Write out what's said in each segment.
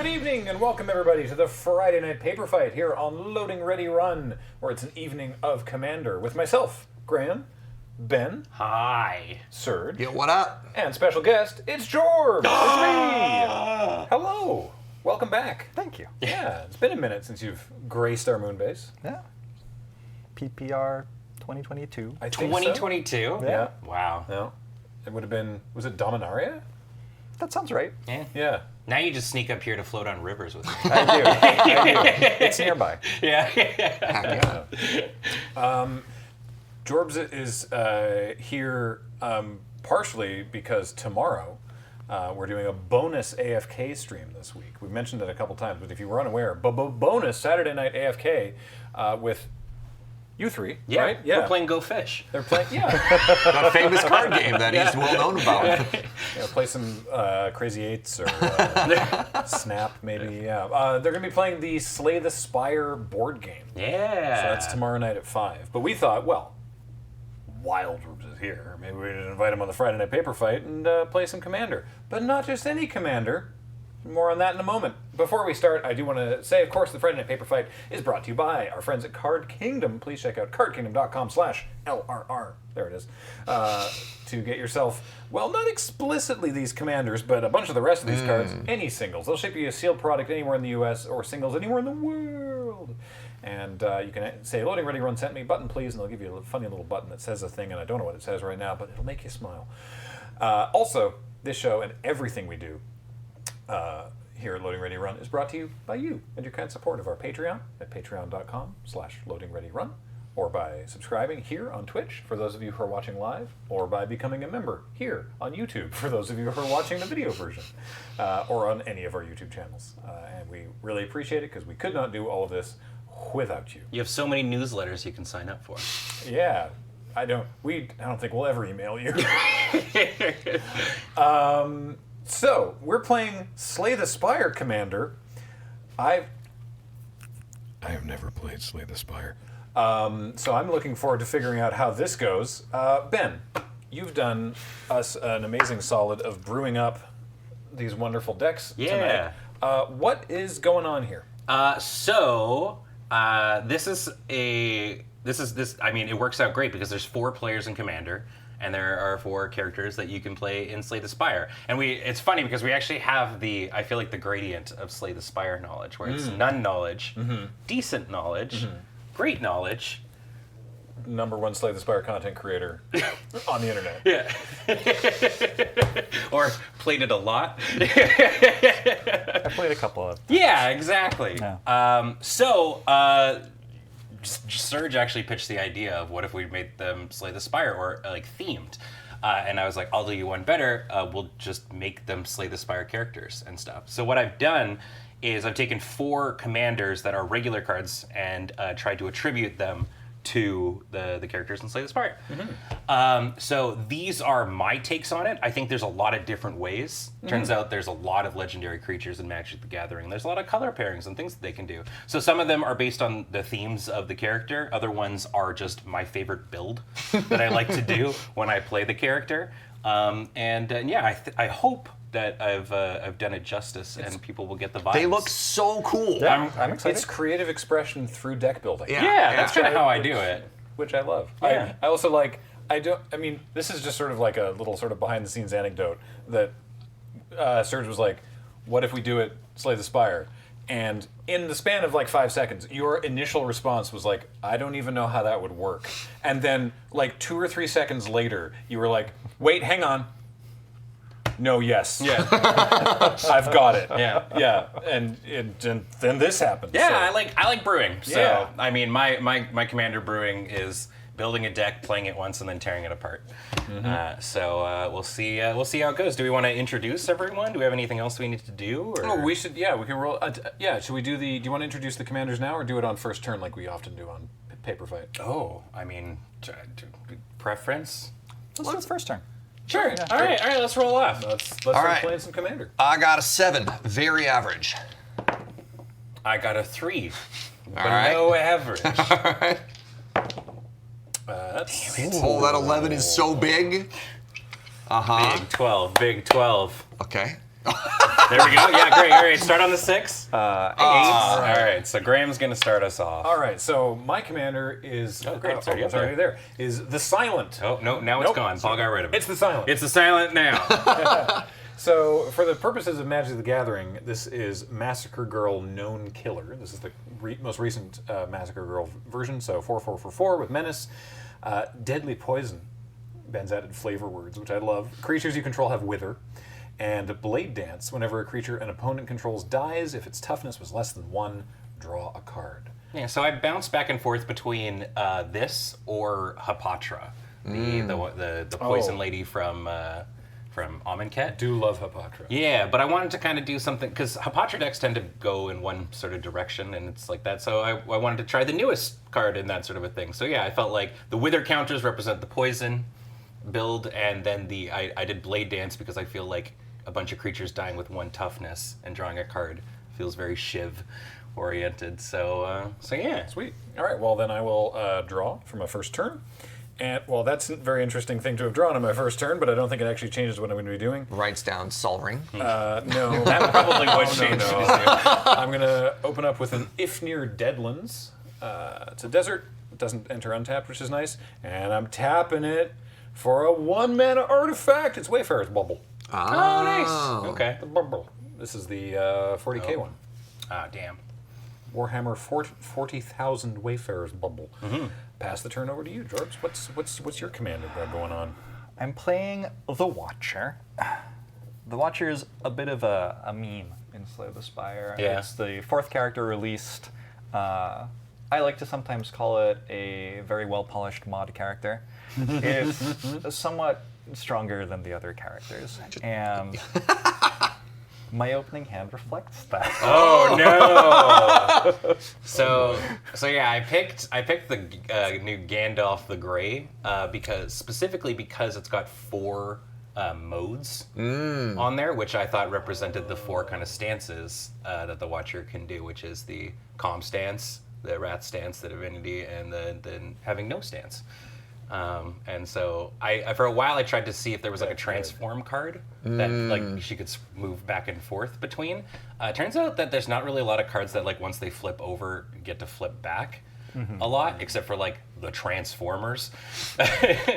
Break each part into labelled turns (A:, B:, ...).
A: Good evening and welcome everybody to the Friday Night Paper Fight here on Loading Ready Run, where it's an evening of Commander with myself, Graham, Ben,
B: hi,
A: Serge,
C: Yo, what up?
A: and special guest, it's Jorbs. It's me. Hello. Welcome back.
D: Thank you.
A: Yeah, it's been a minute since you've graced our moon base.
D: Yeah. PPR 2022.
A: I think
B: 2022.
A: So. Yeah.
B: Wow.
A: No. It would have been, was it Dominaria?
D: That sounds right.
B: Yeah.
A: Yeah.
B: Now you just sneak up here to float on rivers with me.
D: I do. I do. It's nearby.
B: Yeah.
C: Heck yeah.
A: Jorbs is here partially because tomorrow we're doing a bonus AFK stream this week. We've mentioned it a couple times, but if you were unaware, bonus Saturday night AFK with you three,
B: Yeah.
A: right? Yeah.
B: We're playing Go Fish.
A: They're playing, yeah.
C: That famous card game that he's well known about.
A: Play some Crazy Eights or Snap, maybe. Yeah. They're going to be playing the Slay the Spire board game.
B: Yeah.
A: So that's tomorrow night at 5. But we thought, well, Wild Jorbs is here. Maybe we should invite him on the Friday Night Paper Fight and play some Commander. But not just any Commander. More on that in a moment. Before we start, I do want to say, of course, the Friday Night Paper Fight is brought to you by our friends at Card Kingdom. Please check out cardkingdom.com/LRR. There it is. To get yourself, well, not explicitly these commanders, but a bunch of the rest of these cards, any singles. They'll ship you a sealed product anywhere in the U.S. or singles anywhere in the world. And you can say, Loading Ready Run sent me, button please, and they'll give you a funny little button that says a thing, and I don't know what it says right now, but it'll make you smile. Also, this show and everything we do here at Loading Ready Run is brought to you by you and your kind support of our Patreon at patreon.com/loadingreadyrun, or by subscribing here on Twitch for those of you who are watching live, or by becoming a member here on YouTube for those of you who are watching the video version, or on any of our YouTube channels. And we really appreciate it because we could not do all of this without you.
B: You have so many newsletters you can sign up for.
A: Yeah. I don't think we'll ever email you. So, we're playing Slay the Spire Commander. I have never played Slay the Spire. So I'm looking forward to figuring out how this goes. Ben, you've done us an amazing solid of brewing up these wonderful decks tonight. What is going on here?
B: This I mean, it works out great because there's 4 players in Commander, and there are 4 characters that you can play in Slay the Spire. And it's funny because we actually have I feel like the gradient of Slay the Spire knowledge, where it's none knowledge, decent knowledge, great knowledge.
A: #1 Slay the Spire content creator on the internet.
B: Yeah. Or played it a lot.
D: I played a couple of.
B: Yeah, exactly.
D: Yeah.
B: Serge actually pitched the idea of what if we made them Slay the Spire or like themed. And I was like, I'll do you one better. We'll just make them Slay the Spire characters and stuff. So what I've done is I've taken 4 commanders that are regular cards and tried to attribute them to the characters in Slay the Spire. So these are my takes on it. I think there's a lot of different ways. Turns out there's a lot of legendary creatures in Magic the Gathering. There's a lot of color pairings and things that they can do. So some of them are based on the themes of the character. Other ones are just my favorite build that I like to do when I play the character. I hope that I've done it justice and people will get the vibes.
C: They look so cool.
D: Yeah, I'm excited.
A: It's creative expression through deck building.
B: Yeah, that's kind of how I do it.
A: Which I love.
B: Yeah.
A: I also like, this is just sort of like a little sort of behind the scenes anecdote that Serge was like, what if we do it Slay the Spire? And in the span of like 5 seconds, your initial response was like, I don't even know how that would work. And then like 2 or 3 seconds later, you were like, wait, hang on. No, yes.
B: Yeah.
A: I've got it.
B: Yeah.
A: Yeah. And then this happened.
B: Yeah,
A: so.
B: I like brewing. So
A: Yeah.
B: I mean, my commander brewing is building a deck, playing it once, and then tearing it apart. We'll see how it goes. Do we want to introduce everyone? Do we have anything else we need to do? Or?
A: Oh, we should. Yeah, we can roll. Should we do the? Do you want to introduce the commanders now, or do it on first turn like we often do on Paper Fight?
B: Oh, I mean, preference.
D: Let's do it first turn.
B: Sure.
D: Yeah.
B: All right. Let's roll off.
A: Let's
C: All
A: start
C: right.
A: playing some commander.
C: I got a 7. Very average.
B: I got a 3.
C: right.
B: Below average.
C: All right. Oh, that 11 is so big.
B: Big 12. Big 12.
C: Okay.
B: There we go. Yeah, great. All right, start on the 6. 8. All right, so Graham's going to start us off.
A: All right, so my commander is
B: great. It's already up
A: already there. Is the Silent.
B: Oh, no, now it's
A: Nope.
B: gone. Paul got rid of it.
A: It's the Silent.
B: It's the silent now.
A: So, for the purposes of Magic the Gathering, this is Massacre Girl Known Killer. This is the most recent Massacre Girl version, so 4/4/4 with Menace. Deadly Poison. Ben's added flavor words, which I love. Creatures you control have Wither. And Blade Dance. Whenever a creature an opponent controls dies, if its toughness was less than 1, draw a card.
B: Yeah, so I bounce back and forth between this or Hapatra, the poison lady from Amonkhet.
A: Do love Hapatra.
B: Yeah, but I wanted to kind of do something, because Hapatra decks tend to go in one sort of direction, and it's like that, so I wanted to try the newest card in that sort of a thing. So yeah, I felt like the Wither counters represent the poison build, and then I did Blade Dance because I feel like a bunch of creatures dying with 1 toughness and drawing a card feels very Shiv oriented, so yeah.
A: Sweet. All right, well then I will draw for my first turn. And, well, that's a very interesting thing to have drawn on my first turn, but I don't think it actually changes what I'm going to be doing.
C: Writes down Sol Ring.
A: No.
B: That probably would change.
A: I'm going to open up with an Ifnir Deadlands. It's a desert. It doesn't enter untapped, which is nice. And I'm tapping it for a 1-mana artifact. It's Wayfarer's Bubble.
B: Oh, nice. Okay.
A: The bubble. This is the 40k one.
B: Ah, damn.
A: Warhammer 40,000 Wayfarer's Bubble. Pass the turn over to you, Jorbs. What's your commander grab going on?
D: I'm playing the Watcher. The Watcher is a bit of a meme in Slay the Spire.
B: Yeah.
D: It's the 4th character released. I like to sometimes call it a very well-polished mod character. It's somewhat stronger than the other characters, and my opening hand reflects that.
B: Oh no! so yeah, I picked the new Gandalf the Grey specifically because it's got 4 modes on there, which I thought represented the 4 kind of stances that the Watcher can do, which is the calm stance, the wrath stance, the divinity, and then having no stance. And so I for a while I tried to see if there was like a transform card that like she could move back and forth between. Turns out that there's not really a lot of cards that like once they flip over get to flip back a lot, except for like the Transformers.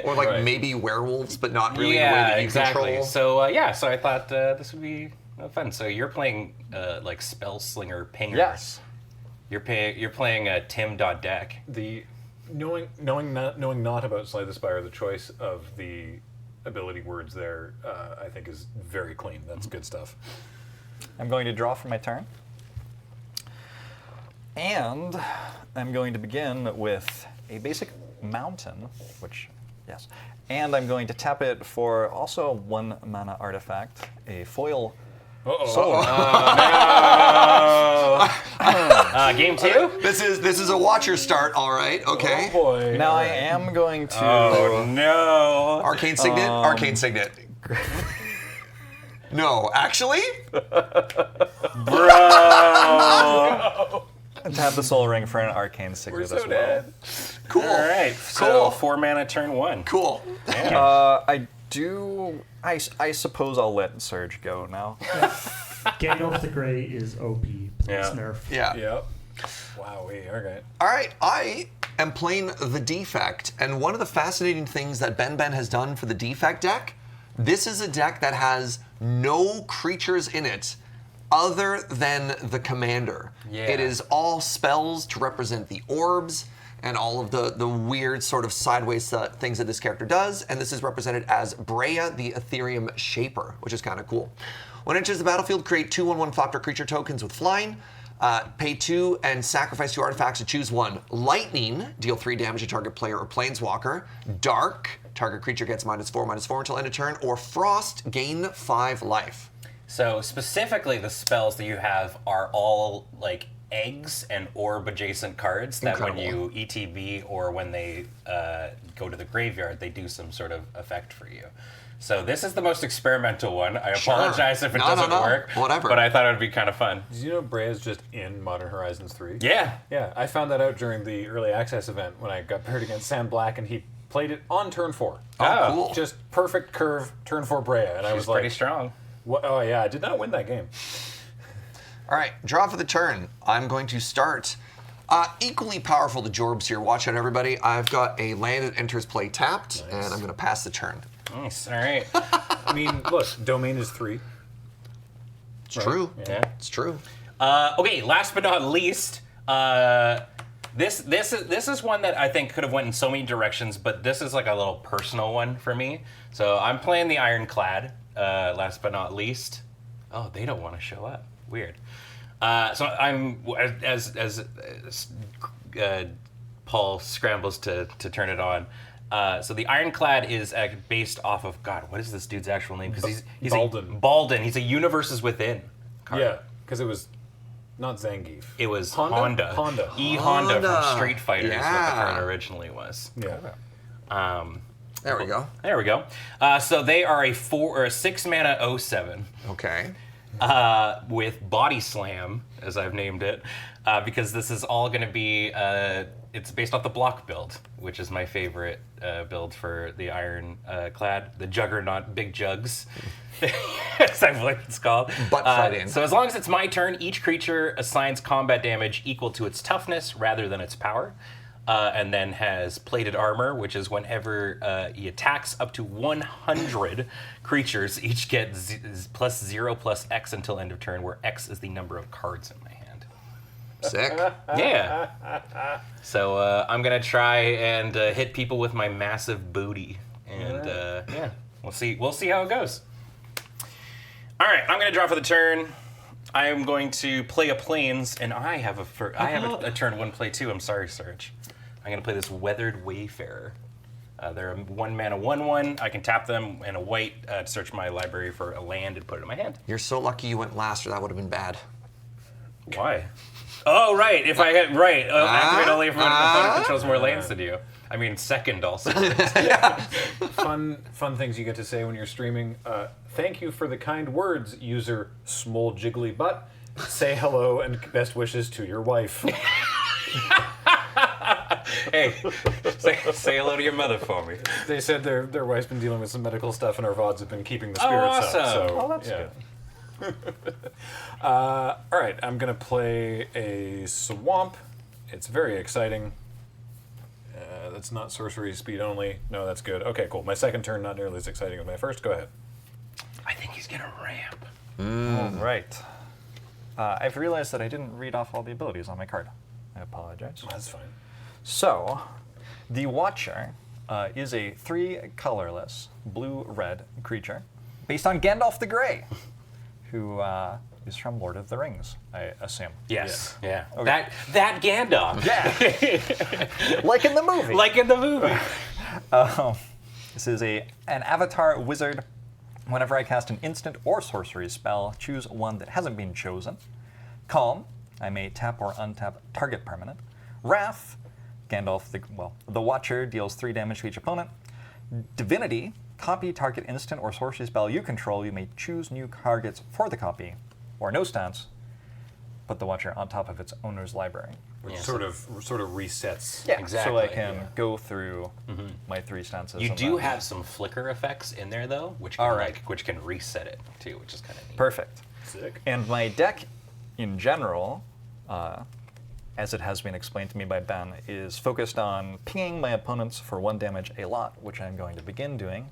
C: Or like maybe werewolves, but not really the way
B: Yeah,
C: that you
B: exactly.
C: control.
B: So so I thought this would be fun. So you're playing like Spellslinger Pingers.
D: Yes.
B: You're playing Tim.deck.
A: The knowing not about Slay the Spire, the choice of the ability words there, I think is very clean. That's good stuff.
D: I'm going to draw for my turn. And I'm going to begin with a basic mountain, yes. And I'm going to tap it for also 1 mana artifact, a foil soul.
B: Game 2?
C: This is a Watcher start, all right, okay.
A: Oh boy.
D: Now I am going to...
B: Oh no!
C: Arcane Signet? Arcane Signet. No, actually?
B: Bro!
D: tap the soul ring for an arcane signet
A: We're so
D: as well.
A: dead.
C: Cool.
B: All right, so 4 mana turn 1.
C: Cool.
D: I suppose I'll let Surge go now.
E: Gandalf the Grey is OP. Please
B: Yeah.
E: nerf.
C: Yeah.
A: Yep. Wow, okay.
C: All right, I am playing the Defect, and one of the fascinating things that Ben has done for the Defect deck, this is a deck that has no creatures in it other than the commander.
B: Yeah.
C: It is all spells to represent the orbs and all of the weird sort of sideways things that this character does, and this is represented as Breya, the Ethereum Shaper, which is kind of cool. When it enters the battlefield, create 2/1/1 Flopter creature tokens with flying. Pay 2 and sacrifice 2 artifacts to choose 1. Lightning, deal 3 damage to target player or planeswalker. Dark, target creature gets -4/-4 until end of turn. Or Frost, gain 5 life.
B: So specifically, the spells that you have are all like eggs and orb adjacent cards that when you ETB or when they go to the graveyard, they do some sort of effect for you. So this is the most experimental one. I apologize if it doesn't work.
C: Whatever.
B: But I thought it would be kind of fun.
A: Did you know Breya's just in Modern Horizons 3?
B: Yeah.
A: Yeah, I found that out during the early access event when I got paired against Sam Black and he played it on turn 4.
C: Oh, cool.
A: Just perfect curve, turn 4 Breya. And I was
B: Pretty
A: like,
B: strong.
A: What? Oh yeah, I did not win that game.
C: All right, draw for the turn. I'm going to start. Equally powerful the Jorbs here. Watch out, everybody. I've got a land that enters play tapped, and I'm going to pass the turn.
B: Nice. All right.
A: I mean, look, domain is 3.
C: It's true.
B: Yeah.
C: It's true.
B: Okay. Last but not least, this is one that I think could have went in so many directions, but this is like a little personal one for me. So I'm playing the Ironclad. Last but not least, oh, they don't want to show up. Weird. So I'm as Paul scrambles to turn it on. So the Ironclad is based off of God. What is this dude's actual name? Because he's
A: Balden.
B: Balden. He's a Universes Within card.
A: Yeah, because it was not Zangief.
B: It was
A: Honda?
B: Honda.
A: Honda.
B: Honda from
C: Honda.
B: Street Fighter is what the
C: Yeah.
B: card originally was.
A: Yeah.
C: There we go.
B: There we go. So they are a 6 mana 07.
C: Okay.
B: With Body Slam, as I've named it, because this is all going to be, it's based off the block build, which is my favorite build for the Ironclad, the Juggernaut Big Jugs, as I believe it's called.
C: Butt fighting.
B: So as long as it's my turn, each creature assigns combat damage equal to its toughness rather than its power. And then has plated armor, which is whenever he attacks up to 100 creatures, each get +0/+X until end of turn, where X is the number of cards in my hand.
C: Sick.
B: Yeah. So I'm gonna try and hit people with my massive booty, and yeah, we'll see. We'll see how it goes. All right, I'm gonna draw for the turn. I am going to play a Plains, and I have a turn 1 play 2. I'm sorry, Serge. I'm going to play this Weathered Wayfarer. They're a 1 mana 1/1. I can tap them and a white to search my library for a land and put it in my hand.
C: You're so lucky you went last, or that would have been bad.
B: Why? Oh, right. If I hit activate only if my opponent controls more lands than you. I mean, second also.
A: Fun things you get to say when you're streaming. Thank you for the kind words, user Small Jiggly Butt. Say hello and best wishes to your wife.
B: Hey, say hello to your mother for me.
A: They said their wife's been dealing with some medical stuff, and our VODs have been keeping the spirits up. So,
D: that's
A: good. All right, I'm gonna play a swamp. It's very exciting. That's not sorcery speed only. No, that's good. Okay, cool. My second turn not nearly as exciting as my first. Go ahead.
B: I think he's gonna ramp.
D: All right. I've realized that I didn't read off all the abilities on my card. I apologize.
A: That's fine.
D: So, the Watcher is a 3 colorless blue-red creature based on Gandalf the Grey, wwho is from Lord of the Rings, I assume.
B: Yes. Yeah.
D: Okay.
B: That Gandalf.
D: Yeah. Like in the movie.
B: Like in the movie.
D: This is an avatar wizard. Whenever I cast an instant or sorcery spell, choose one that hasn't been chosen. Calm, I may tap or untap target permanent. Wrath, Gandalf, the Watcher deals 3 damage to each opponent. Divinity, copy target instant or sorcery spell you control. You may choose new targets for the copy, or no stance. Put the Watcher on top of its owner's library.
A: Which sort of resets.
D: Yeah,
B: Exactly,
D: so I can go through my 3 stances.
B: You
D: and
B: do
D: then-
B: have some flicker effects in there though, which can, which can reset it too, which is kind of neat.
D: Perfect.
A: Sick.
D: And my deck, in general, as it has been explained to me by Ben, is focused on pinging my opponents for 1 damage a lot, which I'm going to begin doing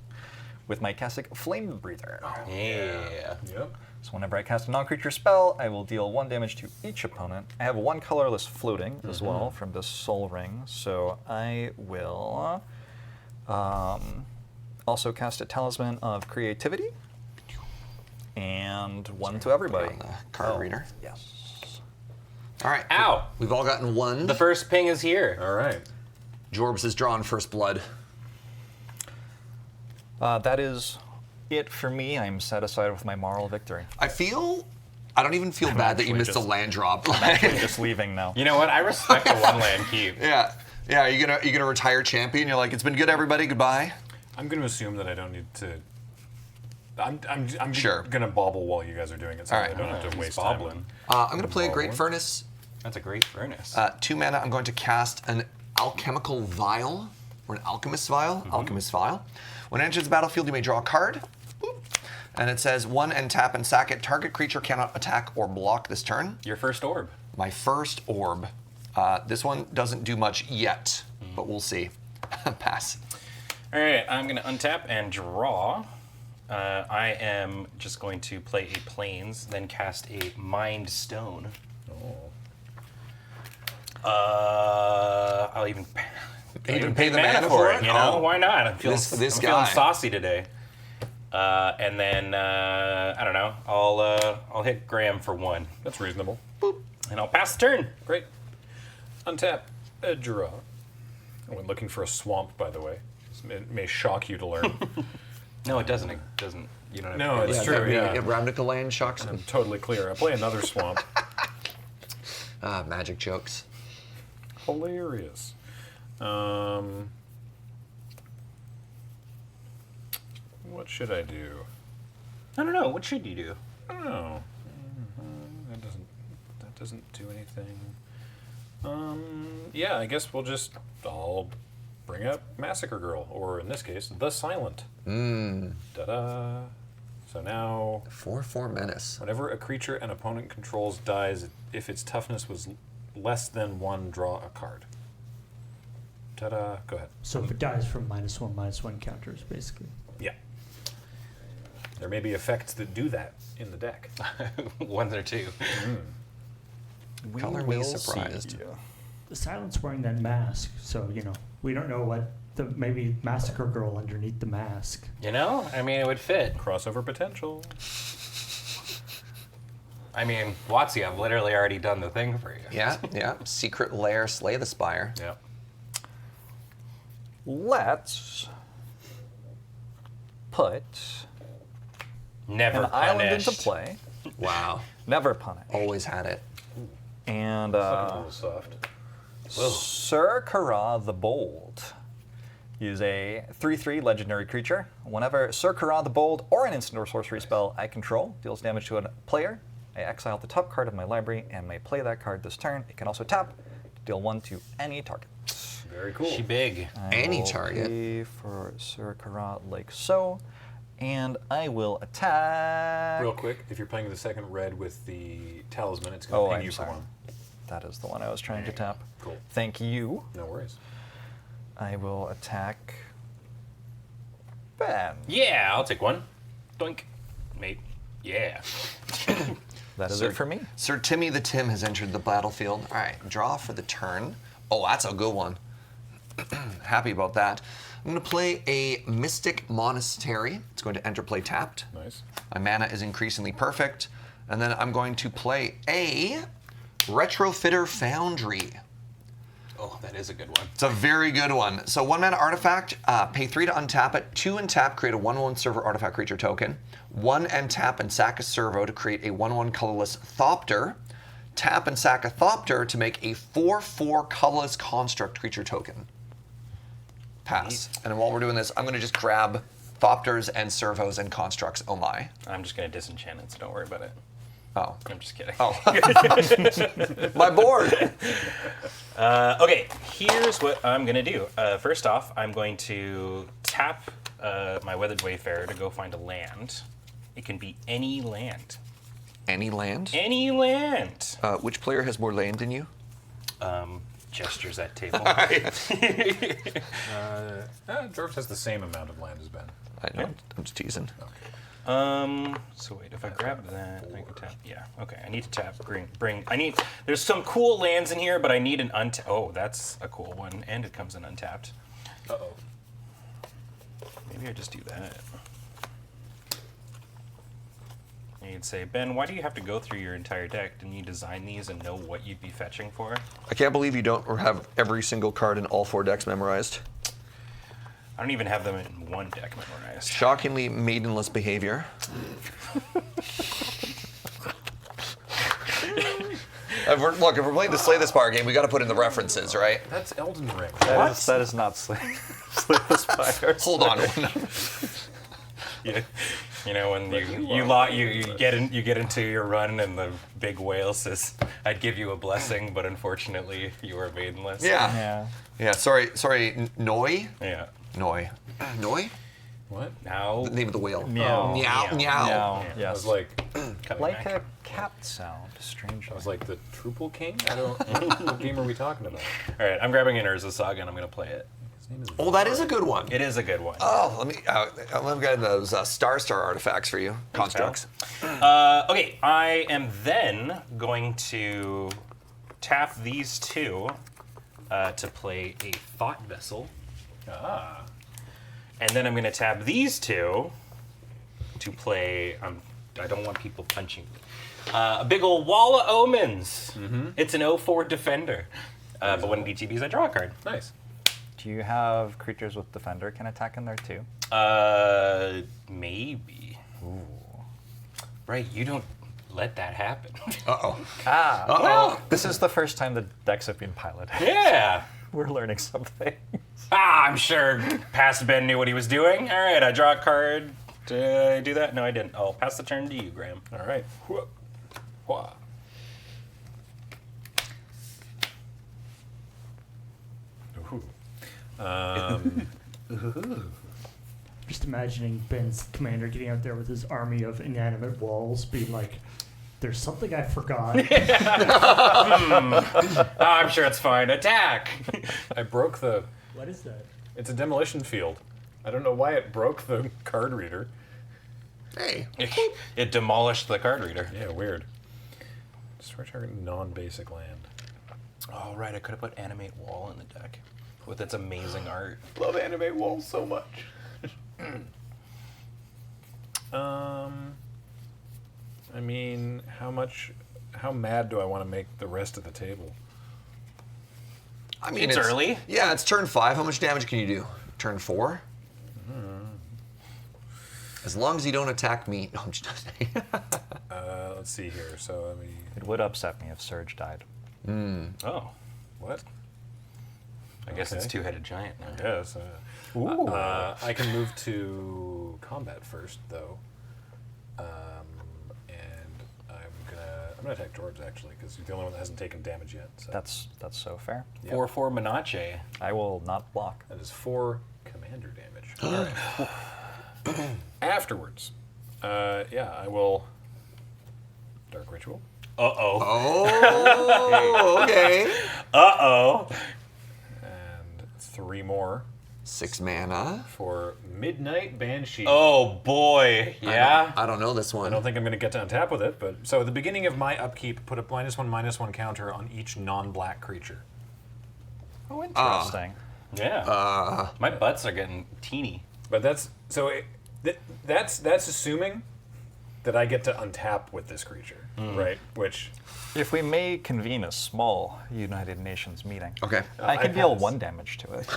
D: with my Cassic Flame Breather.
B: Yeah.
A: Yep.
D: So whenever I cast a non-creature spell, I will deal 1 damage to each opponent. I have 1 colorless floating as well from this Soul Ring, so I will also cast a Talisman of Creativity, and 1 to everybody.
C: On the card reader.
D: Yes.
C: All right.
B: Ow!
C: We've all gotten 1.
B: The first ping is here.
A: All right.
C: Jorbs has drawn first blood.
D: That is it for me. I'm satisfied with my moral victory.
C: I don't even feel bad that you
D: actually
C: missed a
D: just-
C: land drop.
D: I'm just leaving now.
B: You know what? I respect the 1 land keep.
C: Yeah. Yeah, are you gonna retire champion? You're like, it's been good, everybody. Goodbye.
A: I'm going to assume that I don't need to. I'm
C: Sure.
A: going to bobble while you guys are doing it, so
C: All right.
A: I don't have
B: He's
A: to waste
B: bobbling.
A: time.
C: I'm gonna play a Great Furnace.
B: That's a great furnace.
C: 2 mana. I'm going to cast an Alchemical Vial or an Alchemist Vial. Alchemist Vial. When it enters the battlefield, you may draw a card. Boop. And it says 1 and tap and sack it. Target creature cannot attack or block this turn.
B: Your first orb.
C: My first orb. This one doesn't do much yet, but we'll see. Pass.
B: All right, I'm going to untap and draw. I am just going to play a Plains, then cast a Mind Stone. I'll even
C: pay the mana for it.
B: You know,
C: Oh.
B: why not? I'm feeling,
C: This
B: I'm
C: guy.
B: feeling saucy today. And then I don't know. I'll hit Graham for 1,
A: That's reasonable.
B: and I'll pass the turn.
A: Great. Untap. Draw. I went looking for a swamp, by the way. It may shock you to learn.
B: No, it doesn't. It doesn't. You don't have
A: No,
B: to
A: it's
B: do
A: true.
C: That'd be-
A: Yeah.
C: Ravnica land shocks
A: I'm
C: him.
A: totally clear. I play another swamp.
C: Magic jokes.
A: Hilarious. What should I do?
B: I don't know. What should you do?
A: I don't know. That doesn't do anything. Yeah, I guess I'll bring up Massacre Girl, or in this case, The Silent. Ta-da. So now,
C: 4/4 menace.
A: whenever a creature an opponent controls dies, if its toughness was less than 1, draw a card. Ta-da. Go ahead.
E: So if it dies from -1/-1 counters, basically.
A: Yeah. There may be effects that do that in the deck.
B: 1 or 2.
D: We
C: Color me
D: will
C: surprised.
D: see.
E: The Silent's wearing that mask, so we don't know what maybe Massacre Girl underneath the mask.
B: You know, I mean, it would fit.
A: Crossover potential.
B: I mean, Watsy, I've literally already done the thing for you.
C: Yeah. Secret lair, slay the spire.
B: Yeah.
D: Let's put
B: Never
D: an island into
B: punished.
D: play.
C: Wow.
D: Never punish.
C: Always had it.
D: And
A: A little soft.
D: Sir Kara the Bold. Use a 3/3 legendary creature. Whenever Sir Kara the Bold or an instant or sorcery spell I control deals damage to a player, I exile the top card of my library and may play that card this turn. It can also tap to deal 1 to any target.
A: Very cool.
B: She big.
C: Any
D: I will
C: target.
D: pay for Sir Kara like so, and I will attack.
A: Real quick, if you're playing the second red with the talisman, it's going to ping
D: I'm
A: you for
D: sorry.
A: 1.
D: That is the one I was trying to tap.
A: Cool.
D: Thank you.
A: No worries.
D: I will attack Ben.
B: Yeah, I'll take 1. Doink. Mate. Yeah.
D: That is
C: Sir-
D: it for me.
C: Sir Timmy the Tim has entered the battlefield. All right, draw for the turn. Oh, that's a good one. Happy about that. I'm going to play a Mystic Monastery. It's going to enter play tapped.
A: Nice.
C: My mana is increasingly perfect. And then I'm going to play a Retrofitter Foundry.
B: Oh, that is a good one.
C: It's a very good one. So 1 mana artifact, pay 3 to untap it. 2 and tap, create a 1/1 server artifact creature token. 1 and tap and sack a servo to create a 1/1 colorless Thopter. Tap and sack a Thopter to make a 4/4 colorless construct creature token. Pass. And then while we're doing this, I'm going to just grab Thopters and servos and constructs. Oh my.
B: I'm just going to disenchant it, so don't worry about it.
C: Oh.
B: I'm just kidding.
C: Oh. My board.
B: Okay, here's what I'm going to do. First off, I'm going to tap my Weathered Wayfarer to go find a land. It can be any land.
C: Any land?
B: Any land!
C: Which player has more land than you?
B: Gestures at table.
A: Dwarf has the same amount of land as Ben.
C: I know. I'm just teasing.
B: So wait, if I grab that, I can tap. Yeah, okay. I need to tap. There's some cool lands in here, but I need an untap. Oh, that's a cool one, and it comes in untapped.
A: Uh-oh.
B: Maybe I just do that. And you'd say, Ben, why do you have to go through your entire deck? Didn't you design these and know what you'd be fetching for?
C: I can't believe you don't have every single card in all 4 decks memorized.
B: I don't even have them in one deck memorized.
C: Shockingly maidenless behavior. If we're playing the Slay the Spire game, we got to put in the references, right?
A: That's Elden Ring.
D: That is not Slay the Spire.
C: Hold on.
B: Yeah. You know, when you get into your run and the big whale says, "I'd give you a blessing, but unfortunately you are maidenless."
C: Yeah. Sorry. Noi.
B: Yeah.
C: Noi. Noi.
A: What?
B: Now.
C: The name of the whale.
D: Meow.
C: Meow.
B: Meow.
C: Meow.
A: I
D: Yes.
A: was like,
B: Coming
D: Like
B: back.
D: a cat sound, strange.
A: I was like the Truple King. I don't. What game are we talking about?
B: All right, I'm grabbing an Urza Saga and I'm gonna play it.
A: His name is.
C: Oh, that is a good one.
B: It is a good one.
C: Oh, let me get those Star artifacts for you. Constructs.
B: Okay, I am then going to tap these two to play a Thought Vessel.
A: Ah.
B: And then I'm going to tap these two to play. I don't want people punching me. A big old Wall of Omens. It's an 0/4 defender. But when it ETBs, I draw a card.
A: Nice.
D: Do you have creatures with Defender can attack in there too?
B: Maybe. Ooh. Right, you don't let that happen.
C: Uh-oh.
D: Ah,
C: Uh-oh.
D: this is the first time the decks have been piloted.
B: Yeah.
D: We're learning something.
B: I'm sure past Ben knew what he was doing. All right, I draw a card. Did I do that? No, I didn't. I'll pass the turn to you, Graham.
A: All right. Wha. Ooh.
E: Just imagining Ben's commander getting out there with his army of inanimate walls, being like, "There's something I forgot."
B: I'm sure it's fine. Attack!
A: I broke the.
E: What is that?
A: It's a demolition field. I don't know why it broke the card reader.
C: Hey.
B: It demolished the card reader.
A: Yeah, weird. Destroy target non-basic land.
B: Oh, right, I could have put Animate Wall in the deck with its amazing art.
A: Love Animate Wall so much. I mean, how mad do I want to make the rest of the table?
C: I mean,
B: It's early.
C: Yeah, it's turn 5. How much damage can you do? Turn 4? As long as you don't attack me. No, I'm just saying.
A: Let's see here. So, I mean,
D: It would upset me if Surge died.
B: Oh,
A: what?
B: I guess it's
A: Okay.
B: Two-Headed Giant now.
A: Yes. I can move to combat first, though, and I'm gonna attack Jorbs actually because he's the only one that hasn't taken damage yet. So.
D: That's so fair.
B: 4/4 Menache.
D: I will not block.
A: That is 4 commander damage. All right. Afterwards, I will Dark Ritual.
B: Uh-oh.
C: Oh, okay.
B: Uh-oh.
A: And 3 more
C: 6 mana.
A: for Midnight Banshee.
B: Oh, boy. Yeah?
C: I don't know this one.
A: I don't think I'm going to get to untap with it, but so at the beginning of my upkeep, put a -1/-1 counter on each non-black creature.
D: Oh, interesting.
B: Yeah. My butts are getting teeny.
A: But that's so that's assuming that I get to untap with this creature, right? Which
D: If we may convene a small United Nations meeting,
C: Okay.
D: I can
A: I
D: deal
A: pass.
D: 1 damage to it.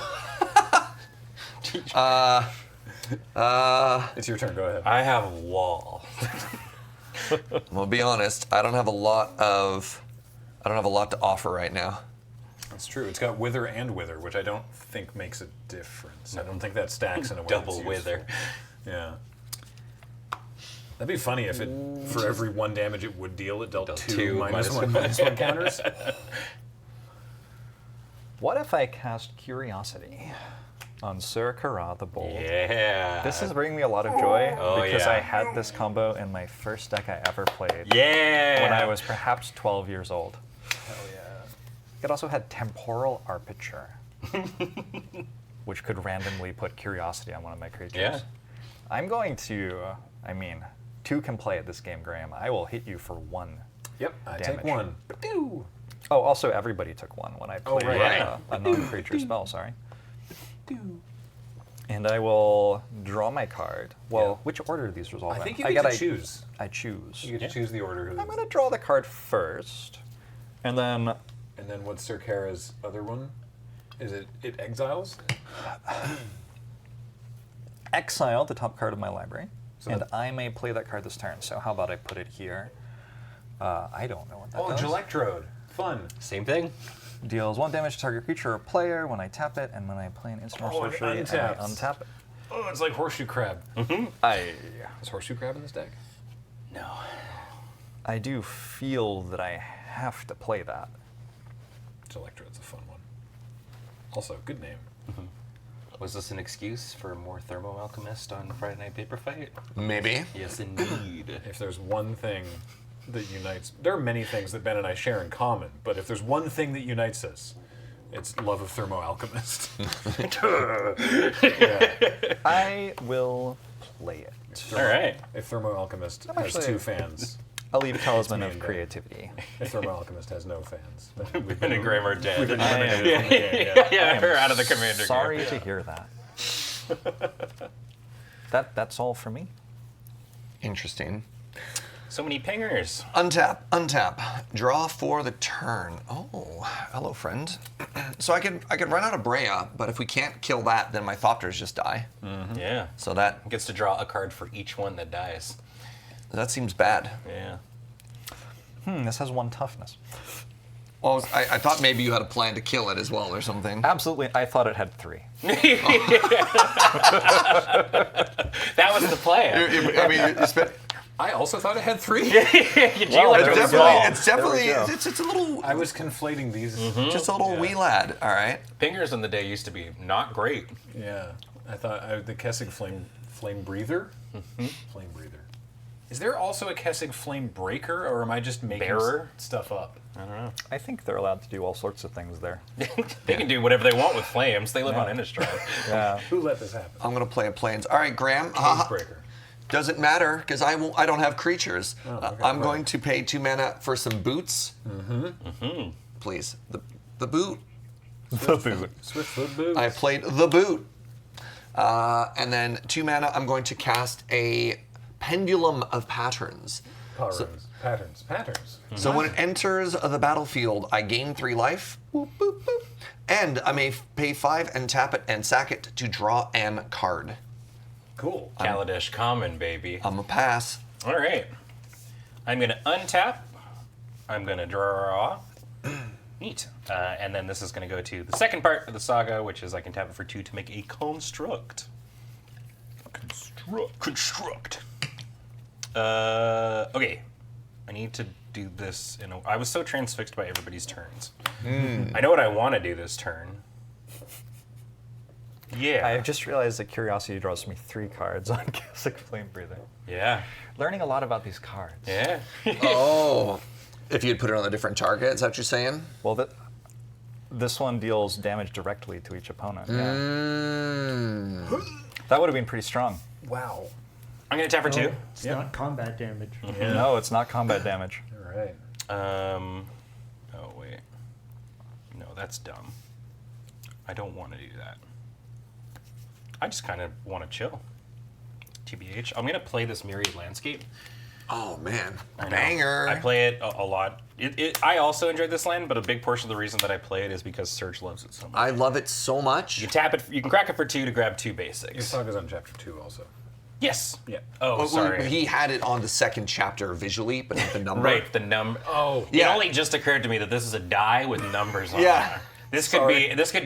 A: it's your turn. Go ahead.
B: I have wall.
C: I'm gonna be honest. I don't have a lot to offer right now.
A: That's true. It's got Wither and Wither, which I don't think makes a difference. I don't think that stacks in a way
B: Double
A: that's
B: Wither.
A: useful. Yeah. That'd be funny if it, for every 1 damage it would deal, it dealt
B: Dealt
A: 2
B: two
A: -1/-1 counters.
D: What if I cast Curiosity on Sir Kara the Bold?
B: Yeah.
D: This is bringing me a lot of joy
B: Oh,
D: because
B: yeah.
D: I had this combo in my first deck I ever played
B: Yeah.
D: when I was perhaps 12 years old.
A: Hell yeah.
D: It also had Temporal Arbiture, which could randomly put Curiosity on one of my creatures.
B: Yeah.
D: I'm going to, 2 can play at this game, Graham. I will hit you for 1.
A: Yep. I
D: Damage.
A: take 1. Ba-doo.
D: Oh, also everybody took 1 when I played
A: right.
D: a non-creature spell, sorry. And I will draw my card. Well,
A: Yeah.
D: which order do these resolve
A: I
D: in?
A: think you get to choose.
D: I choose.
A: You get to choose the order.
D: I'm going to draw the card first. And then
A: And then what's Sir Kara's other one? Is it exiles?
D: exile the top card of my library.
A: So
D: and
A: that-
D: I may play that card this turn. So how about I put it here? I don't know what that
A: Oh,
D: does.
A: Electrode. Fun.
B: Same thing.
D: Deals 1 damage to target creature or player when I tap it, and when I play an instant
A: Oh,
D: or
A: it
D: sorcery, and I
A: untaps.
D: untap it.
A: Oh, it's like Horseshoe Crab. Is Horseshoe Crab in this deck?
B: No.
D: I do feel that I have to play that.
A: It's Electrode's a fun one. Also, good name.
B: Was this an excuse for more Thermo Alchemist on Friday Night Paper Fight?
C: Maybe.
B: Yes, indeed.
A: If there's one thing that unites, there are many things that Ben and I share in common, but if there's one thing that unites us, it's love of Thermo Alchemist.
D: I will play it.
B: All right.
A: If Thermo Alchemist has
D: actually-
A: 2 fans,
D: I'll leave Talisman
A: me
D: of
A: and Ben.
D: Creativity.
A: if Thermo Alchemist has no fans, then we've
B: Ben and Graham are dead.
A: been
D: I am-
A: eliminated from the game. Yeah.
B: We're out of the commander
D: Sorry
B: game.
D: to hear that. That's all for me.
C: Interesting.
B: So many pingers.
C: Untap. Draw for the turn. Oh, hello, friend. So I could run out of Brea, but if we can't kill that, then my Thopters just die.
B: Yeah.
C: So that
B: Gets to draw a card for each one that dies.
C: seems bad.
B: Yeah.
D: This has 1 toughness.
C: Well, I thought maybe you had a plan to kill it as well or something.
D: Absolutely, I thought it had 3.
B: That was the plan.
C: I mean, you spent.
A: I also thought it had 3.
D: Well, there we go.
C: It's definitely
D: There we go.
C: it's a little
A: I was conflating these.
C: just a little wee lad. All right.
B: Pingers in the day used to be not great.
A: Yeah, I thought the Kessig flame breather. Flame breather. Is there also a Kessig flame breaker, or am I just making
B: Bearer?
A: stuff up?
B: I don't know.
D: I think they're allowed to do all sorts of things there.
B: They can do whatever they want with flames. They live on Innistrad.
D: Yeah.
A: Who let this happen?
C: I'm gonna play a plains. All right, Graham.
A: Breaker.
C: Doesn't matter because I don't have creatures.
A: okay,
C: I'm
A: right.
C: going to pay 2 mana for some boots. Please, the boot.
D: The boot.
A: Swiftfoot boots.
C: I played the boot. And then 2 mana, I'm going to cast a Pendulum of Patterns.
A: Patterns.
C: So when it enters the battlefield, I gain 3 life. Boop, boop, boop. And I may pay 5 and tap it and sack it to draw an card.
A: Cool.
B: Kaladesh common, baby.
C: I'm a pass.
B: All right. I'm going to untap. I'm going to draw. Neat. And then this is going to go to the second part of the saga, which is I can tap it for 2 to make a construct. Construct. Okay. I need to do this in a... I was so transfixed by everybody's turns. I know what I want to do this turn. Yeah.
D: I just realized that Curiosity draws me 3 cards on Kessig Flame Breather.
B: Yeah.
D: Learning a lot about these cards.
B: Yeah.
C: Oh. If you'd put it on a different target, is that what you're saying?
D: Well, this one deals damage directly to each opponent. Yeah. That would have been pretty strong.
A: Wow.
B: I'm going to tap for 2.
E: It's not combat damage.
D: No, it's not combat damage.
A: All right.
B: Oh, wait. No, that's dumb. I don't want to do that. I just kind of want to chill. TBH. I'm going to play this Myriad Landscape.
C: Oh, man.
B: I know.
C: Banger.
B: I play it a lot. I also enjoyed this land, but a big portion of the reason that I play it is because Serge loves it so much.
C: I love it so much.
B: You tap it, you can crack it for 2 to grab 2
A: Your
B: basics.
A: saga's on chapter 2 also.
B: Yes.
A: Yeah.
B: Oh,
C: Well,
B: sorry.
C: He had it on the second chapter visually, but not the number.
B: Right, the number.
A: Oh.
C: Yeah.
B: It only just occurred to me that this is a die with numbers on
C: Yeah.
B: it. This could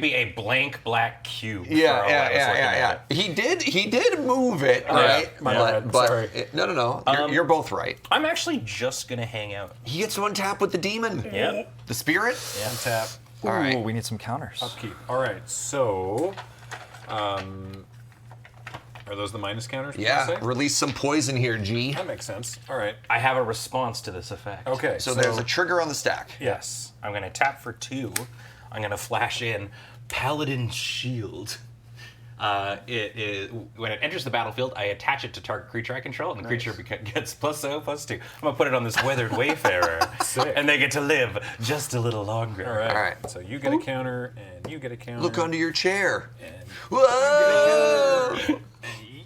B: be a blank black cube. for
C: Yeah,
B: all I was looking at it.
C: He did move it, right?
A: my bad. Sorry.
C: No. You're both right.
B: I'm actually just gonna hang out.
C: He gets to untap with the demon.
B: Yep.
C: The spirit.
A: Untap.
C: All right.
D: Ooh, we need some counters.
A: Upkeep. All right. So, are those the minus counters? would you
C: Yeah.
A: say?
C: Release some poison here, G.
A: That makes sense. All right.
B: I have a response to this effect.
A: Okay.
C: So there's a trigger on the stack.
B: Yes. I'm gonna tap for 2. I'm gonna flash in Paladin Shield. When it enters the battlefield, I attach it to target creature I control, and the creature gets +0/+2. I'm gonna put it on this Weathered Wayfarer,
A: Sick.
B: and they get to live just a little longer.
A: All right.
C: All right.
A: So you get a counter, and you get a counter.
C: Look under your chair.
A: And
C: Whoa!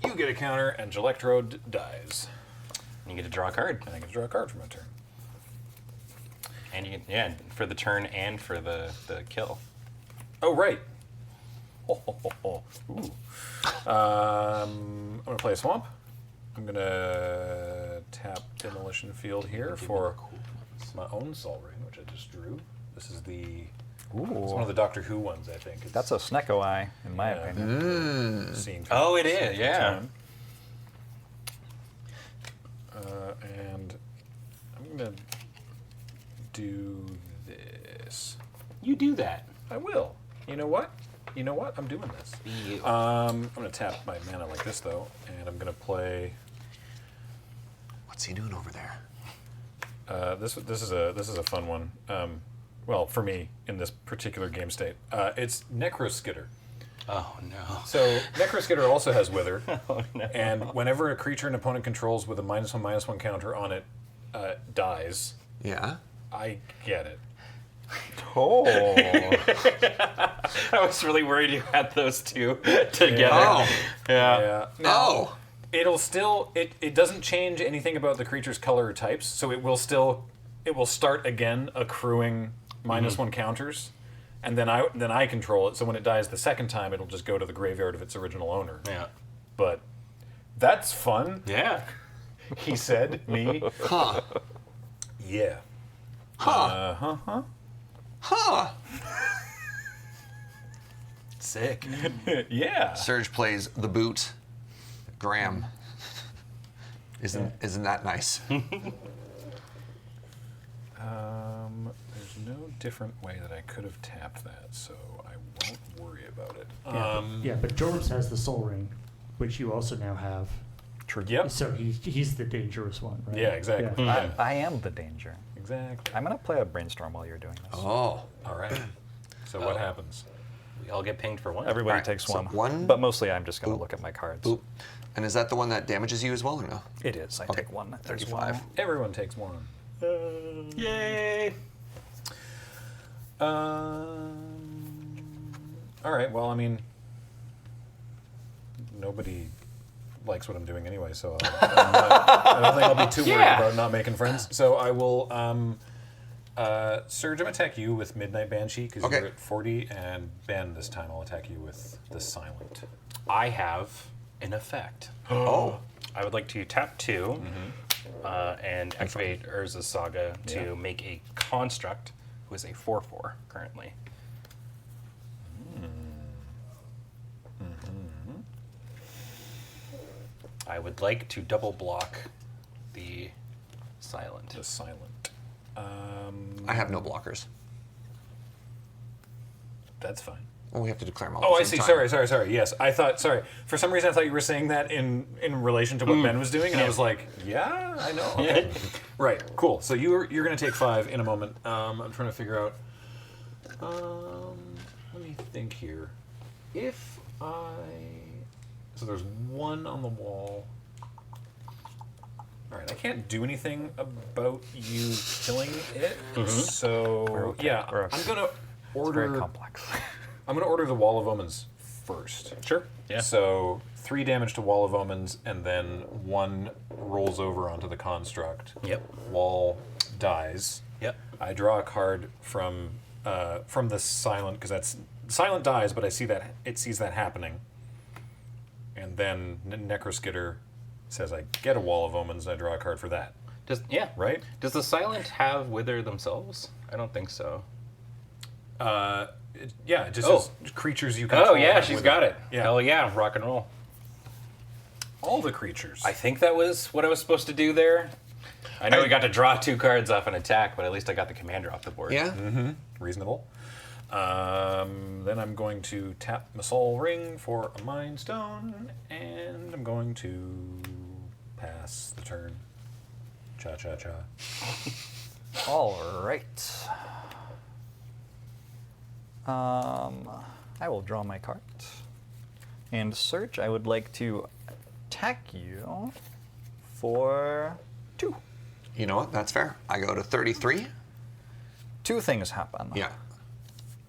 A: you get a counter, and Gelectrode dies.
B: And you get to draw a card.
A: And I get to draw a card for my turn.
B: And you get, for the turn and for the kill.
A: Oh, right. Ooh. I'm going to play a swamp. I'm going to tap Demolition Field here for my own Sol Ring, which I just drew. This is it's one of the Doctor Who ones, I think. It's,
D: That's a Snecko Eye, in my
A: Yeah.
D: opinion.
A: Seen
B: Oh, it
A: seen
B: is,
A: from
B: yeah.
A: time. And I'm going to do this.
B: You do that.
A: I will. You know what? You know what? I'm doing this.
B: You.
A: I'm going to tap my mana like this, though, and I'm going to play...
C: What's he doing over there?
A: This is a fun one. Well, for me, in this particular game state. It's Necroskitter.
B: Oh, no.
A: So, Necroskitter also has Wither,
B: Oh, no.
A: and whenever a creature an opponent controls with a -1/-1 counter on it dies,
C: Yeah.
A: I get it.
D: Oh.
B: I was really worried you had those two together.
C: Oh.
B: Yeah.
A: Now,
C: Oh.
A: it'll still it doesn't change anything about the creature's color or types, so it will start again accruing -1 counters, and then I control it. So when it dies the second time, it'll just go to the graveyard of its original owner.
B: Yeah.
A: But that's fun,
B: Yeah.
A: he said. Me,
C: Huh.
A: yeah.
C: Huh. Huh.
B: Sick.
A: Yeah.
C: Serge plays the boot. Graham. Isn't that nice?
A: There's no different way that I could have tapped that, so I won't worry about it.
E: Yeah, but Jorbs has the Soul Ring, which you also now have.
A: True. Yep.
E: So he's the dangerous one, right?
A: Yeah, exactly.
E: Yeah.
D: I am the danger.
A: Exactly.
D: I'm going to play a brainstorm while you're doing this.
C: Oh.
A: All right. So what happens?
B: We all get pinged for one.
D: Everybody
C: Alright,
D: takes
C: so
D: one.
C: one-
D: But mostly I'm just going
C: Boop.
D: to look at my cards.
C: Boop. And is that the one that damages you as well, or no?
D: It is. I
C: Okay,
D: take one.
C: 35.
A: Everyone takes one.
B: Yay!
A: All right. Well, I mean, nobody likes what I'm doing anyway, so I don't think I'll be too worried
B: Yeah.
A: about not making friends. So I will, Surge, I'm gonna attack you with Midnight Banshee because
C: Okay.
A: you're at 40, and Ben, this time I'll attack you with the Silent.
B: I have an effect.
C: Oh.
B: I would like to tap 2 and activate Urza's Saga to
A: Yeah.
B: make a construct who is a 4/4 currently. I would like to double block the Silent.
A: The Silent.
C: I have no blockers.
A: That's fine.
C: Well, we have to declare them all.
A: Oh,
C: at
A: I
C: the
A: see.
C: same time.
A: Sorry. Yes, I thought. Sorry. For some reason, I thought you were saying that in relation to what Ben was doing, and I was like, "Yeah, I know." Okay. Right. Cool. So you're going to take 5 in a moment. I'm trying to figure out. Let me think here. If so there's 1 on the wall. All right. I can't do anything about you killing it. So yeah,
D: We're okay.
A: I'm going to
D: It's very
A: order.
D: complex.
A: I'm going to order the Wall of Omens first.
B: Sure. Yeah.
A: So 3 damage to Wall of Omens, and then 1 rolls over onto the construct.
B: Yep.
A: Wall dies.
B: Yep.
A: I draw a card from the Silent, because that's Silent dies, but I see that it sees that happening. And then Necroskitter says I get a Wall of Omens, and I draw a card for that.
B: Right? Does the Silent have Wither themselves? I don't think so.
A: It just
B: Oh.
A: says creatures you control.
B: Oh yeah,
A: have
B: she's
A: with
B: got it.
A: Yeah.
B: Hell yeah, rock and roll.
A: All the creatures.
B: I think that was what I was supposed to do there. I know we got to draw 2 cards off an attack, but at least I got the commander off the board.
C: Yeah.
A: Reasonable. Then I'm going to tap my Soul Ring for a Mind Stone, and I'm going to pass the turn. Cha cha cha.
D: All right. I will draw my card. And Search, I would like to attack you for 2.
C: You know what? That's fair. I go to 33.
D: 2 things happen.
C: Yeah.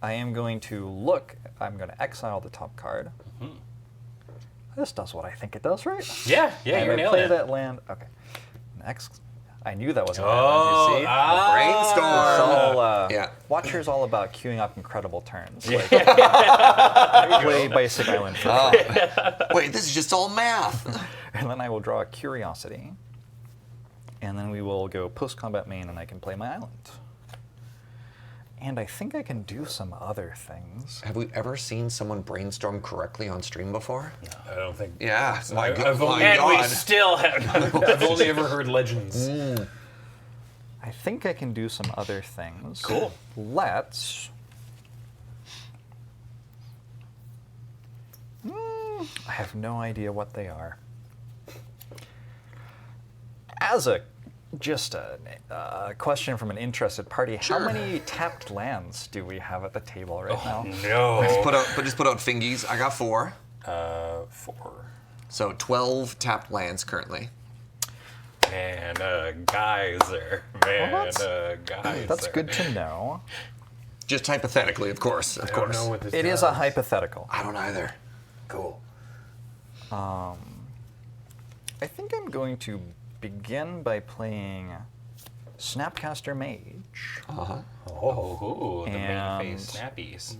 D: I am going to look. I'm going to exile the top card. This does what I think it does, right?
B: Yeah,
D: And
B: you're
D: I
B: nailing
D: play
B: it.
D: that land. Okay. Next. I knew that wasn't
B: Oh,
D: you see?
C: Brainstorm.
D: It's all,
C: Yeah.
D: Watcher's all about queuing up incredible turns. Like, play Basic Island for
C: Oh.
D: free.
C: Wait, this is just all math.
D: And then I will draw a Curiosity. And then we will go post-combat main, and I can play my island. And I think I can do some other things.
C: Have we ever seen someone brainstorm correctly on stream before?
A: I don't think.
C: Yeah. My,
A: I've
C: go-
A: only-
C: my
B: And we
C: God.
B: still have.
A: I've only ever heard legends.
D: I think I can do some other things.
B: Cool.
D: Let's I have no idea what they are. As a question from an interested party,
C: Sure.
D: how many tapped lands do we have at the table right now?
B: No.
C: Just put out fingies. I got 4.
A: 4.
C: So 12 tapped lands currently.
A: Man, geyser. Man, geyser.
D: That's good to know.
C: Just hypothetically, of course. Of
A: I don't
C: course.
A: know what this
D: It is
A: does.
D: a hypothetical.
C: I don't either.
A: Cool.
D: I think I'm going to begin by playing Snapcaster Mage.
C: Uh-huh.
B: Oh, the
D: And-
B: main phase snappies.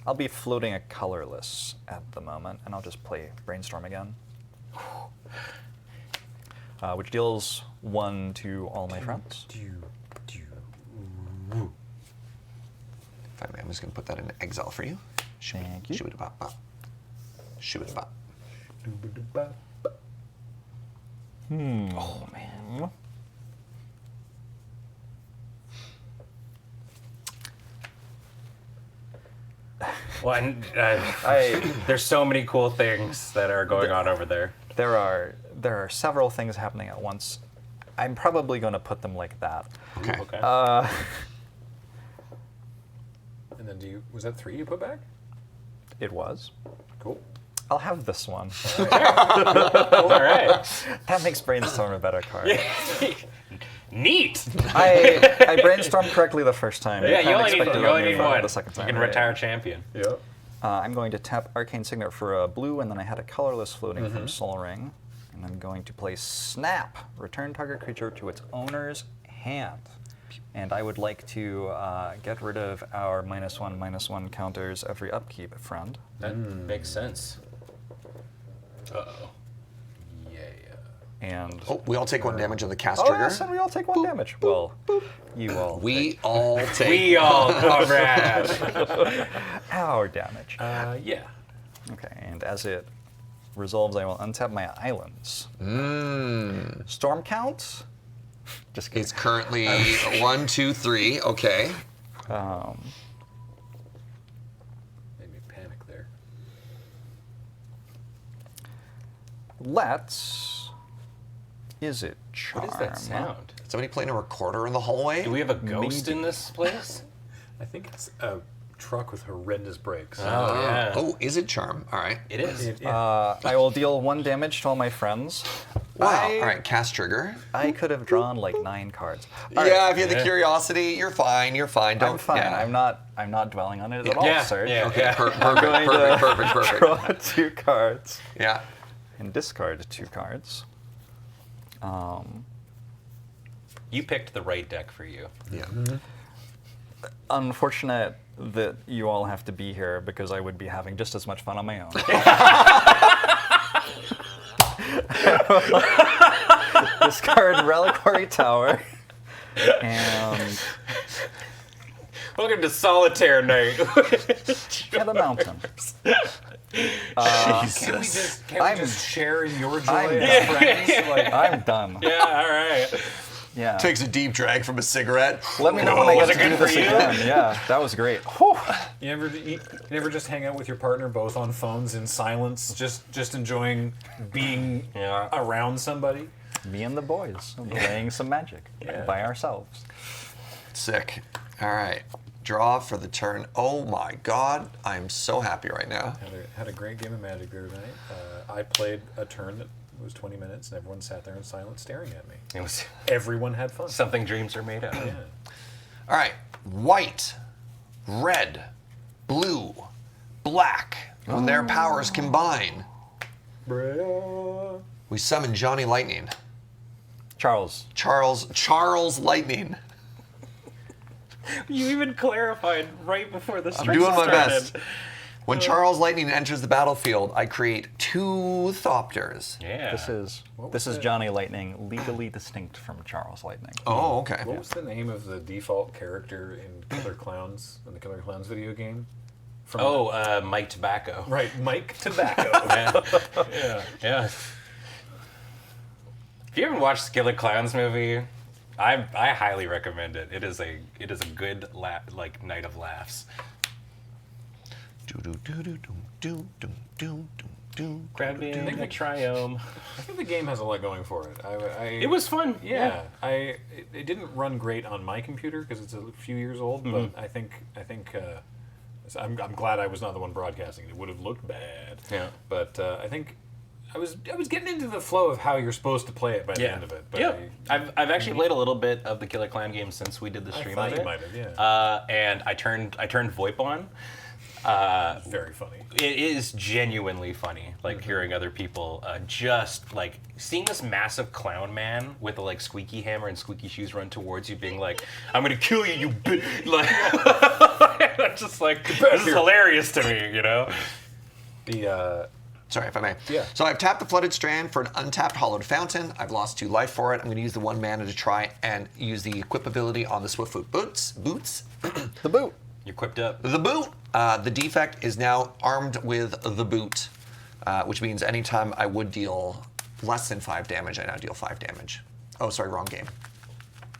D: I'll be floating a colorless at the moment, and I'll just play Brainstorm again. Which deals 1 to all my friends.
C: If I may, I'm just going to put that in exile for you.
D: Thank you.
C: Shoot-a-bop-bop. Shoot-a-bop.
D: Oh, man.
B: Well, and, there's so many cool things that are going on over there.
D: There are several things happening at once. I'm probably going to put them like that.
C: Okay.
B: Okay.
A: And then was that 3 you put back?
D: It was.
A: Cool.
D: I'll have this one.
B: All right.
D: That makes Brainstorm a better card.
B: Neat.
D: I brainstormed correctly the first time.
B: Yeah, you
D: Can't
B: only
D: expect it
B: need
D: of me
B: one.
D: the second
B: You
D: time.
B: can retire champion.
A: Yep.
D: I'm going to tap Arcane Signet for a blue, and then I had a colorless floating from Soul Ring. And I'm going to play Snap. Return target creature to its owner's hand. And I would like to get rid of our -1/-1 counters every upkeep, friend.
B: That makes sense. Uh-oh.
A: Yeah.
D: And
C: Oh, we all take 1 damage on the cast
D: oh,
C: trigger.
D: yes, and we all take 1 damage. Well, you all
C: We all take.
B: We all comrade.
D: take our damage.
A: Yeah.
D: Okay, and as it resolves, I will untap my islands. Storm count? Just kidding.
C: It's currently 1, 2, 3. Okay.
A: Made me panic there.
D: Let's. Is it charm?
B: What is that sound?
C: Somebody playing a recorder in the hallway?
B: Do we have a ghost in this place?
A: I think it's a truck with horrendous brakes.
B: Oh, yeah.
C: Oh, is it charm? All right.
B: It is.
D: I will deal 1 damage to all my friends.
C: Wow. All right, cast trigger.
D: I could have drawn like 9 cards.
C: Yeah, if you had the curiosity, you're fine. You're fine. Don't.
D: I'm fine.
C: Yeah.
D: I'm not dwelling on it at all,
B: Yeah,
D: Serge.
B: yeah.
C: Okay. Perfect.
D: going to
C: Perfect.
D: Draw 2 cards
C: Yeah.
D: and discard 2 cards.
B: You picked the right deck for you.
C: Yeah.
D: Unfortunate that you all have to be here because I would be having just as much fun on my own. Discard Reliquary Tower. And
B: Welcome to Solitaire Night.
D: get a mountain.
A: Can we just share in your joy
D: I'm
A: as friends? Like,
D: I'm done.
B: Yeah, all right.
D: Yeah.
C: Takes a deep drag from a cigarette.
D: Let me know when I
B: Was
D: get
B: it
D: to do
B: good for
D: this
B: you?
D: again. Yeah, that was great. Whew.
A: you never just hang out with your partner both on phones in silence, just enjoying being
B: Yeah.
A: around somebody?
D: Me and the boys playing some Magic by ourselves.
C: Sick. All right. Draw for the turn. Oh my God. I'm so happy right now.
A: Had a great game of Magic the other night. I played a turn that was 20 minutes, and everyone sat there in silence staring at me.
B: It was
A: Everyone had fun.
B: something dreams are made of.
A: Yeah.
C: All right. White, red, blue, black. When their powers combine, we summon Johnny Lightning.
D: Charles.
C: Charles Lightning.
B: You even clarified right before the
C: I'm
B: stretch
C: doing my
B: started.
C: best. When Charles Lightning enters the battlefield, I create 2 Thopters.
B: Yeah.
D: This is Johnny Lightning, legally distinct from Charles Lightning.
C: Oh, okay.
A: What was the name of the default character in Killer Clowns, in the Killer Clowns video game? From
B: Mike Tobacco.
A: right, Mike Tobacco.
B: Yeah. Yeah. If you haven't watched the Killer Clowns movie, I highly recommend it. It is a good night of laughs. Grabbing the triome.
A: I think the game has a lot going for it.
B: It was fun.
A: Yeah, it didn't run great on my computer because it's a few years old, but I think I'm glad I was not the one broadcasting it. It would have looked bad.
B: Yeah.
A: But I think I was getting into the flow of how you're supposed to play it by the end of it. But
B: I've actually played a little bit of the Killer Clan game since we did the stream
A: thought
B: of
A: you
B: it.
A: might have, yeah.
B: And I turned VoIP on.
A: Very funny.
B: It is genuinely funny, like hearing other people just like seeing this massive clown man with a like squeaky hammer and squeaky shoes run towards you, being like, "I'm gonna kill you, you bitch!" Like, that's just like this is hilarious to me, you know.
C: Sorry, if I may.
A: Yeah.
C: So I've tapped the Flooded Strand for an untapped Hollowed Fountain. I've lost 2 life for it. I'm going to use the 1 mana to try and use the equip ability on the Swiftfoot Boots.
D: The boot.
B: You're equipped up.
C: The boot. The defect is now armed with the boot, which means anytime I would deal less than 5 damage, I now deal 5 damage. Oh, sorry, wrong game.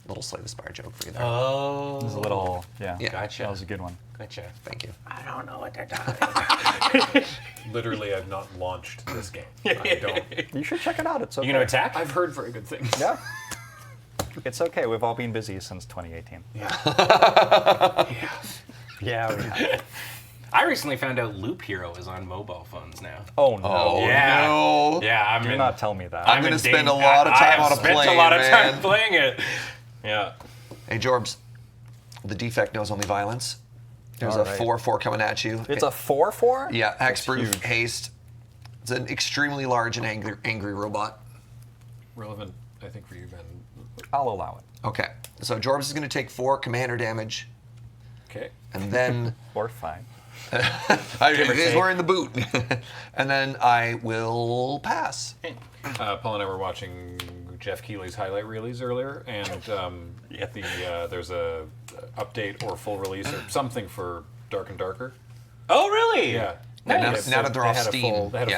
C: Little Slay the Spire joke for you there.
B: Oh,
D: It was a little, yeah.
B: Gotcha.
D: That was a good one.
B: Gotcha.
C: Thank you.
B: I don't know what they're talking.
A: Literally, I've not launched this game. I don't.
D: You should check it out. It's okay.
B: You gonna attack?
A: I've heard very good things.
D: Yeah. It's okay. We've all been busy since 2018.
B: Yeah, we have. I recently found out Loop Hero is on mobile phones now.
D: Oh no.
C: Oh,
B: Yeah.
C: no.
B: Yeah,
D: Do not tell me that.
C: I'm gonna spend a lot of time on a plane,
B: I spent a lot of time
C: man.
B: playing it. Yeah.
C: Hey, Jorbs. The defect knows only violence. There's
D: All
C: a
D: right.
C: 4/4 coming at you.
D: It's a 4/4?
C: Yeah, hexproof,
D: huge.
C: haste. It's an extremely large and angry robot.
A: Relevant, I think, for you, Ben.
D: I'll allow it.
C: Okay, so Jorbs is going to take 4 commander damage,
A: Okay.
C: and then
D: Or 5.
C: we're in the boot, and then I will pass.
A: Paul and I were watching Jeff Keighley's highlight reelies earlier, and there's a update or full release or something for Dark and Darker.
B: Oh, really?
A: Yeah.
B: Nice.
C: Now that they're off Steam,
A: They had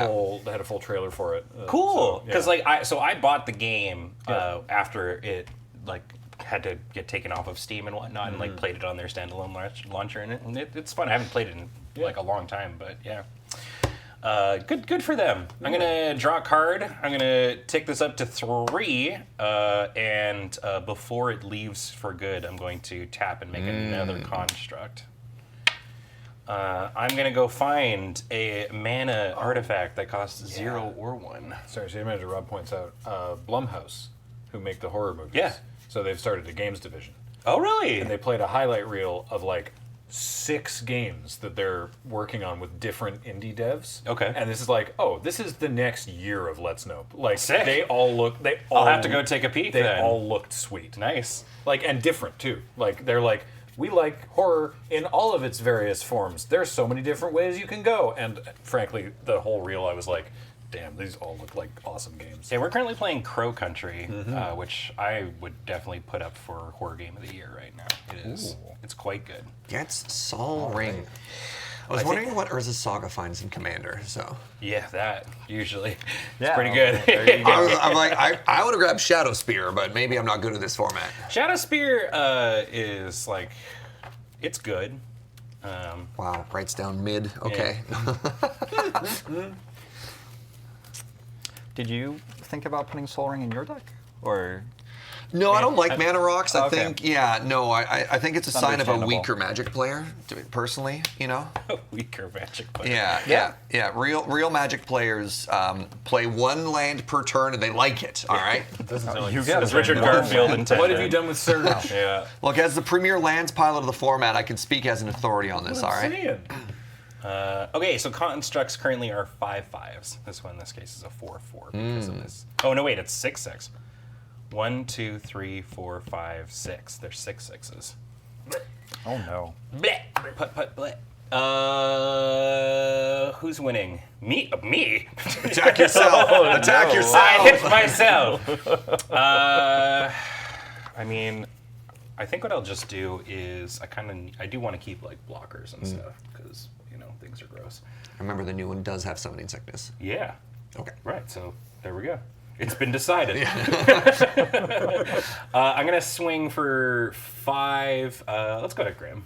A: a full trailer for it.
B: Cool.
A: So,
B: Because
A: yeah.
B: I bought the game after it like had to get taken off of Steam and whatnot, and like played it on their standalone launcher, and it's fun. I haven't played it in like a long time, but yeah. Good for them. I'm gonna draw a card. I'm gonna take this up to 3, and before it leaves for good, I'm going to tap and make another construct. I'm gonna go find a mana artifact that costs 0 or 1.
A: Sorry, City Manager Rob points out Blumhouse, who make the horror movies.
B: Yeah.
A: So they've started a games division.
B: Oh, really?
A: And they played a highlight reel of like 6 games that they're working on with different indie devs.
B: Okay.
A: And this is like, this is the next year of Let's Nope. Like
B: Sick.
A: I'll
B: have to go take a peek
A: They
B: then.
A: all looked sweet.
B: Nice.
A: Like, and different too. Like, they're like, we like horror in all of its various forms. There's so many different ways you can go. And frankly, the whole reel, I was like, damn, these all look like awesome games.
B: Yeah, we're currently playing Crow Country, which I would definitely put up for horror game of the year right now. It is.
D: Ooh.
B: It's quite good.
C: It's Sol Ring. I was wondering what Urza's Saga finds in Commander, so.
B: Yeah, that usually.
D: Yeah,
B: It's pretty good.
D: there you go.
C: I'm like, I would have grabbed Shadow Spear, but maybe I'm not good at this format.
B: Shadow Spear is like, it's good.
C: Wow, writes down mid. Okay.
D: Did you think about putting Soul Ring in your deck? Or
C: No, I don't like mana rocks. I
D: Okay.
C: think, I think it's a sign of a
D: Understandable.
C: weaker Magic player, personally, you know?
B: Weaker magic player.
C: Yeah. Real Magic players play 1 land per turn and they like it, all right?
A: Doesn't sound like
D: you
A: it's-
D: get
B: It's
D: it.
B: Richard Garfield intended.
A: What have you done with Surge?
B: Yeah.
C: Look, as the premier lands pilot of the format, I can speak as an authority on this, all right?
A: Saying.
B: Okay, so constructs currently are 5/5s. This one, in this case, is a 4/4 because of this. Oh no, wait, it's 6/6. 1, 2, 3, 4, 5, 6. There's 6 6s.
D: oh no.
B: Bleh. Put, bleh. Who's winning? Me? Me?
C: Attack yourself. Attack yourself.
B: I hit myself. I mean, I think what I'll just do is I do want to keep like blockers and stuff because things are gross.
C: Remember, the new one does have summoning sickness.
B: Yeah.
C: Okay.
B: Right. So there we go. It's been decided. I'm gonna swing for 5. Let's go to Grim.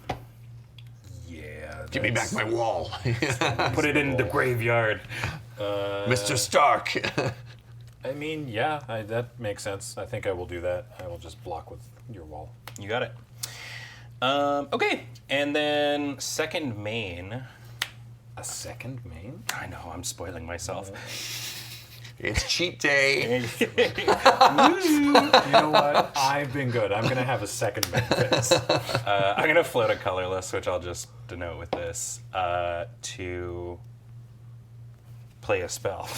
A: Yeah,
C: Give me back my wall.
B: Put it in the graveyard.
C: Mr. Stark.
A: I mean, yeah, that makes sense. I think I will do that. I will just block with your wall.
B: You got it. Okay, and then second main.
A: A second main?
B: I know, I'm spoiling myself.
C: It's cheat day.
A: You know what? I've been good. I'm going to have a second main phase.
B: I'm going to float a colorless, which I'll just denote with this, to play a spell.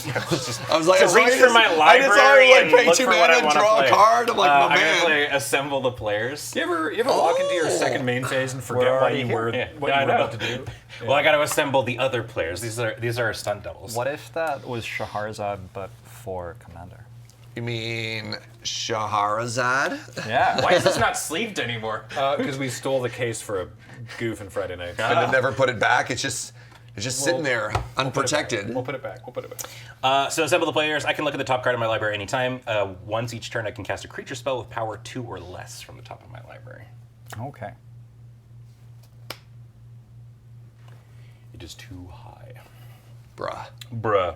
C: I was like,
B: to reach for my library and
C: pay
B: look
C: 2
B: for what I
C: mana,
B: want to
C: draw
B: play.
C: a card. I'm like, my
B: I'm
C: man.
B: gonna play assemble the players.
A: You ever walk into your second main phase and forget what
D: already
A: you
D: here.
A: were
B: Yeah.
A: what
B: Yeah,
A: you were
B: I know.
A: about to do?
B: Well, I got to assemble the other players. These are stunt doubles.
D: What if that was Shahrazad but for Commander?
C: You mean Shahrazad?
D: Yeah.
B: Why is this not sleeved anymore?
A: Because we stole the case for a goof in Friday night.
C: And then never put it back. It's just sitting there, unprotected.
A: We'll put it back. We'll put it back.
B: So assemble the players. I can look at the top card of my library anytime. Once each turn, I can cast a creature spell with power 2 or less from the top of my library.
D: Okay.
B: It is too high.
C: Bruh.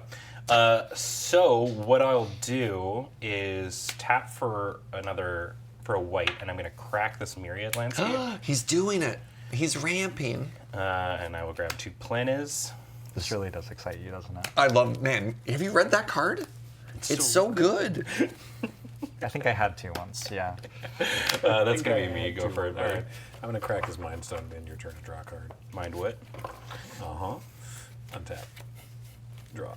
B: So what I'll do is tap for a white, and I'm going to crack this Myriad Landscape.
C: He's doing it. He's ramping.
B: And I will grab 2 Planes.
D: This really does excite you, doesn't it?
C: I love, man, have you read that card? It's so good.
D: I think I had to once, yeah.
B: That's going to be me. Go for it.
A: All right. I'm going to crack this Mind Stone, then your turn to draw a card.
B: Mind what?
A: Uh-huh. Untap. Draw.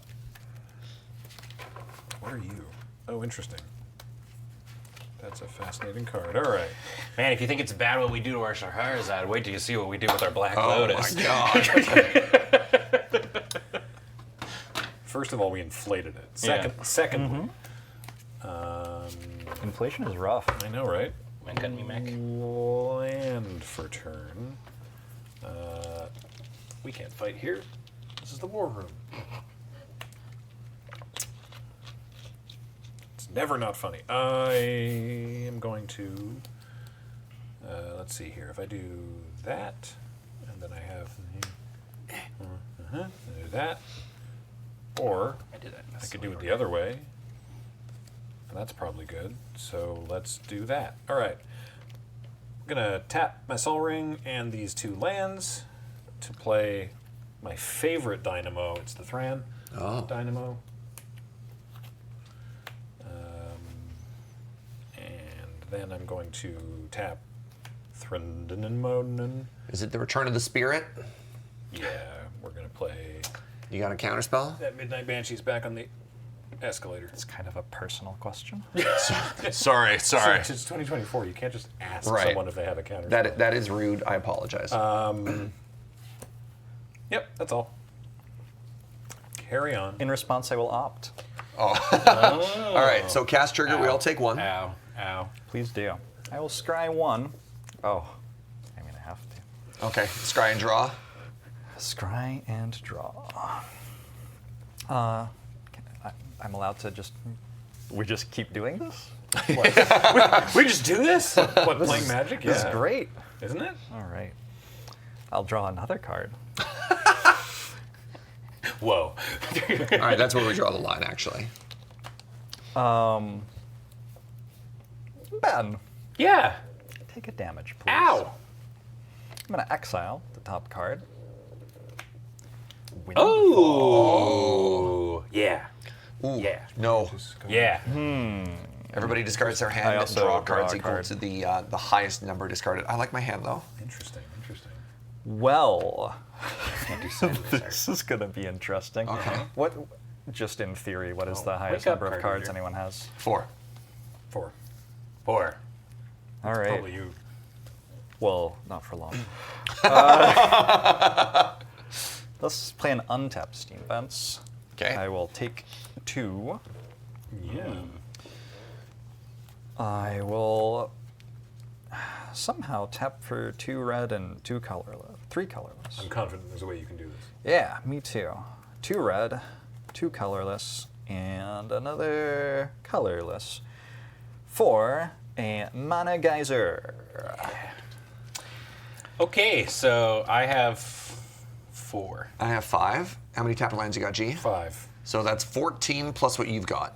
A: What are you? Oh, interesting. That's a fascinating card. All right.
B: Man, if you think it's bad what we do to our Shahrazad, wait till you see what we do with our Black
C: Oh
B: Lotus.
C: my god.
A: First of all, we inflated it. Secondly,
D: Inflation is rough.
A: I know, right?
B: Man, cut me, Mac.
A: Land for turn. We can't fight here. This is the war room. It's never not funny. I am going to. Let's see here. If I do that, and then I have. I do that. Or
B: I did that.
A: I could do it the other way. And that's probably good. So let's do that. All right. I'm going to tap my Sol Ring and these 2 lands to play my favorite Dynamo. It's the Thran Dynamo. And then I'm going to tap Threndenen.
C: Is it the Return of the Spirit?
A: Yeah, we're going to play
C: You got a counterspell?
A: that Midnight Banshee's back on the escalator.
D: It's kind of a personal question.
C: Sorry.
A: It's 2024. You can't just ask
C: Right.
A: someone if they have a counter.
C: That is rude. I apologize.
A: Yep, that's all. Carry on.
D: In response, I will opt.
C: All right, so cast trigger, we all take 1.
B: Ow. Ow.
D: Please do. I will scry 1. Oh, I'm going to have to.
C: Okay, scry and draw.
D: Scry and draw. I'm allowed to just. We just keep doing this?
B: We just do this?
A: What, playing Magic?
D: This is great.
A: Isn't it?
D: All right. I'll draw another card.
B: Whoa.
C: All right, that's where we draw the line, actually.
D: Ben,
B: Yeah.
D: take a damage, please.
B: Ow.
D: I'm going to exile the top card.
B: Oh. Yeah.
C: Ooh,
B: Yeah.
C: no.
B: Yeah.
C: Everybody discards their hand
D: I
C: and
D: also
C: draw
D: draw
C: cards
D: a
C: equal
D: card.
C: to the highest number discarded. I like my hand, though.
A: Interesting.
D: Well,
B: Can't do Sand
D: this is going to be interesting.
C: Okay.
D: What, just in theory, what is the highest
B: wake up,
D: number of
B: card
D: cards
B: reader.
D: anyone has?
C: 4.
A: 4.
B: 4.
D: All right.
A: Probably you.
D: Well, not for long. Let's play an untapped Steam Vents.
C: Okay.
D: I will take 2.
A: Yeah.
D: I will somehow tap for 2 red and 2 colorless. 3 colorless.
A: I'm confident there's a way you can do this.
D: Yeah, me too. 2 red, 2 colorless, and another colorless for a Mana Geyser.
B: Okay, so I have
A: 4.
C: I have 5. How many tapped lands you got, G?
A: 5.
C: So that's 14 plus what you've got.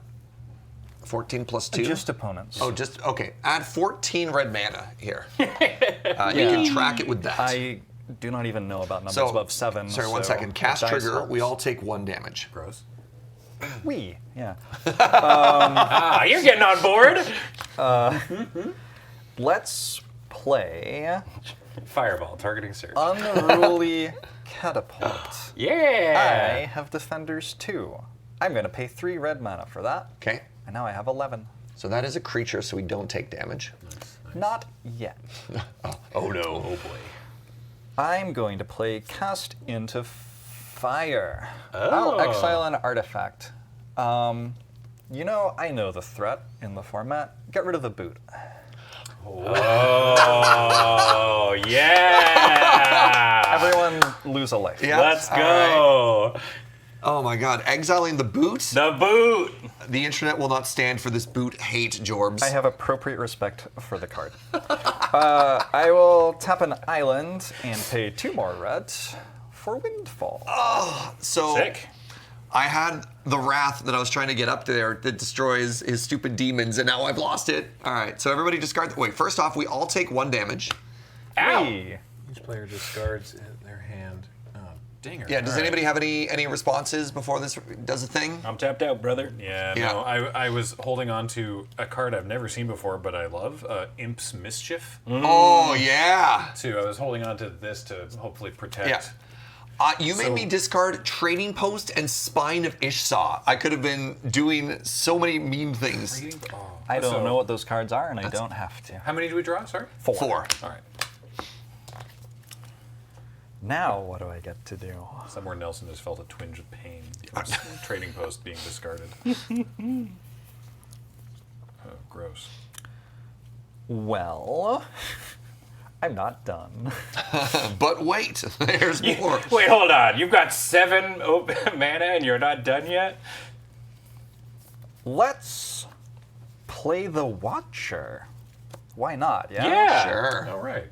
C: 14 plus 2?
D: Just opponents.
C: Oh, just, okay. Add 14 red mana here. You can track it with that.
D: I do not even know about numbers above 7.
C: Sorry, one
D: so
C: second. Cast
D: dice
C: trigger,
D: helps.
C: we all take 1 damage.
A: Gross.
D: Yeah.
B: You're getting on board.
D: Let's play
B: Fireball, targeting surge.
D: Unruly Catapult.
B: Yeah.
D: I have Defenders 2. I'm going to pay 3 red mana for that.
C: Okay.
D: And now I have 11.
C: So that is a creature, so we don't take damage.
D: Not yet.
C: Oh no.
B: Oh boy.
D: I'm going to play Cast into Fire.
B: Oh.
D: I'll exile an artifact. I know the threat in the format. Get rid of the boot.
B: Oh yeah.
D: Everyone lose a life.
C: Yeah.
B: Let's go.
C: Oh my god, exiling the boot?
B: The boot.
C: The internet will not stand for this boot hate, Jorbs.
D: I have appropriate respect for the card. I will tap an island and pay 2 more red for Windfall.
C: So
B: Sick.
C: I had the wrath that I was trying to get up there that destroys his stupid demons, and now I've lost it. All right, so everybody discard. Wait, first off, we all take 1 damage.
B: Ow.
D: Hey.
A: Each player discards their hand. Oh, dinger.
C: Yeah. Does
A: All right.
C: anybody have any responses before this does a thing?
B: I'm tapped out, brother.
A: Yeah,
C: Yeah.
A: no, I was holding on to a card I've never seen before, but I love, Imp's Mischief.
C: Oh yeah.
A: Too. I was holding on to this to hopefully protect.
C: Yeah. You made me discard Trading Post and Spine of Ishsaw. I could have been doing so many mean things.
A: Oh,
D: I don't
A: so
D: know what those cards are, and I don't have to.
A: How many do we draw? Sorry?
D: 4.
C: 4.
A: All right.
D: Now what do I get to do?
A: Somewhere Nelson has felt a twinge of pain from Trading Post being discarded. Oh, gross.
D: Well, I'm not done.
C: But wait, there's more.
B: Wait, hold on. You've got 7 mana and you're not done yet?
D: Let's play the Watcher. Why not? Yeah.
B: Yeah.
C: Sure.
A: All right.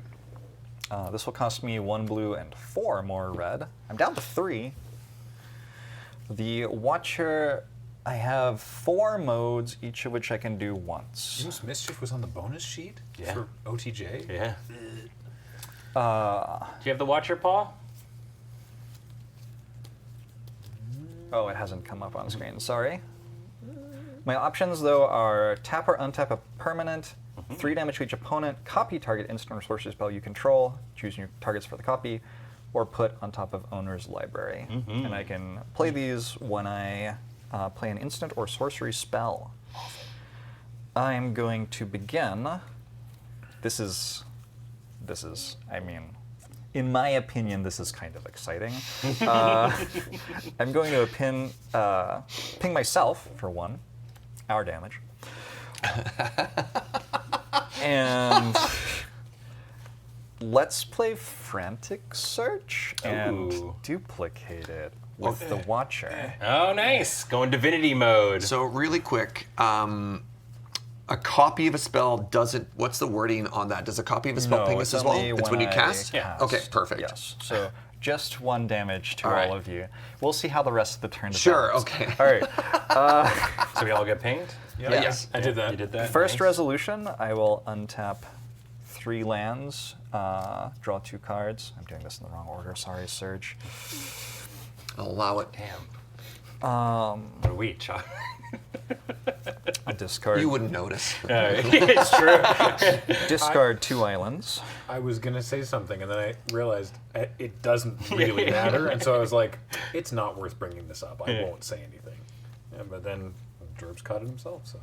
D: This will cost me 1 blue and 4 more red. I'm down to 3. The Watcher, I have 4 modes, each of which I can do once.
A: Imp's Mischief was on the bonus sheet
B: Yeah.
A: for OTJ?
B: Yeah. Do you have the Watcher, Paul?
D: Oh, it hasn't come up on screen. Sorry. My options, though, are tap or untap a permanent, 3 damage to each opponent, copy target instant or sorcery spell you control, choose your targets for the copy, or put on top of owner's library. And I can play these when I play an instant or sorcery spell. I'm going to begin. This is, I mean, in my opinion, this is kind of exciting. I'm going to ping myself for 1 hour damage. And let's play Frantic Search and
B: Ooh.
D: duplicate it with the Watcher.
B: Oh, nice. Going Divinity mode.
C: So really quick, a copy of a spell doesn't. What's the wording on that? Does a copy of a spell
D: No,
C: ping
D: it's
C: us as well?
D: only
C: It's when you
D: I
C: cast.
B: Yeah.
C: Okay, perfect.
D: Yes. So just 1 damage to
C: All right.
D: all of you. We'll see how the rest of the turn
C: Sure.
D: develops.
C: Okay.
D: All right.
B: So we all get pinged?
A: Yeah,
C: Yes.
A: I did that.
B: You did that?
D: First
B: Nice.
D: resolution, I will untap 3 lands, draw 2 cards. I'm doing this in the wrong order. Sorry, Serge.
C: I'll allow it.
B: Damn. What a week, Chuck.
D: I discard.
C: You wouldn't notice.
B: It's true.
D: discard 2 islands.
A: I was going to say something, and then I realized it doesn't really matter. And so I was like, it's not worth bringing this up. I won't say anything. But then Jorbs caught it himself. So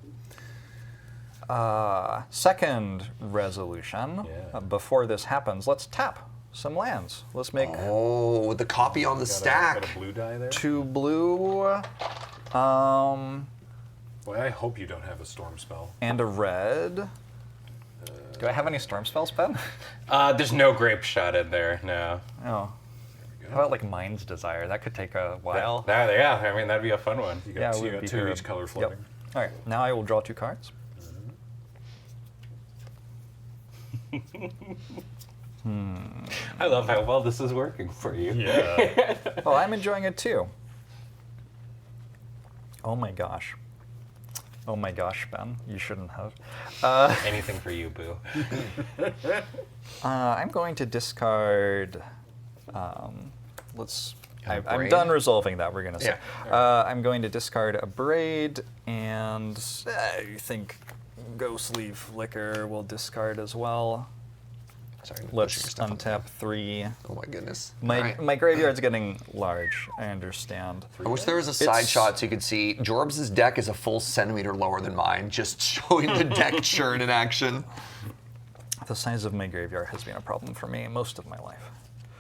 D: Second resolution.
A: Yeah.
D: Before this happens, let's tap some lands. Let's make
C: Oh, with the copy on the
A: got
C: stack.
A: a blue die there.
D: 2 blue,
A: Boy, I hope you don't have a storm spell.
D: and a red. Do I have any storm spells, Ben?
B: There's no grape shot in there, no.
D: Oh. How about like Mind's Desire? That could take a while.
B: Yeah, I mean, that'd be a fun one.
A: You
D: Yeah,
A: got,
D: it
A: you
D: would
A: got
D: be
A: 2
D: here.
A: each color
D: Yep.
A: floating.
D: All right, now I will draw 2 cards.
B: I love how well this is working for you.
A: Yeah.
D: Oh, I'm enjoying it too. Oh my gosh. Oh my gosh, Ben, you shouldn't have.
B: Anything for you, Boo.
D: I'm going to discard. Let's. I'm
C: braid?
D: done resolving that. We're gonna say.
C: Yeah.
D: I'm going to discard a braid, and I think Ghostly Flicker will discard as well.
C: Sorry, I'm pushing
D: Let's
C: stuff up.
D: untap 3.
C: Oh my goodness.
D: My
C: All right.
D: my graveyard's getting large. I understand.
C: I wish there was a side shot so you could see Jorbs' deck is a full centimeter lower than mine, just showing the deck churn in action.
D: The size of my graveyard has been a problem for me most of my life.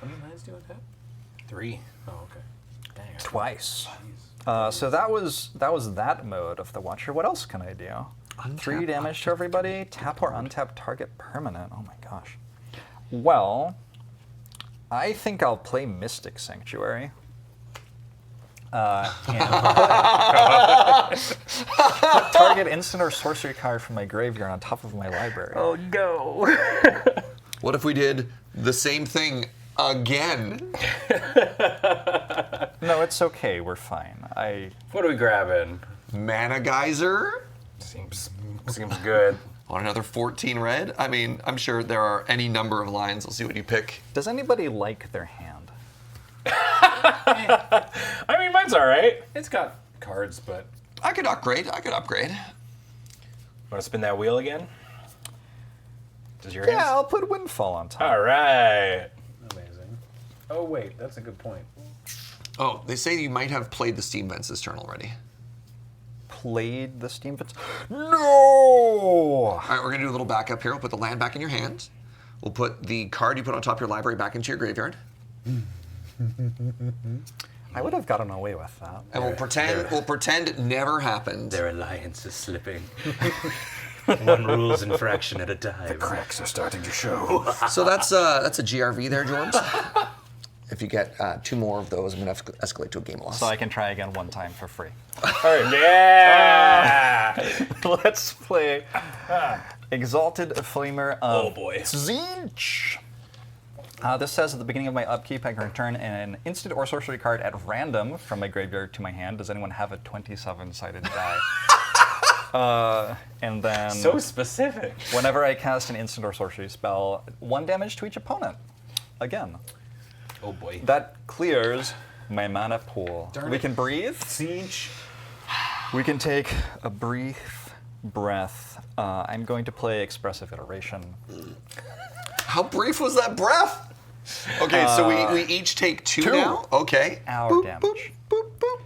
A: How many lines do you have?
B: 3.
A: Oh, okay.
B: Dang.
D: Twice. So that was that mode of the Watcher. What else can I do? 3
C: Untap,
D: damage to everybody. Tap or untap target permanent. Oh my gosh. Well, I think I'll play Mystic Sanctuary. And put target instant or sorcery card from my graveyard on top of my library.
B: Oh no.
C: What if we did the same thing again?
D: No, it's okay. We're fine.
B: What are we grabbing?
C: Mana Geyser?
B: Seems good.
C: On another 14 red? I mean, I'm sure there are any number of lines. We'll see what you pick.
D: Does anybody like their hand?
B: I mean, mine's all right.
A: It's got cards, but
C: I could upgrade.
B: Want to spin that wheel again? Does your
D: Yeah,
B: hands?
D: I'll put Windfall on top.
B: All right.
A: amazing. Oh wait, that's a good point.
C: Oh, they say you might have played the Steam Vents this turn already.
D: Played the Steam Fits. No!
C: All right, we're going to do a little backup here. We'll put the land back in your hand. We'll put the card you put on top of your library back into your graveyard.
D: I would have gotten away with that.
C: And we'll pretend it never happened.
B: Their alliance is slipping. One rules infraction at a time.
A: Cracks are starting to show.
C: So that's a GRV there, Jorbs. If you get 2 more of those, I'm going to escalate to a game loss.
D: So I can try again one time for free.
B: Yeah!
D: Let's play Exalted Flamer of
B: Oh, boy.
D: Tzeentch. This says at the beginning of my upkeep, I can return an instant or sorcery card at random from my graveyard to my hand. Does anyone have a 27-sided die? And then
B: So specific.
D: whenever I cast an instant or sorcery spell, 1 damage to each opponent. Again.
B: Oh boy.
D: That clears my mana pool.
A: Darn
D: We
A: it.
D: can breathe.
A: Siege.
D: We can take a brief breath. I'm going to play Expressive Iteration.
C: How brief was that breath? Okay, so we each take 2 now? Okay.
D: Hour damage.
C: Boop, boop, boop.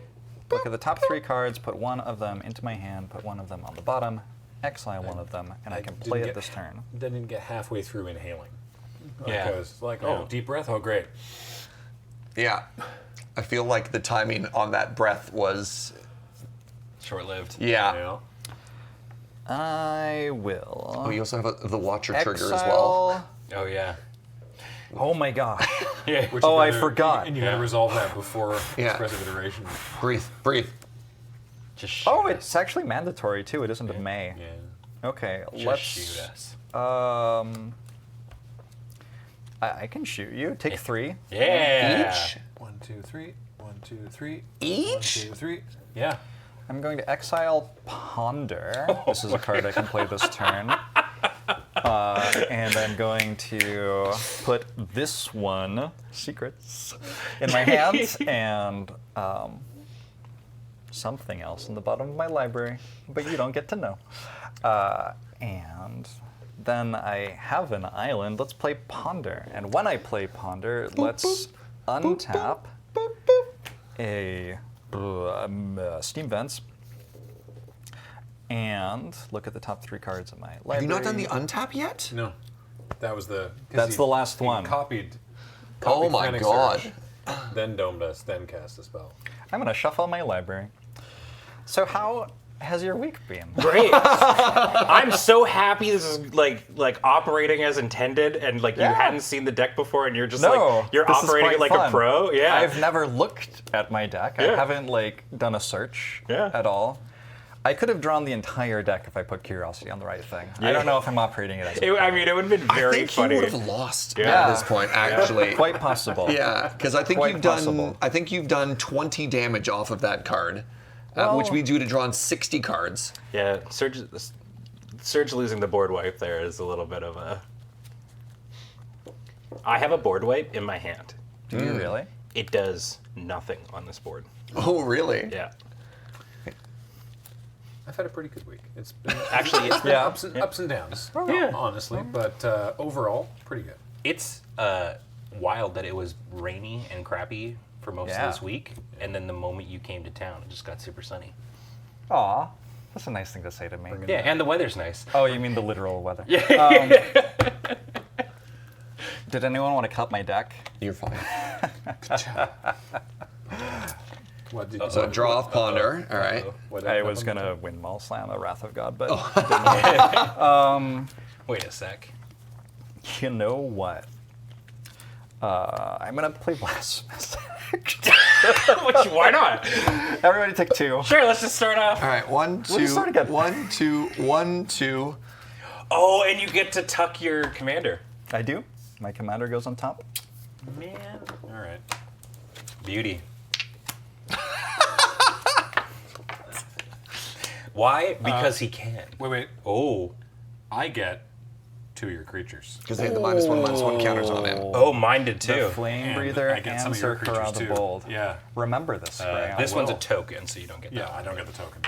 D: Look at the top 3 cards, put 1 of them into my hand, put 1 of them on the bottom, exile 1 of them, and I can play it this turn.
A: Didn't get halfway through inhaling.
B: Yeah.
A: I was like, oh, deep breath. Oh, great.
C: Yeah. I feel like the timing on that breath was,
B: Short-lived.
C: yeah.
A: You know?
D: I will.
C: Oh, you also have the Watcher trigger as well.
D: Exile.
B: Oh yeah.
D: Oh my gosh.
B: Yeah.
A: Which
D: Oh,
A: you
D: I
A: gotta-
D: forgot.
A: And you gotta resolve that before
C: Yeah.
A: expressive iteration.
C: Breathe, breathe.
B: Just shoot
D: Oh,
B: us.
D: it's actually mandatory too. It isn't a May.
A: Yeah.
D: Okay,
B: Just
D: let's.
B: shoot us.
D: I can shoot you. Take 3.
B: Yeah.
C: Each?
A: 1, 2, 3. 1, 2, 3.
C: Each?
A: 1, 2, 3. Yeah.
D: I'm going to exile Ponder. This is a card I can play this turn. And I'm going to put this one, Secrets, in my hand, and something else in the bottom of my library, but you don't get to know. And then I have an island. Let's play Ponder. And when I play Ponder, let's untap a Steam Vents and look at the top 3 cards of my library.
C: Have you not done the untap yet?
A: No. That was the. 'cause
D: That's
A: he-
D: the last
A: he
D: one.
A: Copied
C: Oh my
A: Frantic
C: god.
A: Surge, then domed us, then cast a spell.
D: I'm going to shuffle my library. So how has your week been?
B: Great. I'm so happy this is like operating as intended, and like
D: Yeah.
B: you hadn't seen the deck before, and you're just
D: No,
B: like you're
D: this is
B: operating it
D: quite
B: like a
D: fun.
B: pro. Yeah.
D: I've never looked at my deck. I
B: Yeah.
D: haven't like done a search
B: Yeah.
D: at all. I could have drawn the entire deck if I put Curiosity on the right thing. I don't know if I'm operating it as
B: I mean, it would have been
C: I
B: very
C: think
B: funny.
C: you would have lost
B: Yeah.
C: at this point, actually.
D: quite possible.
C: Yeah, because I think
D: Quite
C: you've done.
D: possible.
C: I think you've done 20 damage off of that card, which
D: Well-
C: means you would have drawn 60 cards.
B: Yeah, Surge losing the board wipe there is a little bit of a... I have a board wipe in my hand.
D: Do you really?
B: It does nothing on this board.
C: Oh, really?
B: Yeah.
A: I've had a pretty good week. It's been
B: Actually, it's,
D: Yeah.
A: ups and downs,
B: Yeah.
A: honestly, but overall, pretty good.
B: it's wild that it was rainy and crappy for most
D: Yeah.
B: of this week, and then the moment you came to town, it just got super sunny.
D: Aw, that's a nice thing to say to me.
B: Yeah, and the weather's nice.
D: Oh, you mean the literal weather?
B: Yeah.
D: Did anyone want to cut my deck?
C: You're fine.
A: What did you
C: So draw off Ponder. All right.
D: I was gonna Windmill Slam a Wrath of God, but
B: Wait a sec.
D: you know what? I'm gonna play Blasphemous.
B: Why not?
D: Everybody take 2.
B: Sure, let's just start off.
C: All right. 1, 2,
D: just start again.
C: 1, 2, 1, 2.
B: Oh, and you get to tuck your commander.
D: I do. My commander goes on top.
B: Man.
A: All right.
B: Beauty. Why? Because he can.
A: Wait.
B: Oh.
A: I get 2 of your creatures.
C: Because they had the -1/-1 counters on it.
B: Oh, mine did too.
D: The Flame
A: And
D: Breather
A: I get some
D: and
A: of your
D: Zerkara
A: creatures
D: the
A: too.
D: Bold.
A: Yeah.
D: Remember this, Spray.
B: This one's a token, so you don't get that.
A: Yeah, I don't get the token.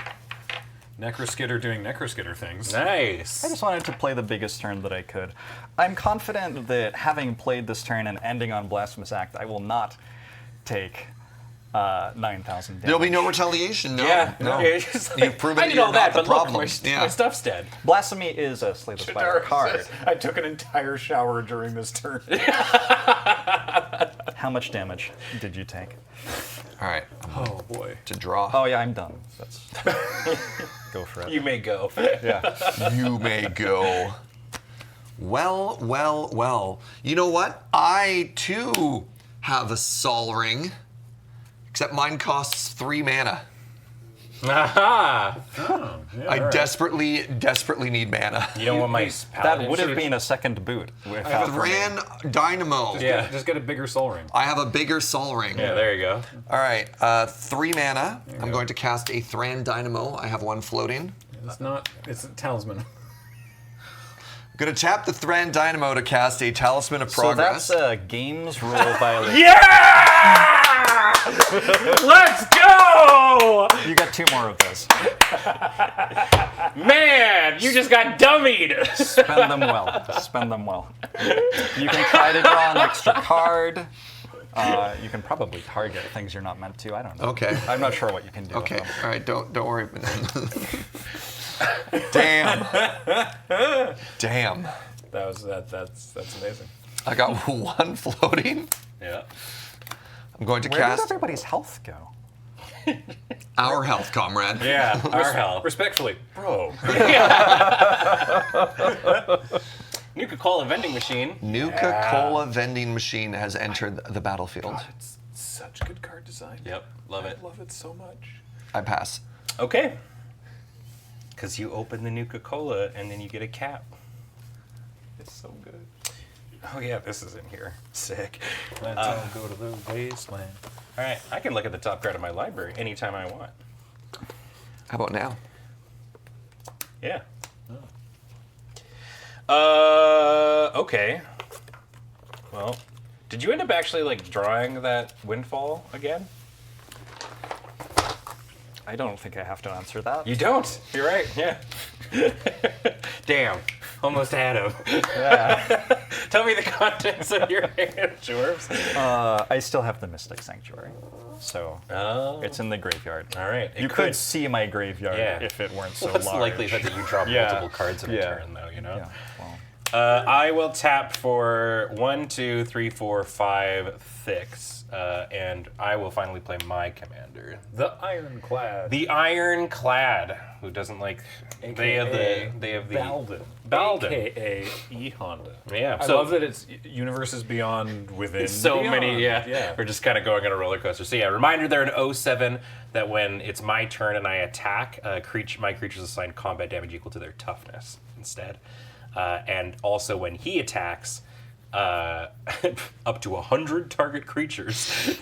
A: Necroskitter doing Necroskitter things.
B: Nice.
D: I just wanted to play the biggest turn that I could. I'm confident that having played this turn and ending on Blasphemous Act, I will not take 9,000 damage.
C: There'll be no retaliation. No.
B: Yeah.
C: No.
B: It's just like,
C: You've proven
B: I
C: that
B: did
C: you're
B: all that,
C: not the
B: but look,
C: problem.
B: my stuff's dead.
D: Blasphemy is a Slay the Spire card.
A: I took an entire shower during this turn.
D: How much damage did you take?
C: All right.
A: Oh boy.
C: To draw.
D: Oh yeah, I'm done. That's go for it.
B: You may go.
D: Yeah.
C: You may go. Well. You know what? I too have a Sol Ring, except mine costs 3 mana.
B: Aha!
C: I desperately need mana.
B: You don't want my
D: That
B: paladin
D: would have
B: shoot?
D: been a second boot. without for me.
C: Thran Dynamo.
B: Yeah.
A: Just get a bigger soul ring.
C: I have a bigger Sol Ring.
B: Yeah, there you go.
C: All right, 3 mana. I'm going to cast a Thran Dynamo. I have 1 floating.
A: It's a talisman.
C: I'm going to tap the Thran Dynamo to cast a Talisman of Progress.
D: So that's a games rule violation.
B: Yeah! Let's go!
D: You got 2 more of those.
B: Man, you just got dummied.
D: Spend them well. Spend them well. You can try to draw an extra card. You can probably target things you're not meant to. I don't know.
C: Okay.
D: I'm not sure what you can do.
C: Okay,
D: With them.
C: all right, don't worry. Damn.
A: That's amazing.
C: I got 1 floating.
B: Yeah.
C: I'm going to
D: Where did
C: cast
D: everybody's health go?
C: our health, comrade.
B: Yeah, our health.
A: Respectfully, bro.
B: Nuka-Cola vending machine.
C: Nuka-Cola vending machine has entered the battlefield.
A: It's such good card design.
B: Yep, love it.
A: I love it so much.
C: I pass.
B: Okay. Because you open the Nuka-Cola and then you get a cap.
A: It's so good.
B: Oh yeah, this is in here. Sick.
A: Let's all go to the wasteland.
B: All right, I can look at the top card of my library anytime I want.
C: How about now?
B: Yeah. Okay. Well, did you end up actually like drawing that windfall again?
D: I don't think I have to answer that.
B: You don't. You're right. Yeah. Damn. Almost had him.
D: Yeah.
B: Tell me the contents of your hand, Jorbs.
D: I still have the Mystic Sanctuary, so
B: Oh.
D: it's in the graveyard.
B: All right.
D: You could see my graveyard
B: Yeah.
D: if it weren't so
B: What's the
D: large.
B: likelihood that you draw
D: Yeah.
B: multiple cards in a
D: Yeah.
B: turn, though? You know.
D: Yeah. Well,
B: I will tap for 1, 2, 3, 4, 5, 6, and I will finally play my commander.
A: The Ironclad.
B: The Ironclad, who doesn't like... They have the...
A: Balden. AKA E-Honda.
B: Yeah.
A: I love that it's universes beyond within
B: So
A: beyond.
B: many, yeah. We're just kind of going on a roller coaster. So yeah, reminder they're an 07 that when it's my turn and I attack, my creatures assign combat damage equal to their toughness instead. And also when he attacks, up to 100 target creatures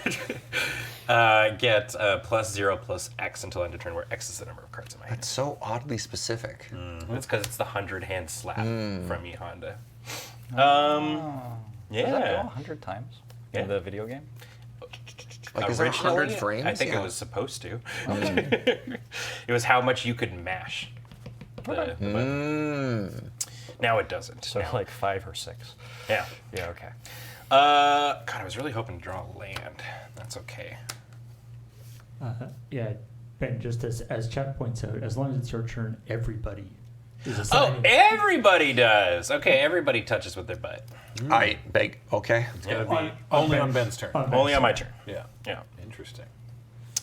B: get +0/+X until end of turn, where X is the number of cards in my hand.
C: It's so oddly specific.
B: It's because it's the 100-hand slap from E Honda.
D: Does that go
B: Yeah.
D: 100 times
B: Yeah.
D: in the video game?
C: Like, is there 100
B: Originally,
C: frames?
B: I think
C: Yeah.
B: it was supposed to. It was how much you could mash. The button. Now it doesn't.
D: So
B: Now-
D: like 5 or 6.
B: yeah.
D: Yeah, okay.
B: God, I was really hoping to draw a land. That's okay.
E: Yeah, Ben, just as chat points out, as long as it's your turn, everybody is
B: Oh,
E: assigning.
B: everybody does. Okay, everybody touches with their butt.
C: I beg. Okay.
A: It's gotta be
E: On
A: only
E: Ben-
A: on Ben's turn.
E: on Ben's
B: Only on my turn.
A: Yeah.
B: Yeah.
A: Interesting.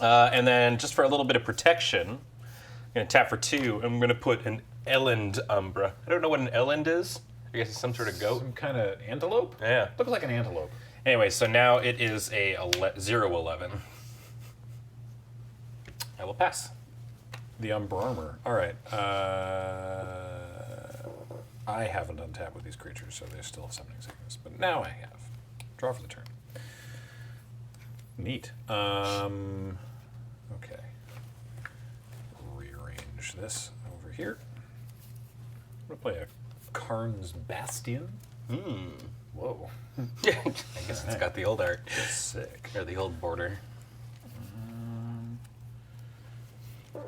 B: And then just for a little bit of protection, I'm going to tap for 2, and I'm going to put an Elend Umbra. I don't know what an Elend is. I guess it's some sort of goat.
A: Some kind of antelope?
B: Yeah.
A: Looks like an antelope.
B: Anyway, so now it is a 0/11. I will pass.
A: The Umbrarmer. All right. I haven't untapped with these creatures, so they still have summoning sickness. But now I have. Draw for the turn. Neat. Okay. Rearrange this over here. I'm going to play a Karn's Bastion. Whoa.
B: I guess it's got the old art.
A: Sick.
B: Or the old border. Do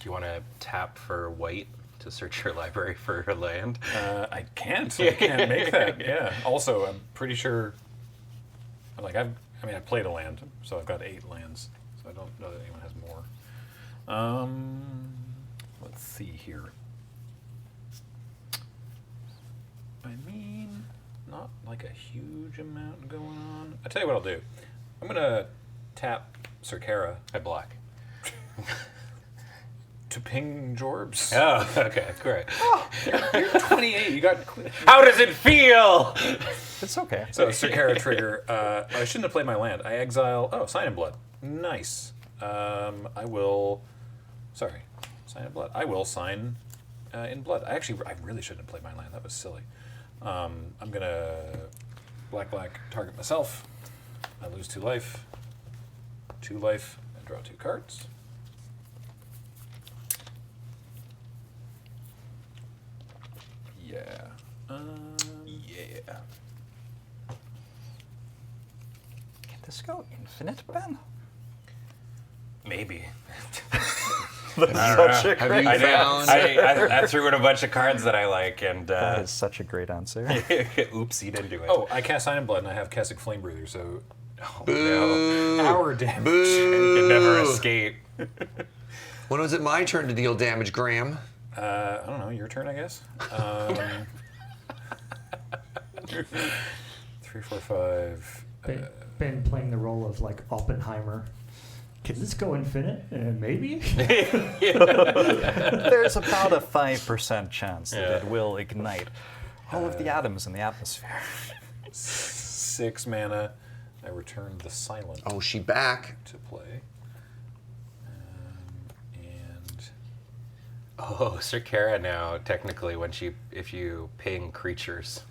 B: you want to tap for white to search your library for a land?
A: I can't. I can't make that. Yeah. Also, I'm pretty sure. I played a land, so I've got 8 lands. So I don't know that anyone has more. Let's see here. I mean, not like a huge amount going on. I tell you what I'll do. I'm gonna tap Circara
B: I block.
A: to ping Jorbs.
B: Oh, okay, great.
A: You're 28. You got.
B: How does it feel?
D: It's okay.
A: So Circara trigger. I shouldn't have played my land. I exile. Oh, Sign in Blood. Nice. I will. Sorry, Sign in Blood. I will sign in blood. I really shouldn't have played my land. That was silly. I'm gonna black target myself. I lose 2 life. 2 life and draw 2 cards. Yeah.
B: Yeah.
D: Can this go infinite, Ben?
B: Maybe.
D: Such a
C: Have you
D: great
C: found?
B: I threw in a bunch of cards that I like, and
D: That is such a great answer.
B: oopsied into it.
A: Oh, I cast Sign in Blood and I have Kessig Flame Breather, so
C: Boo.
A: power damage.
C: Boo.
B: Can never escape.
C: When was it my turn to deal damage, Graham?
A: I don't know. Your turn, I guess. 3, 4, 5.
E: Ben playing the role of like Oppenheimer. Can this go infinite? Maybe.
D: There's about a 5% chance that
B: Yeah.
D: it will ignite all of the atoms in the atmosphere.
A: 6 mana. I return the Silent
C: Oh, she back.
A: to play. And
B: Oh, Circara now, technically, if you ping creatures,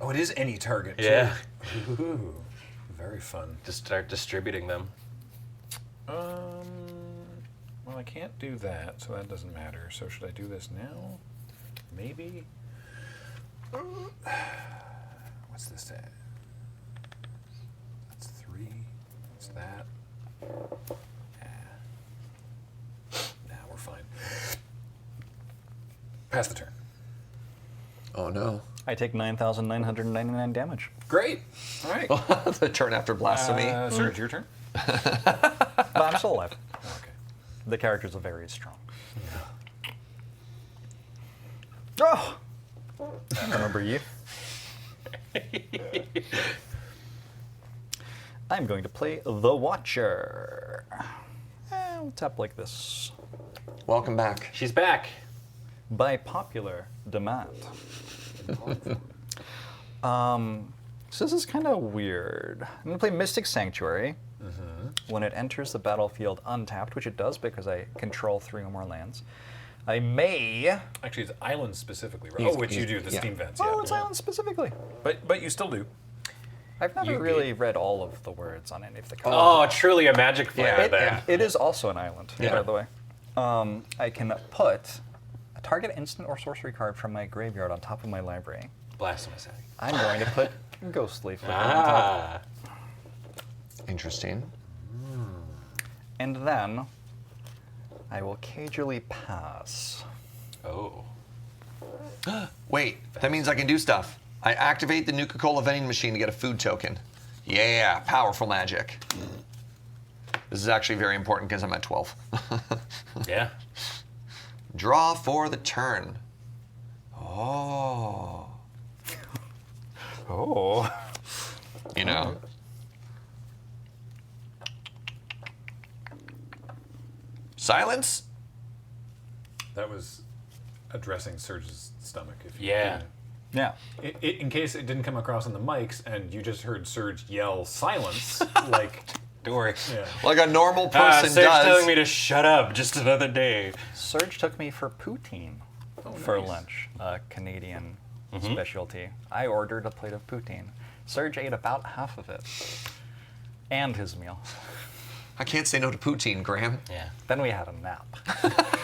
A: oh, it is any target. Too.
B: Yeah.
A: Ooh, very fun.
B: just start distributing them.
A: Well, I can't do that, so that doesn't matter. So should I do this now? Maybe. What's this at? That's 3. What's that? Nah, we're fine. Pass the turn.
C: Oh no.
D: I take 9,999 damage.
A: Great. All right.
C: The turn after blasphemy.
A: Serge, your turn.
D: But I'm still alive.
A: Okay.
D: The characters are very strong. Oh! Remember you? I'm going to play The Watcher. I'll tap like this.
C: Welcome back.
B: She's back.
D: By popular demand. So this is kind of weird. I'm going to play Mystic Sanctuary. When it enters the battlefield untapped, which it does because I control 3 or more lands, I may...
A: Actually, it's islands specifically, right?
C: He's-
A: Oh, which you
C: he's-
A: do, the
C: yeah.
A: steam vents.
D: Oh,
A: Yeah.
D: it's islands specifically.
A: But you still do.
D: I've never
A: You
D: really read all of the words on any of the cards.
B: Oh, truly a magic player
D: It,
B: then.
D: it is also an island,
C: Yeah.
D: by the way. I can put a target instant or sorcery card from my graveyard on top of my library.
B: Blasphemous.
D: I'm going to put Ghostly Flicker on top.
B: Ah.
C: Interesting.
D: And then I will cagily pass.
B: Oh.
C: Wait, that means I can do stuff. I activate the Nuka-Cola vending machine to get a food token. Yeah, powerful magic. This is actually very important because I'm at 12.
B: Yeah.
C: Draw for the turn. Oh.
D: Oh.
C: You know. Silence?
A: That was addressing Serge's stomach. If you
B: Yeah.
D: Yeah.
A: in case it didn't come across on the mics and you just heard Serge yell silence, like,
B: Don't worry.
A: yeah.
C: Like a normal person
B: Serge
C: does.
B: telling me to shut up. Just another day.
D: Serge took me for poutine for lunch, a Canadian specialty. I ordered a plate of poutine. Serge ate about half of it. And his meal.
C: I can't say no to poutine, Graham.
B: Yeah.
D: Then we had a nap.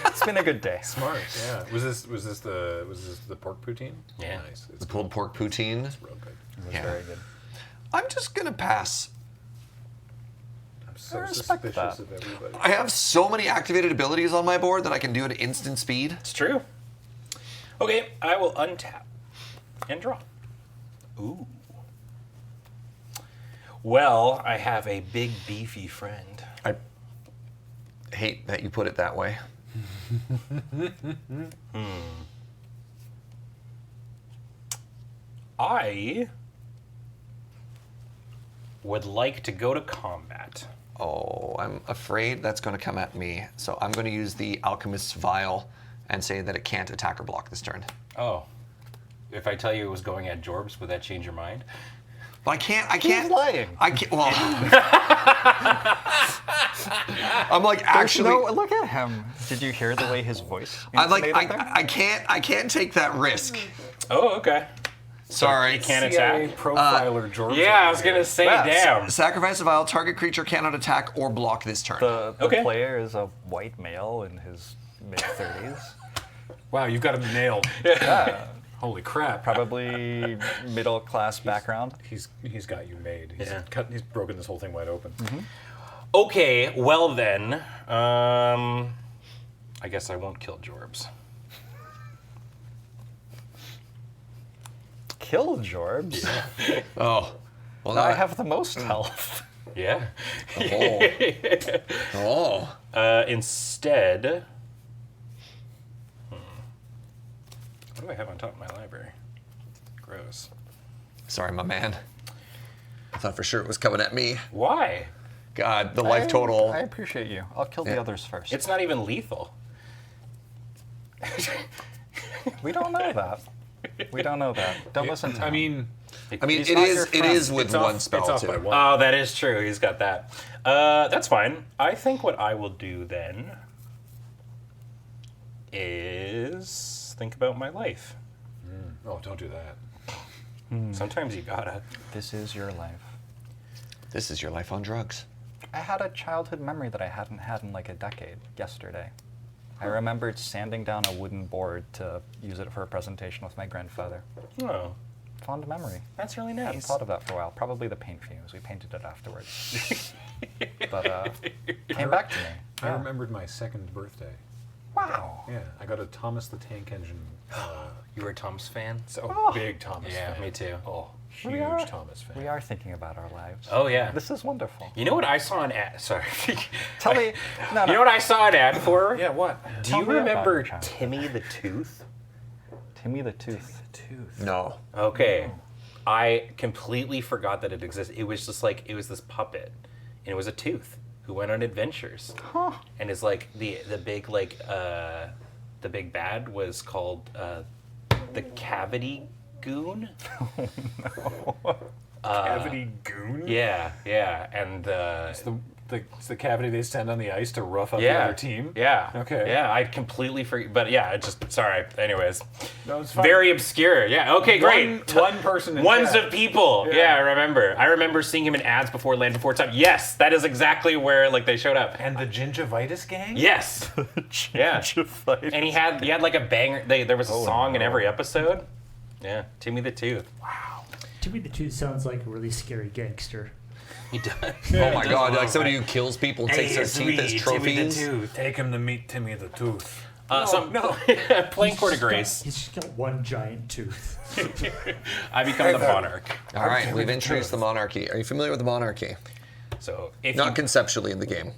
D: It's been a good day.
A: Smart, yeah. Was this the pork poutine?
B: Yeah.
A: Nice.
C: The
A: It's
C: pulled pork poutine.
A: real good.
D: It was
C: Yeah.
D: very good.
C: I'm just gonna pass.
A: I'm so
D: I respect
A: suspicious
D: that.
A: of everybody.
C: I have so many activated abilities on my board that I can do at instant speed.
B: It's true. Okay, I will untap and draw. Ooh. Well, I have a big beefy friend.
C: I hate that you put it that way.
B: I would like to go to combat.
C: Oh, I'm afraid that's going to come at me. So I'm going to use the Alchemist's Vial and say that it can't attack or block this turn.
B: Oh. If I tell you it was going at Jorbs, would that change your mind?
C: But I can't.
D: He's lying.
C: I can't. Well, I'm like actually.
D: No, look at him. Did you hear the way his voice
C: I'm like
D: intonated there?
C: I can't take that risk.
B: Oh, okay.
C: Sorry.
B: You can't
A: CIA
B: attack?
A: profiler George.
B: Yeah, I was going to say,
D: Yeah,
B: damn.
C: Sacrifice a vial. Target creature cannot attack or block this turn.
D: The
B: Okay.
D: player is a white male in his mid-30s.
A: Wow, you've got him nailed.
D: Yeah,
A: Holy crap.
D: probably middle-class background.
A: He's got you made. He's
B: Yeah.
A: he's broken this whole thing wide open.
B: Okay, well then, I guess I won't kill Jorbs.
D: Kill Jorbs.
C: Oh. Well,
D: I have the most health.
B: Yeah.
C: Oh. Oh.
B: Instead, what do I have on top of my library? Gross.
C: Sorry, my man. I thought for sure it was coming at me.
B: Why?
C: God, the life total.
D: I appreciate you. I'll kill the
C: Yeah.
D: others first.
B: It's not even lethal.
D: We don't know that. We don't know that. Don't listen to him.
A: I mean,
C: I mean,
D: He's
C: it
D: not
C: is.
D: your
C: It
D: friend.
C: is with
A: it's
C: one
A: off,
C: spell
A: it's off
C: too.
A: by one.
B: Oh, that is true. He's got that. That's fine. I think what I will do then is think about my life.
A: Oh, don't do that.
B: Sometimes you gotta.
D: This is your life.
C: This is your life on drugs.
D: I had a childhood memory that I hadn't had in like a decade yesterday. I remembered sanding down a wooden board to use it for a presentation with my grandfather.
B: Oh,
D: Fond memory.
B: that's really
D: I hadn't
B: nice.
D: thought of that for a while. Probably the paint fumes. We painted it afterwards. But came back to me.
A: I
D: Yeah.
A: remembered my second birthday.
D: Wow.
A: Yeah, I got a Thomas the Tank Engine.
B: You were a Tom's fan?
A: So big Thomas
B: Yeah,
A: fan.
B: me too.
A: Oh,
D: We
A: huge
D: are-
A: Thomas fan.
D: We are thinking about our lives.
B: Oh yeah.
D: This is wonderful.
B: You know what I saw an ad? Sorry.
D: Tell me. No, no.
B: You know what I saw an ad for?
A: Yeah, what?
B: Do
D: Tell
B: you
D: me about
B: remember
D: your childhood.
B: Timmy the Tooth?
D: Timmy the Tooth.
C: No.
B: Okay. I completely forgot that it existed. It was just like, it was this puppet, and it was a tooth who went on adventures.
D: Huh.
B: And is like the big like the big bad was called the Cavity Goon.
A: Cavity goon?
B: Yeah, and
A: It's the cavity they send on the ice to rough up the
B: yeah,
A: other team?
B: yeah,
A: Okay.
B: yeah. I completely forget, but yeah, it's just sorry. Anyways,
A: No, it's fine.
B: very obscure. Yeah. Okay, great.
A: One person in
B: Ones
A: chat.
B: of people.
A: Yeah.
B: Yeah, I remember. I remember seeing him in ads before Land Before Time. Yes, that is exactly where like they showed up.
A: And the gingivitis gang?
B: Yes. Yeah. And he had like a banger. There was a song in every episode. Yeah, Timmy the Tooth.
E: Timmy the Tooth sounds like a really scary gangster.
B: He does.
C: Oh my god, like somebody who kills people and takes their teeth as trophies.
A: Take him to meet Timmy the Tooth.
B: Playing Court of Grace,
E: He's just got one giant tooth.
B: I become the monarch.
C: All right, we've introduced the monarchy. Are you familiar with the monarchy?
B: So if
C: Not
B: you,
C: conceptually in the game.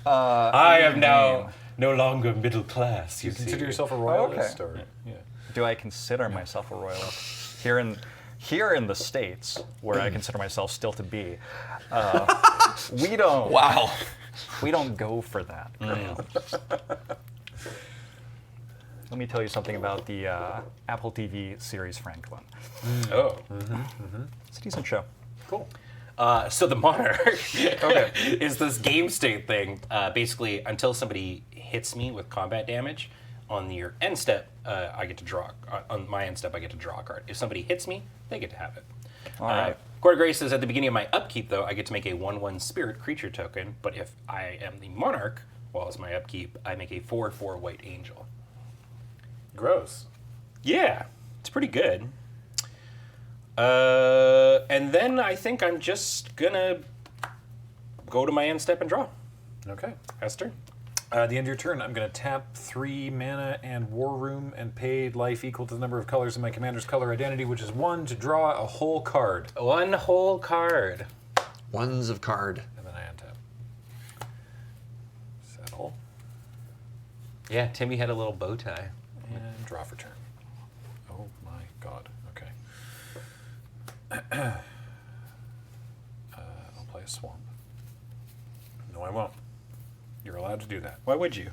B: I am now no longer middle class. You
A: Consider
B: see.
A: yourself a royalist?
D: okay.
A: Or, yeah.
D: Do I consider myself a royalist? Here in the States, where I consider myself still to be, we don't.
C: Wow.
D: We don't go for that. Graham. Let me tell you something about the Apple TV series Franklin.
B: Oh,
D: It's a decent show.
A: Cool.
B: so the monarch is this game state thing. Basically, until somebody hits me with combat damage, on your end step, I get to draw. On my end step, I get to draw a card. If somebody hits me, they get to have it.
D: All right.
B: Court of Grace says at the beginning of my upkeep, though, I get to make a 1/1 spirit creature token. But if I am the monarch, while as my upkeep, I make a 4/4 white angel.
A: Gross.
B: Yeah, it's pretty good. And then I think I'm just gonna go to my end step and draw.
A: Okay.
B: Esther?
A: At the end of your turn, I'm going to tap 3 mana and War Room and pay life equal to the number of colors in my commander's color identity, which is 1, to draw a whole card.
B: One whole card.
C: Ones of card.
A: And then I untap. Settle.
B: Yeah, Timmy had a little bow tie.
A: And draw for turn. Oh my god. Okay. I'll play a swamp. No, I won't. You're allowed to do that.
B: Why would you?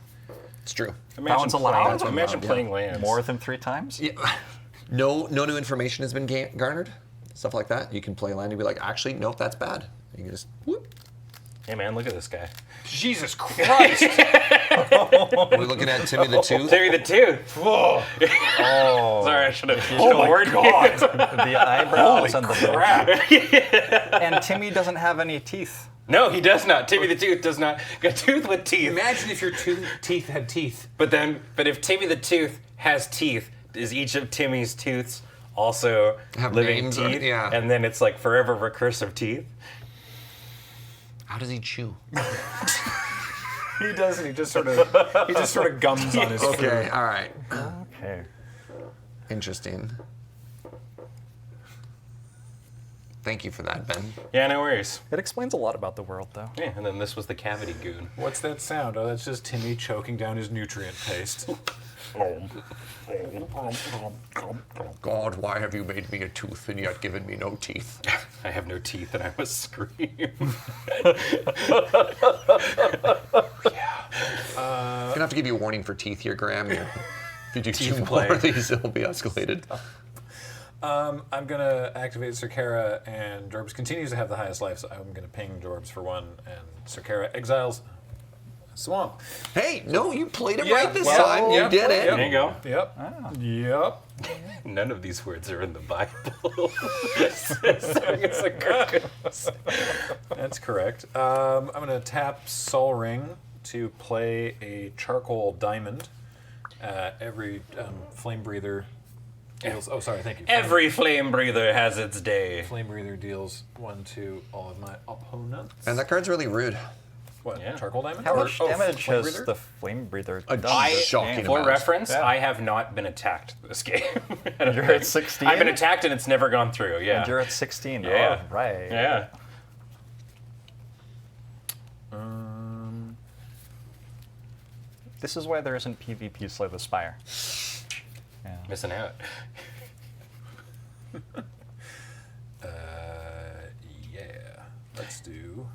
C: It's true.
D: Balance allowed.
C: That's what I'm
B: Imagine
C: allowed,
B: playing
C: yeah.
B: lands.
D: More than 3 times?
C: Yeah. No new information has been garnered. Stuff like that. You can play land and be like, actually, nope, that's bad. You can just whoop.
B: Hey man, look at this guy.
A: Jesus Christ!
C: We're looking at Timmy the Tooth.
B: Timmy the Tooth.
A: Whoa!
D: Oh,
B: Sorry, I should have.
A: Oh my god!
D: the eyebrows and the
A: Crap!
D: And Timmy doesn't have any teeth.
B: No, he does not. Timmy the Tooth does not. Got tooth with teeth.
A: Imagine if your teeth had teeth.
B: But if Timmy the Tooth has teeth, is each of Timmy's tooths also
C: Have
B: living
C: names or-
B: teeth?
C: yeah.
B: And then it's like forever recursive teeth.
C: How does he chew?
A: He doesn't. He just sort of gums on his
C: Okay,
A: food.
C: all right.
D: Okay.
C: Interesting. Thank you for that, Ben.
B: Yeah, no worries.
D: It explains a lot about the world, though.
B: Yeah, and then this was the Cavity Goon.
A: What's that sound? Oh, that's just Timmy choking down his nutrient paste.
C: God, why have you made me a tooth and yet given me no teeth?
B: I have no teeth and I must scream.
C: I'm gonna have to give you a warning for teeth here, Graham. If you do
B: Teeth
C: 2
B: play.
C: more of these, it'll be escalated.
A: I'm gonna activate Circara, and Jorbs continues to have the highest life, so I'm gonna ping Jorbs for 1, and Circara exiles Swamp.
C: Hey, no, you played it
A: Yeah,
C: right this
A: well,
C: time. You
A: yep,
C: did it.
B: There you go.
A: Yep. Yep.
B: None of these words are in the Bible. It's a curse.
A: That's correct. I'm going to tap Sol Ring to play a charcoal diamond. Every flame breather deals. Oh, sorry, thank you.
B: Every flame breather has its day.
A: Flame breather deals 1 to all of my opponents.
C: And that card's really rude.
A: What?
B: Yeah.
A: Charcoal diamond?
D: How
A: Or-
D: much
A: oh,
D: damage
A: flame
D: has
A: breather?
D: the Flame Breather
C: A
D: done?
C: shocking
B: For
C: amount.
B: reference,
D: Yeah.
B: I have not been attacked this game.
D: You're at 16?
B: I've been attacked and it's never gone through. Yeah.
D: And you're at 16.
B: Yeah.
D: Oh, right.
B: Yeah.
D: This is why there isn't PvP Slay the Spire. Yeah.
B: Missing out.
A: Yeah. Let's do.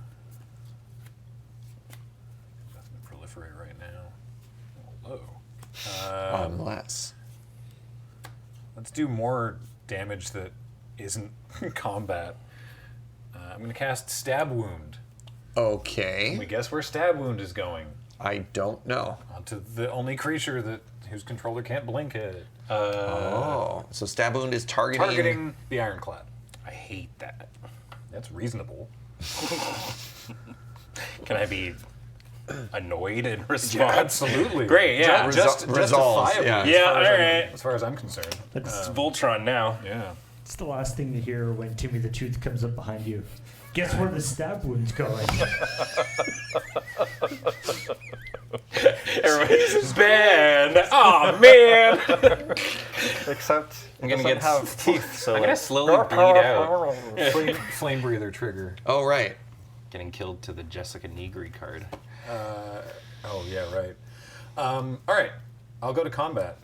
A: Nothing to proliferate right now. Hello.
C: Unless.
A: Let's do more damage that isn't combat. I'm going to cast Stab Wound.
C: Okay.
A: Can we guess where Stab Wound is going?
C: I don't know.
A: Onto the only creature whose controller can't blink it.
C: Oh, so Stab Wound is targeting.
A: Targeting the Ironclad.
B: I hate that.
A: That's reasonable.
B: Can I be annoyed in response?
A: Yeah, absolutely.
B: Great, yeah.
C: Resolves,
A: justifiably,
C: yeah.
A: as
B: Yeah,
A: far as
B: all
A: I'm-
B: right.
A: As far as I'm concerned.
B: It's Voltron now.
A: Yeah.
E: It's the last thing to hear when Timmy the Tooth comes up behind you. Guess where the stab wound's going?
B: Everybody's Ben. Oh man.
D: Except
B: I'm
D: it
B: gonna
D: doesn't
B: get
D: have teeth, so
B: I'm gonna
D: like,
B: slowly bleed out.
A: Flame breather trigger.
C: Oh, right.
B: Getting killed to the Jessica Negri card.
A: Oh yeah, right. All right, I'll go to combat.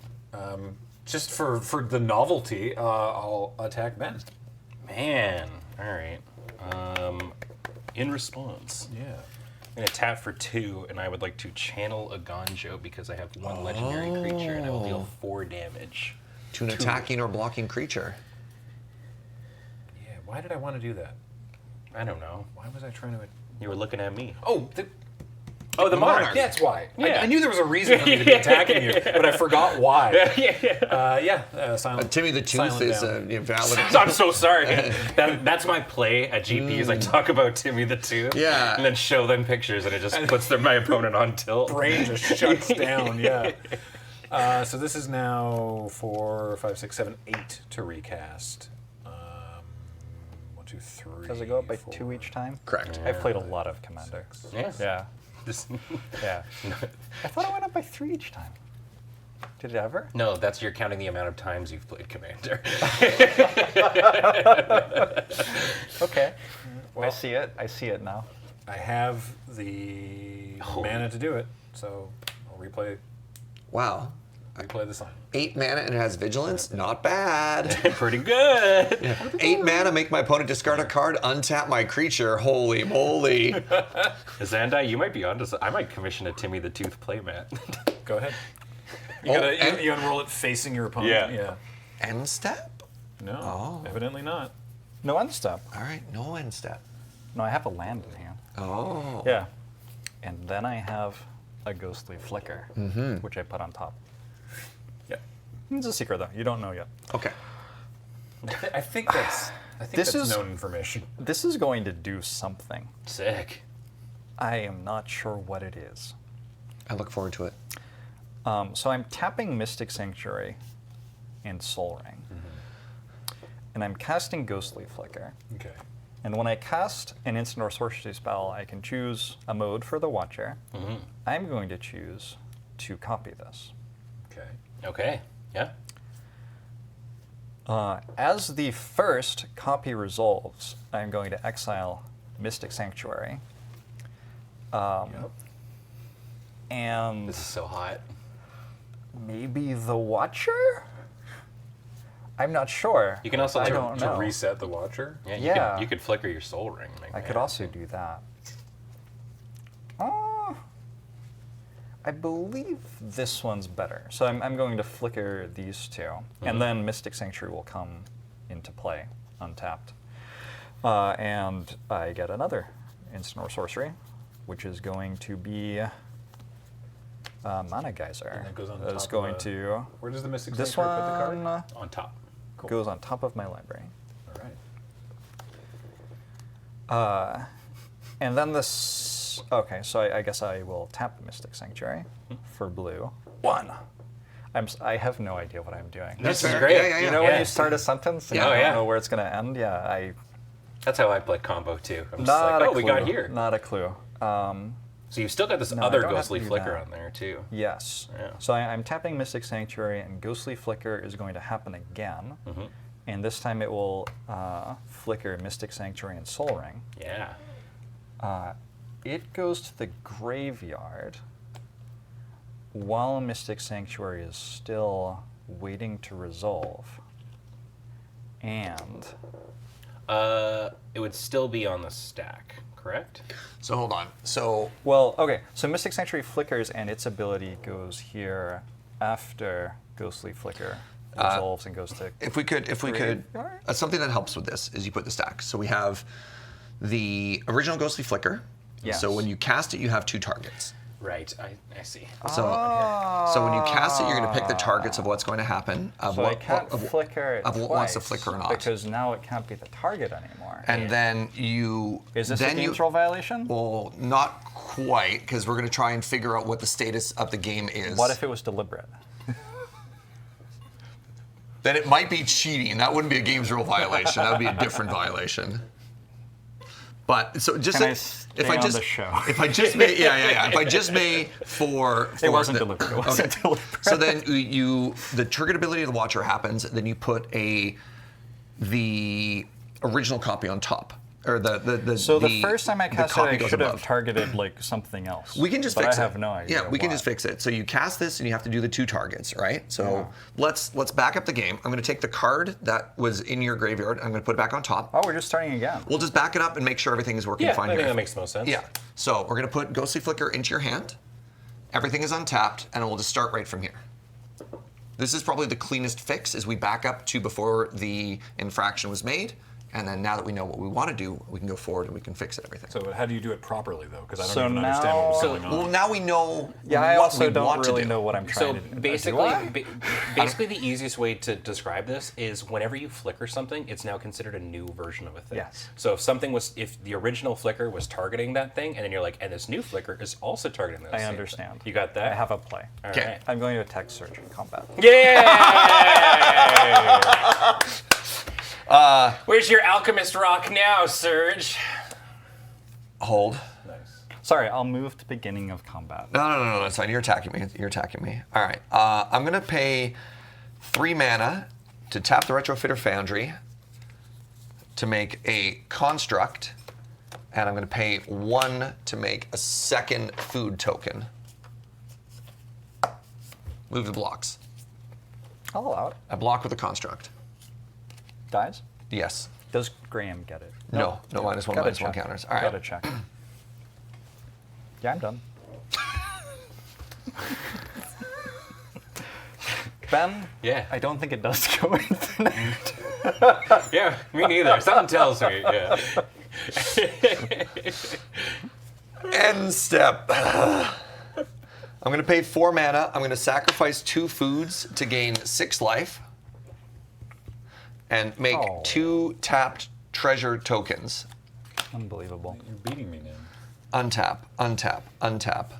A: Just for the novelty, I'll attack Ben.
B: Man. All right. In response,
A: Yeah.
B: I'm gonna tap for 2, and I would like to channel a Gonjo because I have 1 legendary creature, and I will deal 4 damage.
C: To an attacking or blocking creature.
A: Yeah. Why did I want to do that?
B: I don't know.
A: Why was I trying to?
B: You were looking at me.
A: Oh,
B: Oh, the Monarch.
A: that's why.
B: Yeah.
A: I knew there was a reason for me to be attacking you, but I forgot why. Silent.
C: Timmy the Tooth
A: silent
C: is
A: down.
C: valid.
B: I'm so sorry. That's my play at GPs. I talk about Timmy the Tooth.
C: Yeah.
B: And then show them pictures, and it just puts my opponent on tilt.
A: Brain just shuts down. Yeah. So this is now 4, 5, 6, 7, 8 to recast. 1, 2, 3.
D: Does it go up by
A: 4.
D: 2 each time?
C: Correct.
D: I've played a lot of Commander.
B: Yeah.
D: Yeah,
B: This-
D: yeah. I thought it went up by 3 each time. Did it ever?
B: No, that's you're counting the amount of times you've played Commander.
D: Okay. I
A: Well-
D: see it. I see it now.
A: I have the mana to do it, so I'll replay
C: Wow.
A: the sign.
C: 8 mana and it has Vigilance? Not bad.
B: Pretty good.
C: 8 mana, make my opponent discard a card, untap my creature. Holy moly.
B: Zandai, you might be onto. I might commission a Timmy the Tooth playmat.
A: Go ahead. You,
C: Oh,
A: gotta,
C: and-
A: you unroll it facing your opponent.
B: Yeah.
C: End step?
A: No,
C: Oh.
A: evidently not.
D: No end step.
C: All right, no end step.
D: No, I have a land in hand.
C: Oh.
D: Yeah. And then I have a Ghostly Flicker, which I put on top.
A: Yeah.
D: It's a secret though. You don't know yet.
C: Okay.
A: I think that's
D: This
A: that's
D: is-
A: known information.
D: This is going to do something.
B: Sick.
D: I am not sure what it is.
C: I look forward to it.
D: So I'm tapping Mystic Sanctuary and Soul Ring. And I'm casting Ghostly Flicker.
A: Okay.
D: And when I cast an instant or sorcery spell, I can choose a mode for the Watcher. I'm going to choose to copy this.
A: Okay.
B: Okay. Yeah.
D: As the first copy resolves, I'm going to exile Mystic Sanctuary.
A: Yep.
D: And
B: This is so hot.
D: maybe the Watcher? I'm not sure.
B: You can also
D: I
B: to-
D: don't
A: To
D: know.
A: reset the Watcher.
B: Yeah.
D: Yeah.
B: You could flicker your Soul Ring. and make
D: I
B: that.
D: could also do that. I believe this one's better. So I'm going to flicker these two, and then Mystic Sanctuary will come into play, untapped. And I get another instant or sorcery, which is going to be Mana Geyser.
A: And that goes on
D: It's
A: top
D: going
A: of
D: to.
A: Where does the Mystic
D: This
A: Sanctuary put the card?
D: one
B: on top.
A: Cool.
D: goes on top of my library.
A: All right.
D: And then this. Okay, so I guess I will tap Mystic Sanctuary for blue. 1. I have no idea what I'm doing.
B: This is
C: fair.
B: great.
C: Yeah, yeah,
D: You know
B: Yeah.
D: when you start a sentence and
C: Yeah.
D: you
B: Oh,
D: don't
B: yeah.
D: know where it's going to end? Yeah,
B: That's how I play combo too. I'm just
D: not
B: like,
D: a
B: oh,
D: clue.
B: we got here.
D: Not a clue.
B: So you've still got this
D: No, I
B: other
D: don't have
B: Ghostly
D: to do
B: Flicker
D: that.
B: on there too.
D: Yes.
B: Yeah.
D: So I'm tapping Mystic Sanctuary, and Ghostly Flicker is going to happen again. And this time it will flicker Mystic Sanctuary and Soul Ring.
B: Yeah.
D: It goes to the graveyard while Mystic Sanctuary is still waiting to resolve, and
B: It would still be on the stack, correct?
C: So hold on. So
D: well, okay. So Mystic Sanctuary flickers, and its ability goes here after Ghostly Flicker resolves and goes to.
C: if we could,
D: Graveyard?
C: something that helps with this is you put the stack. So we have the original Ghostly Flicker.
D: Yes.
C: So when you cast it, you have 2 targets.
B: Right, I see.
C: So when you cast it, you're going to pick the targets of what's going to happen. Of
D: So
C: what,
D: I can't flicker it
C: of what wants to
D: twice,
C: flicker or not.
D: because now it can't be the target anymore.
C: And then you.
D: Is this
C: then
D: a
C: you,
D: games roll violation?
C: Well, not quite, because we're going to try and figure out what the status of the game is.
D: What if it was deliberate?
C: Then it might be cheating. That wouldn't be a games rule violation. That would be a different violation. But so just
D: Can I
C: if I
D: stay on
C: just
D: the show?
C: if I just may if I just may for
D: It wasn't
C: the-
D: deliberate. It wasn't deliberate.
C: So then the triggered ability of the Watcher happens. Then you put the original copy on top, or the
D: So the first time I cast it,
C: copy
D: I
C: goes
D: should have
C: above.
D: targeted like something else.
C: We can just
D: but
C: fix it.
D: I have no idea.
C: Yeah, we can
D: why.
C: just fix it. So you cast this, and you have to do the 2 targets, right? So let's back up the game. I'm going to take the card that was in your graveyard. I'm going to put it back on top.
D: Oh, we're just starting again.
C: We'll just back it up and make sure everything is working
B: Yeah,
C: fine
B: I
C: here.
B: think that makes the most sense.
C: Yeah. So we're going to put Ghostly Flicker into your hand. Everything is untapped, and we'll just start right from here. This is probably the cleanest fix, is we back up to before the infraction was made. And then now that we know what we want to do, we can go forward and we can fix everything.
A: So how do you do it properly, though? Because I don't
D: So
A: even understand what was
D: now-
A: going on.
C: Well, now we know
D: Yeah, I
C: what
D: also
C: we
D: don't
C: want
D: really
C: to do.
D: know what I'm
B: So
D: trying to do.
B: basically,
D: Do I?
B: basically the easiest way to describe this is whenever you flicker something, it's now considered a new version of a thing.
D: Yes.
B: So if the original flicker was targeting that thing, and then you're like, and this new flicker is also targeting that.
D: I
B: same
D: understand.
B: thing. You got that?
D: I have a play.
B: All
C: Okay.
B: right.
D: I'm going to attack Surge in combat.
B: Yay! Where's your alchemist rock now, Surge?
C: Hold.
A: Nice.
D: Sorry, I'll move to beginning of combat.
C: No, that's fine. You're attacking me. You're attacking me. All right. I'm going to pay 3 mana to tap the Retrofitter Foundry to make a construct, and I'm going to pay 1 to make a second food token. Move the blocks.
D: I'll allow it.
C: I block with a construct.
D: Dies?
C: Yes.
D: Does Graham get it?
C: No, -1,
D: Gotta
C: -1
D: check.
C: counters. All right.
D: Gotta check. Yeah, I'm done. Ben?
B: Yeah.
D: I don't think it does go infinite.
B: Yeah, me neither. Something tells me. Yeah.
C: End step. I'm going to pay 4 mana. I'm going to sacrifice 2 foods to gain 6 life. And make
D: Oh.
C: 2 tapped treasure tokens.
D: Unbelievable.
A: You're beating me now.
C: Untap, untap, untap,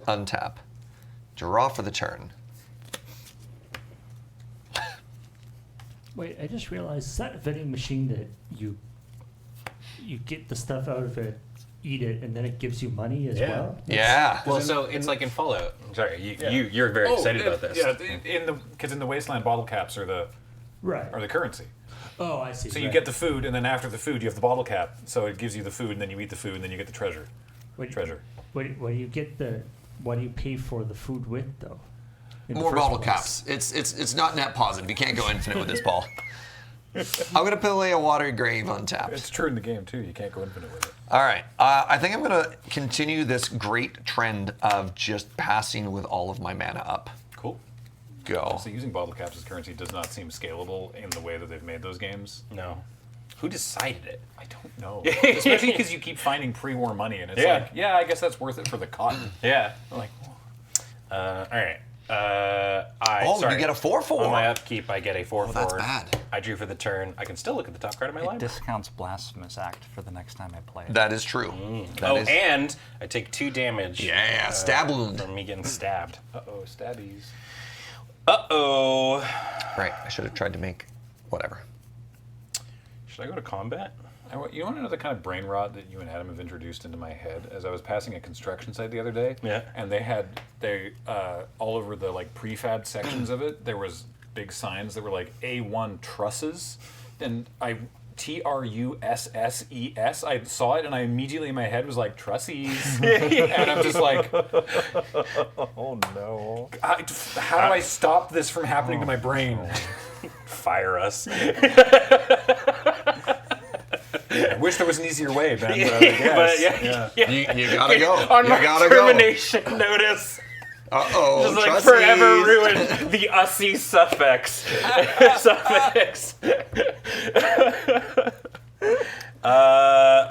C: untap. Draw for the turn.
E: Wait, I just realized, is that a vending machine that you get the stuff out of it, eat it, and then it gives you money as
A: Yeah.
E: well?
C: Yeah.
B: Well, so it's like in Fallout. Sorry, you're very excited about this.
A: Yeah, because in the Wasteland, bottle caps are the
E: Right.
A: currency.
E: Oh, I see.
A: So you
E: right.
A: get the food, and then after the food, you have the bottle cap. So it gives you the food, and then you eat the food, and then you get the treasure.
E: What,
A: Treasure.
E: What do you get what do you pay for the food with, though? In the
C: More
E: first
C: bottle
E: place?
C: caps. It's not net positive. You can't go infinite with this ball. I'm going to play a Watery Grave untapped.
A: It's true in the game too. You can't go infinite with it.
C: All right. I think I'm going to continue this great trend of just passing with all of my mana up.
A: Cool.
C: Go.
A: So using bottle caps as currency does not seem scalable in the way that they've made those games.
B: No. Who decided it?
A: I don't know. Especially because you keep finding pre-war money, and it's
B: Yeah.
A: like, yeah, I guess that's worth it for the cotton.
B: Yeah.
A: I'm like,
B: All right.
C: You get a 4/4.
B: On my upkeep, I get a 4/4.
C: that's bad.
B: I drew for the turn. I can still look at the top card of my
D: It
B: library.
D: discounts Blasphemous Act for the next time I play it.
C: That is true. That is-
B: And I take 2 damage.
C: Yeah, stab wound.
B: From me getting stabbed.
A: uh-oh, stabbies.
B: Uh-oh.
C: Right. I should have tried to make whatever.
B: Should I go to combat?
A: You want to know the kind of brain rot that you and Adam have introduced into my head? As I was passing a construction site the other day,
B: Yeah.
A: and they all over the like prefab sections of it, there was big signs that were like A1 trusses, and I Trusses. I saw it and I immediately in my head was like Trussies, and I'm just like,
D: Oh no.
A: how do I stop this from happening to my brain?
B: Fire us.
A: I wish there was an easier way, Ben. But I guess.
B: But
A: yeah.
C: You gotta go.
B: On
C: You
B: my
C: gotta go.
B: termination notice.
C: Uh-oh,
B: Just like
C: Trussies.
B: forever ruined the ussy suffix.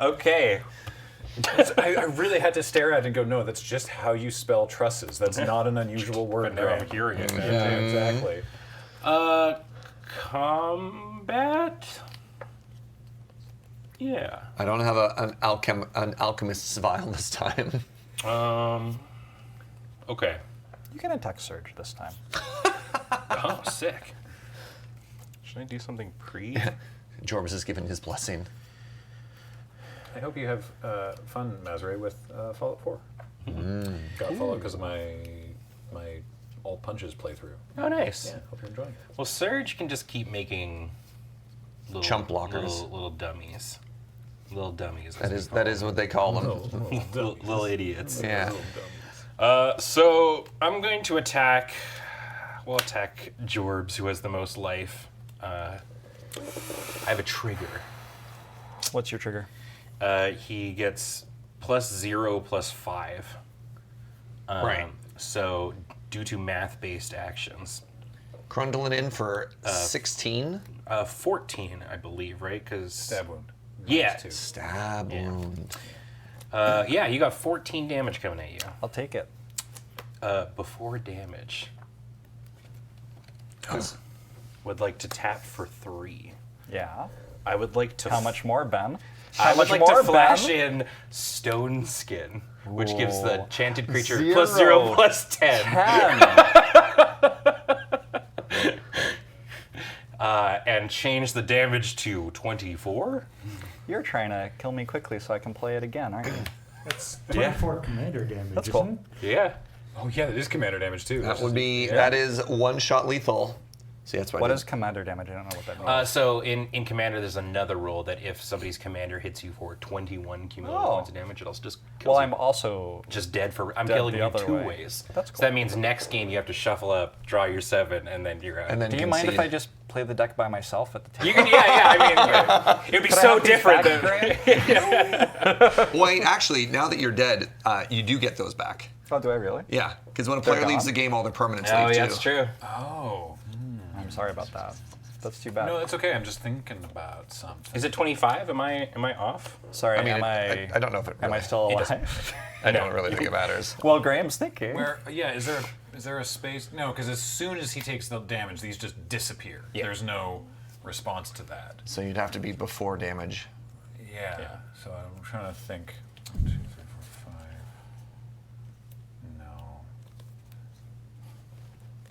B: Okay.
A: I really had to stare at it and go, no, that's just how you spell trusses. That's not an unusual word.
B: But now I'm
A: Graham.
B: hearing it.
A: Yeah, exactly.
B: Combat? Yeah.
C: I don't have an alchemist's vial this time.
B: Okay.
D: You can attack Surge this time.
B: Oh, sick. Should I do something pre?
C: Jorbs has given his blessing.
A: I hope you have fun, Mazare, with Fallout 4. Got Fallout because of my all punches playthrough.
B: Oh, nice.
A: Yeah, hope you're enjoying it.
B: Well, Surge can just keep making little,
C: Chump blockers.
B: Little dummies. Little dummies.
C: That is what they call them.
B: little idiots.
C: Yeah.
B: So I'm going to attack. We'll attack Jorbs, who has the most life. I have a trigger.
D: What's your trigger?
B: He gets +0/+5.
C: Right.
B: So due to math-based actions,
C: Grundling in for 16.
B: 14, I believe, right? Because
A: Stab wound.
B: Yeah.
A: Minus 2.
C: Stab wound.
B: yeah, you got 14 damage coming at you.
D: I'll take it.
B: Before damage, would like to tap for 3.
D: Yeah.
B: I would like to.
D: How much more, Ben?
B: I
D: How
B: would
D: much
B: like
D: more,
B: to flash
D: Ben?
B: in Stone Skin, which gives the
D: Ooh.
B: enchanted creature
D: 0.
B: +0/+10.
D: 10.
B: And change the damage to 24.
D: You're trying to kill me quickly so I can play it again, aren't you?
E: That's 24 commander damage.
D: That's
E: isn't
D: cool.
E: it?
B: Yeah.
A: Oh, yeah, that is commander damage, too.
C: That would be, that is one shot lethal. See, that's
D: What is commander damage? I don't know what that means.
B: So in Commander, there's another rule that if somebody's commander hits you for 21 cumulative
D: Oh.
B: points of damage, it also just kills
D: Well,
B: you.
D: I'm also
B: Just dead for. I'm
D: dead
B: killing
D: the
B: you
D: other
B: 2
D: way.
B: ways.
D: That's
B: So
D: cool.
B: that means next game you have to shuffle up, draw your 7, and then you're out.
C: And then
D: Do you mind if
C: concede.
D: I just play the deck by myself at the table?
B: you can, I mean, it'd be
D: Could I
B: so
D: have these
B: different
D: back,
B: than.
D: Graham?
C: Wait, actually, now that you're dead, you do get those back.
D: Oh, do I really?
C: Yeah, because when a player
D: They're
C: leaves
D: gone?
C: the game, all their permanents
B: Oh,
C: leave
B: yeah,
C: too.
B: that's true.
A: Oh.
D: I'm sorry about that. That's too bad.
A: No, that's okay. I'm just thinking about something.
B: Is it 25? Am I off?
D: Sorry,
C: I mean,
D: am
C: I don't know if it
D: am I
C: really-
D: still
B: It doesn't-
D: alive?
C: I don't really think it matters.
D: Well, Graham's thinking.
A: Where? Yeah. Is there a space? No, because as soon as he takes the damage, these just disappear.
B: Yeah.
A: There's no response to that.
C: So you'd have to be before damage.
A: Yeah. So I'm trying to think. 1, 2, 3, 4, 5.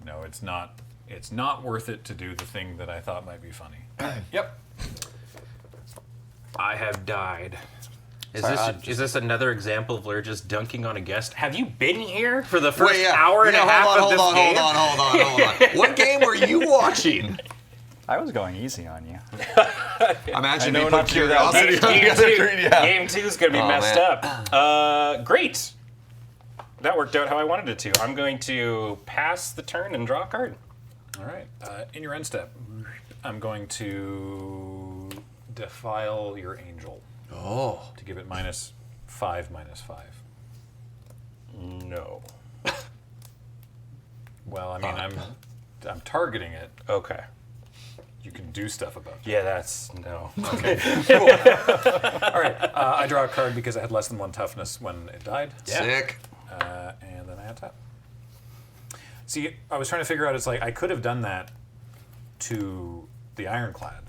A: No, it's not. It's not worth it to do the thing that I thought might be funny. Yep.
B: I have died.
D: Sorry,
B: Is this another example of Blair just dunking on a guest? Have you been here for the first
C: Wait, yeah.
B: hour and a half of this game?
C: Hold on. What game were you watching?
D: I was going easy on you.
C: Imagine
D: I
C: me
D: know
C: put
D: not to do
C: curiosity
D: that.
C: on the
B: Game
C: other
B: two.
C: screen. Yeah.
B: Game 2 is going to be
C: Oh,
B: messed
C: man.
B: up. Great. That worked out how I wanted it to. I'm going to pass the turn and draw a card.
A: All right. In your end step, I'm going to defile your angel
C: Oh.
A: to give it -5/-5.
B: No.
A: Well, I mean, I'm targeting it.
B: Okay.
A: You can do stuff about it.
B: Yeah, that's no.
A: Okay. Cool. All right. I draw a card because I had less than 1 toughness when it died.
B: Yeah.
C: Sick.
A: And then I untap. See, I was trying to figure out. It's like I could have done that to the Ironclad,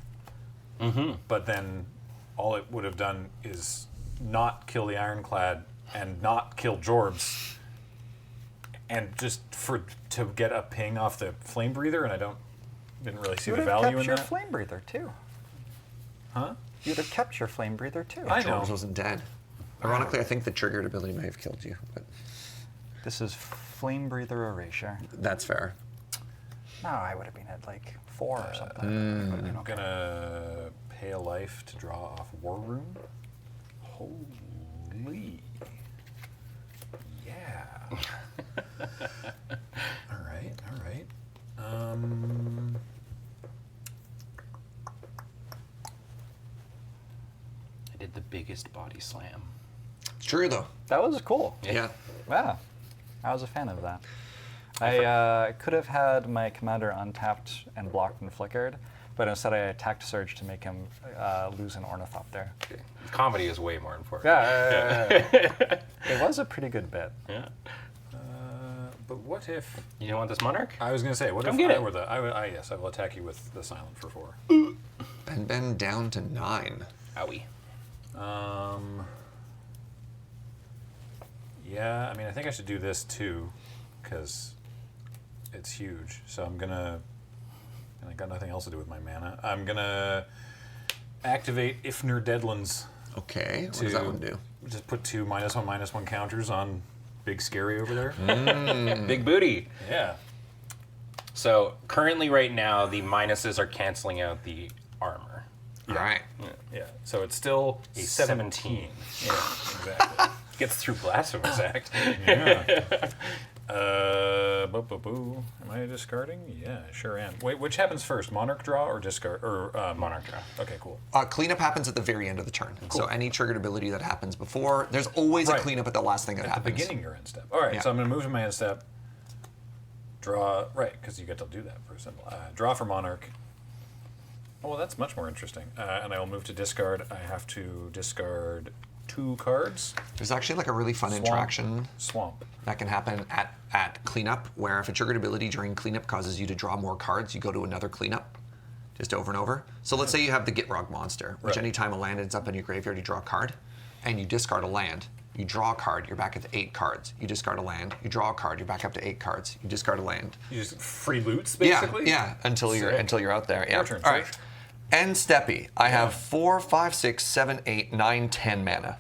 A: but then all it would have done is not kill the Ironclad and not kill Jorbs, and just to get a ping off the Flame Breather, and I didn't really see
D: You
A: the
D: would have
A: value
D: kept
A: in
D: your
A: that.
D: flame breather too.
A: Huh?
D: You would have kept your flame breather too.
A: I know.
C: Jorbs wasn't dead. Ironically, I think the triggered ability may have killed you, but
D: This is flame breather erasure.
C: that's fair.
D: No, I would have been at like 4 or something.
A: I'm gonna pay a life to draw off War Room. Holy. Yeah. All right.
B: I did the biggest body slam.
C: It's true though.
D: That was cool.
C: Yeah.
D: Yeah, I was a fan of that. I could have had my commander untapped and blocked and flickered, but instead I attacked Surge to make him lose an Ornithopter.
B: Comedy is way more important.
D: Yeah. It was a pretty good bit.
B: Yeah.
A: But what if...
B: You don't want this Monarch?
A: I was going to say, what
B: Come
A: if
B: get
A: I
B: it.
A: were the... Yes, I will attack you with the Silent for 4.
C: Ben down to 9.
B: Owie.
A: Yeah, I mean, I think I should do this too, because it's huge. So I'm gonna, and I got nothing else to do with my mana. I'm gonna activate Ifnir Deadlands.
C: Okay, what does that one do?
A: Just put 2 -1/-1 counters on Big Scary over there.
B: Big booty.
A: Yeah.
B: So currently, right now, the minuses are canceling out the armor.
C: All right.
A: Yeah. So it's still
B: A
A: 17. Yeah, exactly.
B: Gets through Blasphemous Act.
A: Yeah. Am I discarding? Yeah, sure am. Wait, which happens first? Monarch draw or discard? Or
B: Monarch draw.
A: Okay, cool.
C: Cleanup happens at the very end of the turn. So any triggered ability that happens before, there's always a
A: Right.
C: cleanup at the last thing that
A: At
C: happens.
A: the beginning, your end step. All right,
C: Yeah.
A: so I'm going to move to my end step. Draw, right, because you get to do that for a symbol. Draw for Monarch. Oh, well, that's much more interesting. And I will move to discard. I have to discard 2 cards.
C: There's actually like a really fun interaction
A: Swamp.
C: that can happen at cleanup, where if a triggered ability during cleanup causes you to draw more cards, you go to another cleanup, just over and over. So let's say you have the Gitrog monster, which
A: Right.
C: anytime a land ends up in your graveyard, you draw a card, and you discard a land. You draw a card, you're back at 8 cards. You discard a land, you draw a card, you're back up to 8 cards. You discard a land.
A: You just free loots, basically?
C: Yeah, until you're out there. Yeah.
A: Your turn,
C: All right.
A: Serge.
C: End steppy. I have 4, 5, 6, 7, 8, 9, 10 mana.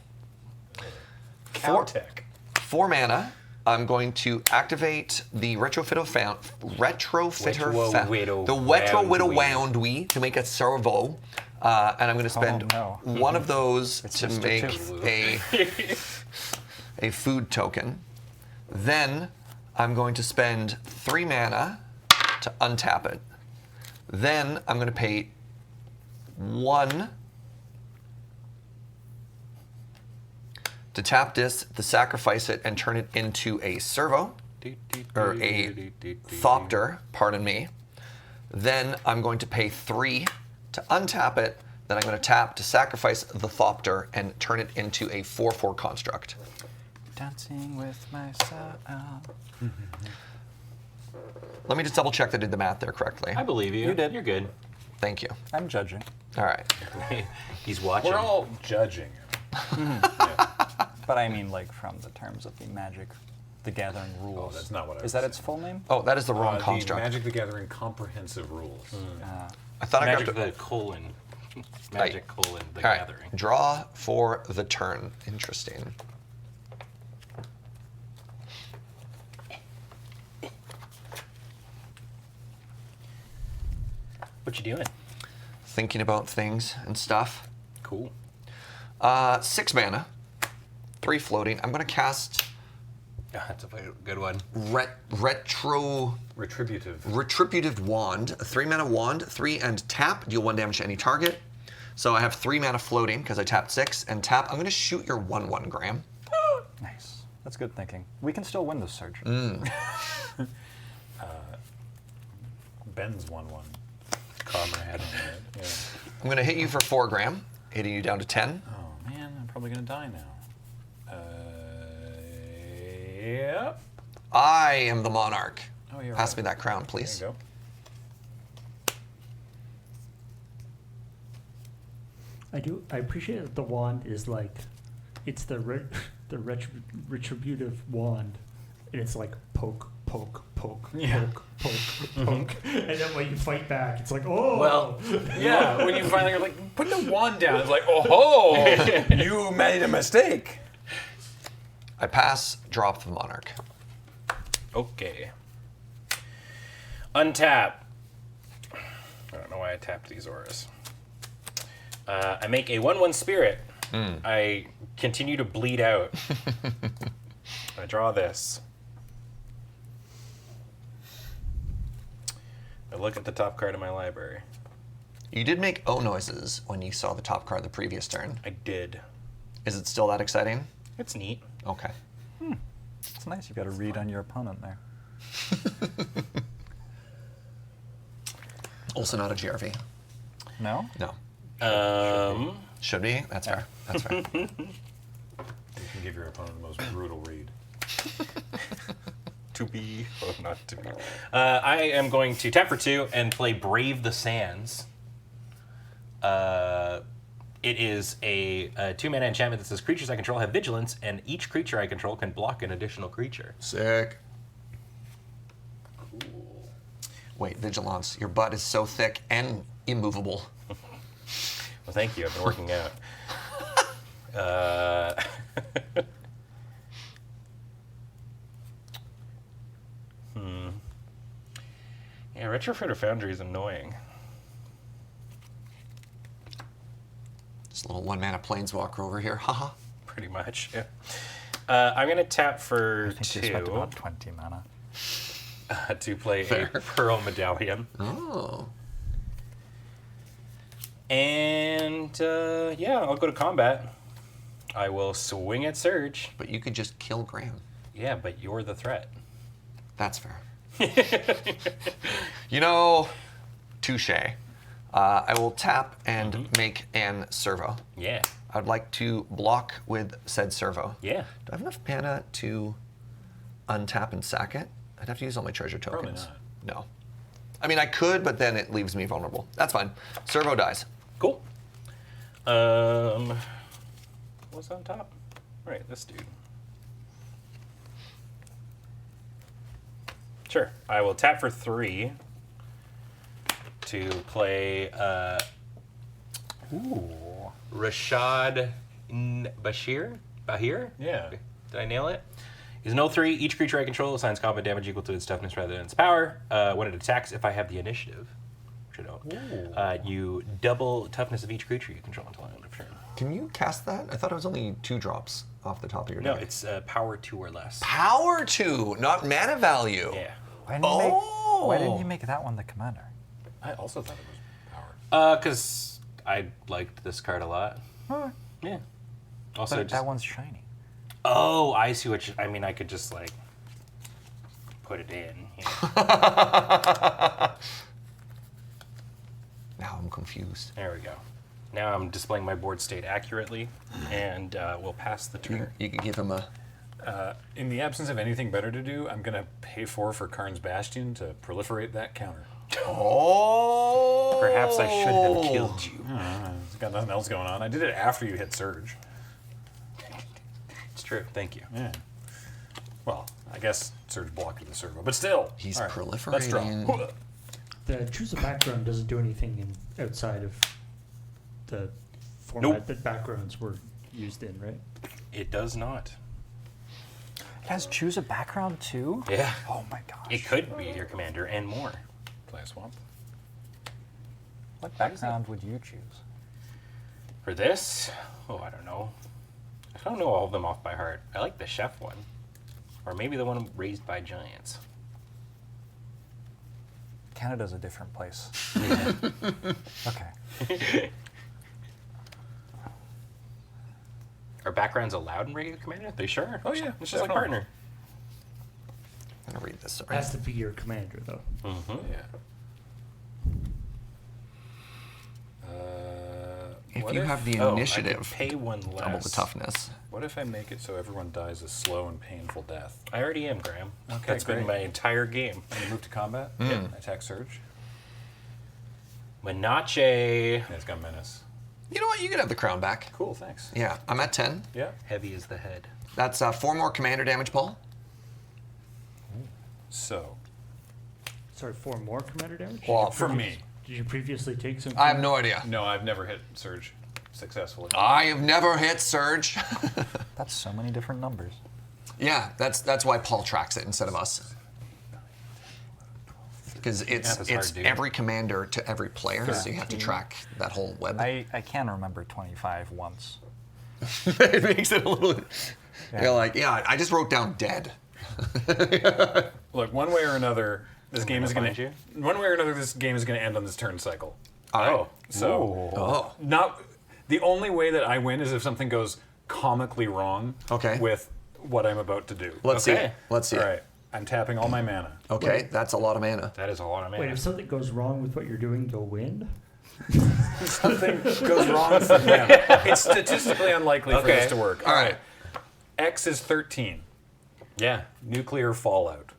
A: Cowtech.
C: 4 mana. I'm going to activate the Retrofitter Woundwee to make a servo, and I'm going to spend
D: no.
C: one of those to
D: just a
C: make
D: two.
C: a food token. Then I'm going to spend 3 mana to untap it. Then I'm going to pay 1 to tap this, to sacrifice it, and turn it into a servo, or a Thopter, pardon me. Then I'm going to pay 3 to untap it. Then I'm going to tap to sacrifice the Thopter and turn it into a 4/4 construct.
D: Dancing with myself.
C: Let me just double check that I did the math there correctly.
B: I believe you.
D: You did.
B: You're good.
C: Thank you.
D: I'm judging.
C: All right.
B: He's watching.
A: We're all judging.
D: But I mean, like, from the terms of the Magic the Gathering rules.
A: that's not what I
D: Is
A: was
D: that its full name?
C: Oh, that is the wrong
A: The
C: construct.
A: Magic the Gathering comprehensive rules.
C: I thought
B: Magic
C: I got
B: the colon. Magic colon the
C: All right.
B: gathering.
C: Draw for the turn. Interesting.
B: What you doing?
C: Thinking about things and stuff.
B: Cool.
C: 6 mana, 3 floating. I'm going to cast
B: That's a good one.
C: Retributive Wand, a 3 mana wand, 3 and tap, deal 1 damage to any target. So I have 3 mana floating because I tapped 6 and tap. I'm going to shoot your 1/1, Graham.
D: Nice. That's good thinking. We can still win this, Surge.
A: Ben's 1/1.
B: Comrade.
A: Yeah.
C: I'm going to hit you for 4, Graham, hitting you down to 10.
A: Oh man, I'm probably gonna die now. Yep.
C: I am the monarch.
A: Oh, you're
C: Pass
A: right.
C: me that crown,
A: There
C: please.
A: you go.
E: I appreciate that the wand is like, it's the retributive wand, and it's like poke, poke, poke,
A: Yeah.
E: poke, poke, poke, and then when you fight back, it's like, oh.
A: Well, yeah. When you finally are like, put the wand down, it's like, oh, you made a mistake.
C: I pass, drop the monarch.
B: Okay. Untap. I don't know why I tapped these auras. I make a 1/1 spirit. I continue to bleed out. I draw this. I look at the top card of my library.
C: You did make O noises when you saw the top card the previous turn.
B: I did.
C: Is it still that exciting?
B: It's neat.
C: Okay.
D: It's nice. You got a read on your opponent there.
C: Also not a GRV.
D: No?
C: No. Should be. That's fair. That's fair.
A: You can give your opponent the most brutal read.
B: To be, or not to be. I am going to tap for 2 and play Brave the Sands. It is a 2-mana enchantment that says creatures I control have vigilance, and each creature I control can block an additional creature.
C: Sick. Wait, Vigilance. Your butt is so thick and immovable.
B: Well, thank you. I've been working out. Yeah, Retrofitter Foundry is annoying.
C: Just a little 1-mana planeswalker over here. Haha.
B: Pretty much, yeah. I'm going to tap for
D: I think you spent
B: 2
D: about 20 mana.
B: to play
C: Fair.
B: a Pearl Medallion.
C: Oh.
B: And, yeah, I'll go to combat. I will swing at Surge.
C: But you could just kill Graham.
B: Yeah, but you're the threat.
C: That's fair. You know, touche. I will tap and make an servo.
B: Yeah,
C: I'd like to block with said servo.
B: yeah.
C: Do I have enough mana to untap and sack it? I'd have to use all my treasure
A: Probably
C: tokens.
A: not.
C: No. I mean, I could, but then it leaves me vulnerable. That's fine. Servo dies.
B: Cool. What's on top? Right, this dude. Sure. I will tap for 3 to play Rashad Bahir?
A: Yeah.
B: Did I nail it? He's an 0/3. Each creature I control assigns combat damage equal to its toughness rather than its power. When it attacks, if I have the initiative, which I don't, you double toughness of each creature you control until the end of turn.
C: Can you cast that? I thought it was only 2 drops off the top of your
B: No,
C: deck.
B: it's power 2 or less.
C: Power 2, not mana value.
B: Yeah.
D: Why didn't you make that one the commander?
A: I also thought it was power.
B: Because I liked this card a lot.
D: Huh.
B: Yeah. Also,
D: But
B: just,
D: that one's shiny.
B: oh, I see what you, I mean, I could just like put it in. Yeah.
C: Now I'm confused.
B: There we go. Now I'm displaying my board state accurately, and we'll pass the turn.
C: You could give him a...
A: In the absence of anything better to do, I'm going to pay 4 for Karn's Bastion to proliferate that counter.
C: Oh!
B: Perhaps I should have killed you.
A: It's got nothing else going on. I did it after you hit Surge.
B: It's true. Thank you.
A: Yeah. Well, I guess Surge blocked the servo, but still.
C: He's
A: All right,
C: proliferating.
A: Let's draw.
E: The choose a background doesn't do anything outside of the format that backgrounds were used in, right?
B: It does not.
D: It has choose a background too?
B: Yeah.
D: Oh my gosh.
B: It could be your commander and more.
A: Play a swamp.
D: What background would you choose?
B: For this, oh, I don't know. I don't know all of them off by heart. I like the chef one. Or maybe the one raised by giants.
D: Canada's a different place. Okay.
B: Are backgrounds allowed in regular commander? They sure.
A: Oh, yeah,
B: It's just like
A: definitely.
B: partner.
C: I'm going to read this, sorry.
E: Has to be your commander, though.
B: Mm-hmm.
A: Yeah.
C: If
A: What
C: you have the
B: Oh, I
C: initiative,
B: could pay 1 less.
C: double the toughness.
A: What if I make it so everyone dies a slow and painful death?
B: I already am, Graham.
A: Okay,
B: That's been
A: great.
B: my entire game.
A: I'm gonna move to combat.
C: Mm.
A: Attack Surge.
B: Menace.
A: Yeah, it's got Menace.
C: You know what? You can have the crown back.
A: Cool, thanks.
C: Yeah, I'm at 10.
A: Yeah.
B: Heavy as the head.
C: That's 4 more commander damage, Paul.
A: So,
E: Sorry, 4 more commander damage?
C: Well,
A: for me,
E: Did you previously take some?
C: I have no idea.
A: no, I've never hit Surge successfully.
C: I have never hit Surge.
D: That's so many different numbers.
C: Yeah, that's why Paul tracks it instead of us. because it's
B: Math is hard, dude.
C: every commander to every player, so you have to track that whole web.
D: I can remember 25 once.
C: It makes it a little. You're like, yeah, I just wrote down dead.
A: Look, one way or another, this game is going
B: find
A: to.
B: you?
A: One way or another, this game is going to end on this turn cycle.
C: Oh.
A: So,
C: Oh.
A: not the only way that I win is if something goes comically wrong.
C: Okay.
A: With what I'm about to do.
C: Let's see.
B: Okay.
C: Let's see.
A: All right. I'm tapping all my mana.
C: Okay, that's a lot of mana.
B: That is a lot of mana.
E: Wait, if something goes wrong with what you're doing, you'll win?
A: Something goes wrong for them. It's statistically unlikely for
B: Okay.
A: this to work.
C: All right.
A: X is 13.
B: Yeah.
A: Nuclear fallout.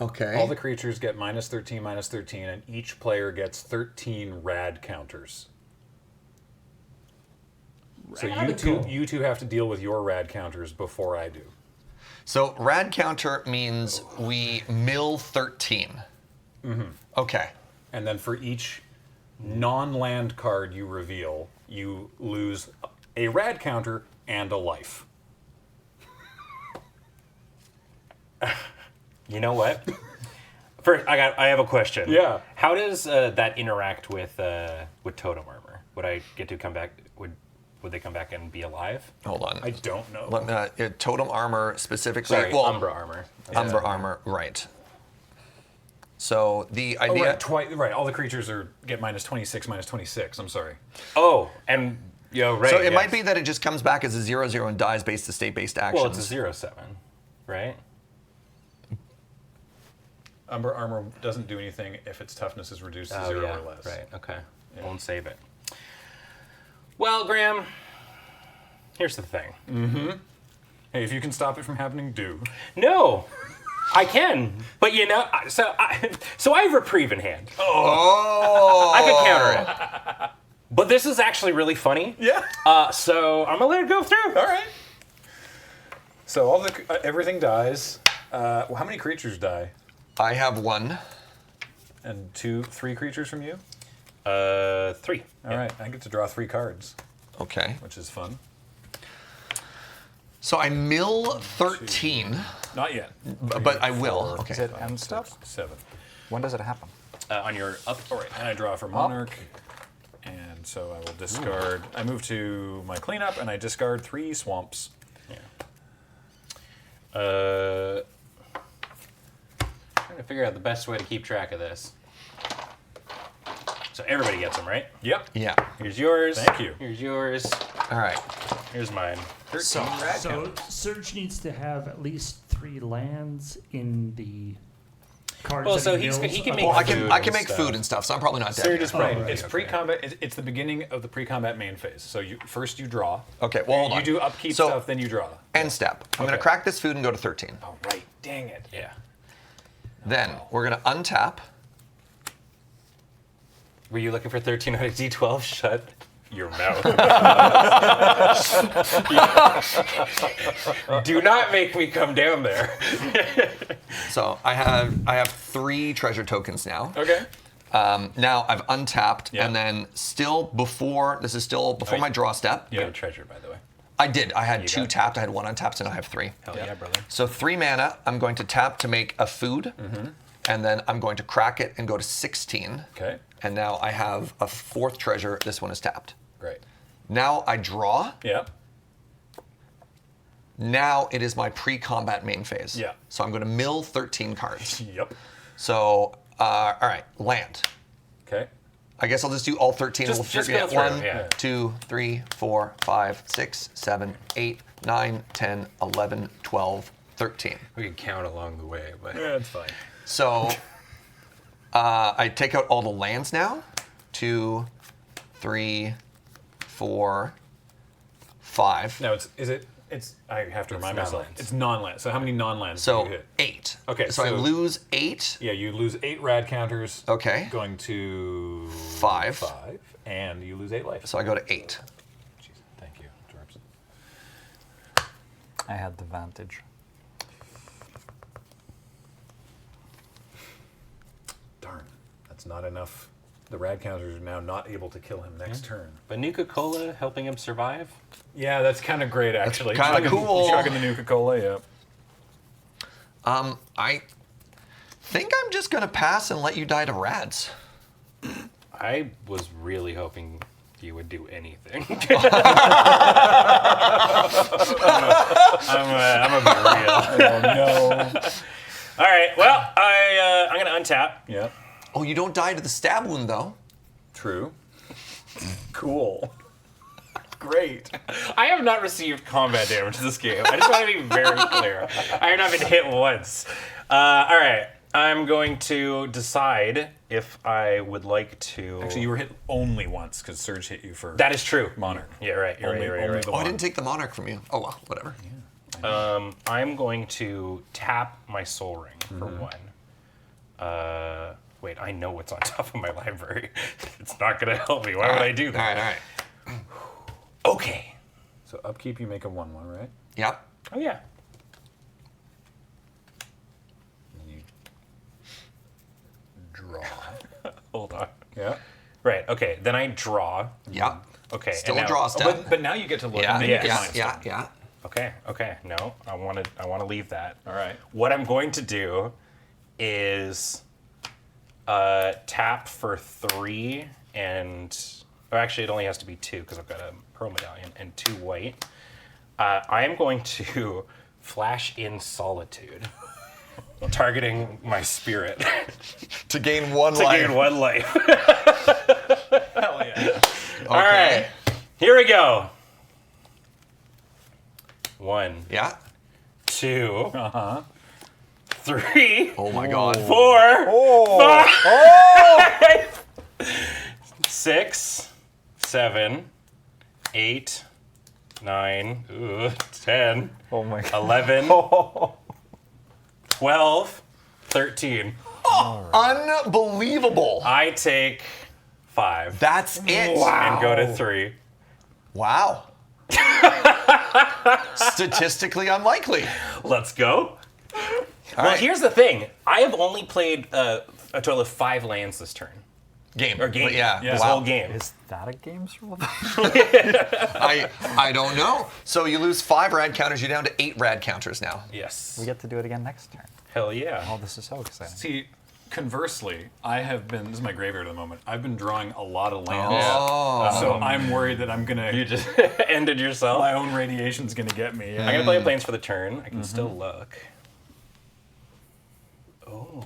C: Okay.
A: All the creatures get -13, -13, and each player gets 13 rad counters. So
E: Radical.
A: you two have to deal with your rad counters before I do.
C: So rad counter means we mill 13. Mm-hmm. Okay.
A: And then for each non-land card you reveal, you lose a rad counter and a life.
B: You know what? First, I have a question.
A: Yeah.
B: How does that interact with totem armor? Would I get to come back? Would they come back and be alive?
C: Hold on.
A: I don't know.
C: Totem armor specifically.
B: Sorry,
C: well,
B: Umbra armor.
C: Umbra armor, right. So the
A: Oh,
C: idea.
A: right, all the creatures get -26, -26. I'm sorry.
B: Oh, and right.
C: So it
B: yes.
C: might be that it just comes back as a 0/0 and dies based to state-based actions.
B: Well, it's a 0/7, right?
A: Umbra armor doesn't do anything if its toughness is reduced to 0
B: yeah.
A: or less.
B: Right. Okay. Won't save it. Well, Graham, here's the thing.
A: Hey, if you can stop it from happening, do.
B: No, I can, but so I have reprieve in hand.
C: Oh!
B: I could counter it. But this is actually really funny.
A: Yeah.
B: So I'm gonna let it go through.
A: All right. So everything dies. How many creatures die?
C: I have one.
A: And 3 creatures from you?
B: 3.
A: All right. I get to draw 3 cards,
C: Okay.
A: which is fun.
C: So I mill 13,
A: Not yet.
C: but I will.
D: Is
C: Okay.
D: it end stuff?
A: 7.
D: When does it happen?
B: On your up.
A: All right. And I draw for Monarch. And so I will discard. I move to my cleanup and I discard 3 swamps.
B: Trying to figure out the best way to keep track of this. So everybody gets them, right?
A: Yep.
C: Yeah.
B: Here's yours.
A: Thank you.
B: Here's yours.
C: All right.
B: Here's mine.
A: 13 rad
E: So
A: counters.
E: Surge needs to have at least 3 lands in the cards.
B: Well,
E: that
B: so
E: he
B: he
E: mills.
B: can make.
C: Well, I
B: food
C: can
B: and
C: make
B: stuff.
C: food and stuff, so I'm probably not dead.
A: Third is right.
E: right,
A: It's
B: okay.
A: pre-combat. It's the beginning of the pre-combat main phase. So first you draw.
C: Okay, well, hold
A: You
C: on.
A: do upkeep
C: So-
A: stuff, then you draw.
C: End step. I'm going to
A: Okay.
C: crack this food and go to 13.
A: Oh, right. Dang it.
B: Yeah.
C: Then we're going to untap.
B: Were you looking for 13 out of D12? Shut your mouth. Do not make me come down there.
C: So I have 3 treasure tokens now.
A: Okay.
C: Now I've untapped,
A: Yeah.
C: and then still before my draw step.
B: You got a treasure, by the way.
C: I did. I had 2
B: got it.
C: tapped. I had 1 untapped, and I have 3.
B: Hell yeah, brother.
C: So 3 mana. I'm going to tap to make a food, and then I'm going to crack it and go to 16.
A: Okay.
C: And now I have a 4th treasure. This one is tapped.
A: Great.
C: Now I draw.
A: Yeah.
C: Now it is my pre-combat main phase.
A: Yeah.
C: So I'm going to mill 13 cards.
A: Yep.
C: So, all right, land.
A: Okay.
C: I guess I'll just do all 13 and we'll
B: Just
C: figure
B: go
C: out
B: through,
C: 1,
B: yeah.
C: 2, 3, 4, 5, 6, 7, 8, 9, 10, 11, 12, 13.
B: We can count along the way, but
A: Yeah, it's fine.
C: So I take out all the lands now. 2, 3, 4, 5.
A: Now I have to remind myself.
B: non-lands.
A: It's non-land. So how many non-lands do
C: So
A: you hit?
C: 8.
A: Okay,
C: So I
A: so-
C: lose 8.
A: Yeah, you lose 8 rad counters.
C: Okay.
A: Going to
C: 5.
A: 5, and you lose 8 life.
C: So I go to 8.
A: Jeez, thank you, Jorbs.
D: I had the vantage.
A: Darn, that's not enough. The rad counters are now not able to kill him next turn.
B: But Nuka-Cola helping him survive?
A: Yeah, that's kind of great, actually.
C: kinda
A: Chugging-
C: cool.
A: Chugging the Nuka-Cola, yeah.
C: I think I'm just gonna pass and let you die to rads.
B: I was really hoping you would do anything. I'm a bit real.
A: Oh no.
B: All right. Well, I'm gonna untap.
A: Yeah.
C: Oh, you don't die to the stab wound though.
A: True. Cool. Great.
B: I have not received combat damage this game. I just want to be very clear. I have not been hit once. All right. I'm going to decide if I would like to.
A: Actually, you were hit only once because Surge hit you for
B: That is true.
A: Monarch.
B: Yeah, right. You're
A: Only-
B: right.
A: only
B: Right.
A: the
C: Oh, I
A: one.
C: didn't take the monarch from you. Oh well, whatever.
B: I'm going to tap my soul ring for one. Wait, I know what's on top of my library. It's not going to help me. Why would I do
C: All
B: that?
C: right.
B: Okay.
A: So upkeep, you make a 1/1, right?
C: Yep.
B: Oh, yeah.
A: And you draw.
B: Hold on.
A: Yeah.
B: Right, okay. Then I draw.
C: Yep.
B: Okay. and
C: Still a
B: now-
C: draw
A: Oh,
C: step.
A: but now you get to look.
C: Yeah.
A: and
C: Yeah.
A: make a
C: Yeah.
A: mind
C: Yeah.
A: stone.
C: Yeah.
B: Okay. No, I want to leave that.
A: All right.
B: What I'm going to do is tap for 3 and... Oh, actually, it only has to be 2 because I've got a pearl medallion and 2 white. I am going to flash in solitude, targeting my spirit
C: To gain one
B: to
C: life.
B: gain 1 life.
A: Hell yeah.
B: All right, here we go. 1,
C: Yeah.
B: 2,
A: Uh-huh.
B: 3,
C: Oh my God.
B: 4,
A: Oh.
B: 5, 6, 7, 8, 9, 10,
D: Oh my god.
B: 11, 12, 13.
C: Unbelievable.
B: I take 5
C: That's it.
B: and go to 3.
C: Wow. Statistically unlikely.
B: Let's go. Well,
C: right.
B: here's the thing. I have only played a total of 5 lands this turn.
C: Game.
B: Or game.
C: But yeah.
B: This
C: Wow.
B: whole game.
D: Is that a games rule?
C: I don't know. So you lose 5 rad counters. You're down to 8 rad counters now.
B: Yes.
D: We get to do it again next turn.
B: Hell yeah.
D: Oh, this is so exciting.
A: See, conversely, I have been. This is my graveyard at the moment. I've been drawing a lot of lands.
C: Oh.
A: So I'm worried that I'm gonna.
B: You just ended yourself.
A: my own radiation's gonna get me.
B: I'm gonna play planes for the turn. I can still look. Oh.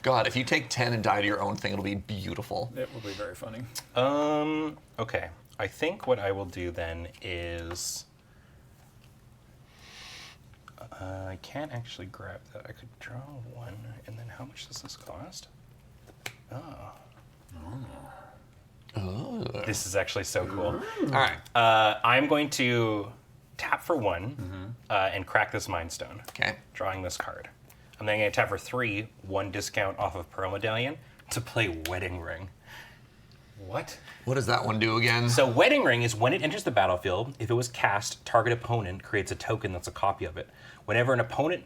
C: God, if you take 10 and die to your own thing, it'll be beautiful.
A: It will be very funny.
B: Okay. I think what I will do then is I can't actually grab that. I could draw 1, and then how much does this cost? Oh. This is actually so cool.
C: All right.
B: I'm going to tap for 1 and crack this Mind Stone,
C: Okay.
B: drawing this card. I'm then going to tap for 3, 1 discount off of Pearl Medallion to play Wedding Ring. What?
C: What does that one do again?
B: So Wedding Ring is when it enters the battlefield, if it was cast, target opponent creates a token that's a copy of it. Whenever an opponent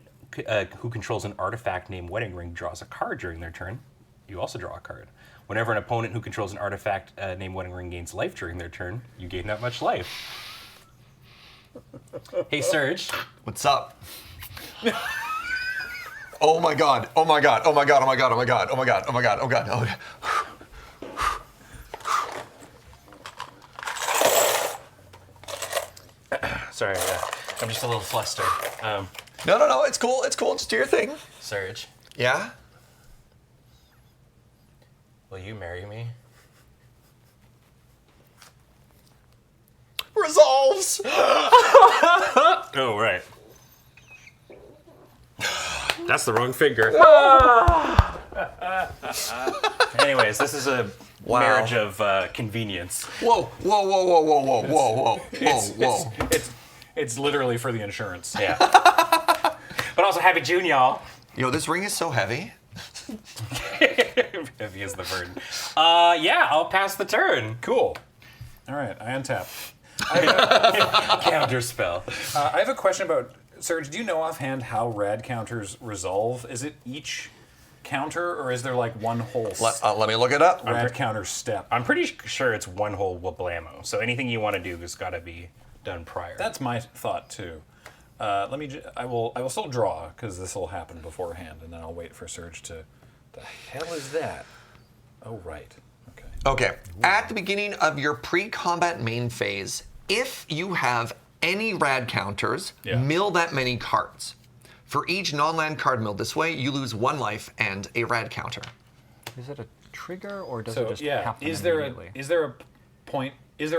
B: who controls an artifact named Wedding Ring draws a card during their turn, you also draw a card. Whenever an opponent who controls an artifact named Wedding Ring gains life during their turn, you gain that much life. Hey, Serge.
C: What's up? Oh my God. Oh my God. Oh my God. Oh my God. Oh my God. Oh my God. Oh my God. Oh God. Oh God.
B: Sorry, I'm just a little flustered.
C: No. It's cool. It's cool. Just do your thing.
B: Serge,
C: Yeah?
B: will you marry me?
C: Resolves.
B: Oh, right. That's the wrong finger. Anyways, this is a
C: Wow.
B: marriage of convenience.
C: Whoa.
A: It's literally for the insurance.
B: Yeah. But also happy June, y'all.
C: Yo, this ring is so heavy.
B: Heavy is the burden. Yeah, I'll pass the turn.
A: Cool. All right, I untap.
B: Counter spell.
A: I have a question about Serge. Do you know offhand how rad counters resolve? Is it each counter, or is there like one whole
C: Let me look it up.
A: rad counter step?
B: I'm pretty sure it's one whole wablamo. So anything you want to do has got to be done prior.
A: That's my thought too. Let me. I will still draw because this will happen beforehand, and then I'll wait for Surge to. The hell is that? Oh right. Okay.
C: Okay. At the beginning of your pre-combat main phase, if you have any rad counters,
A: Yeah.
C: mill that many cards. For each non-land card milled this way, you lose 1 life and a rad counter.
D: Is it a trigger or does it
A: So
D: just
A: yeah,
D: happen
A: is there
D: immediately?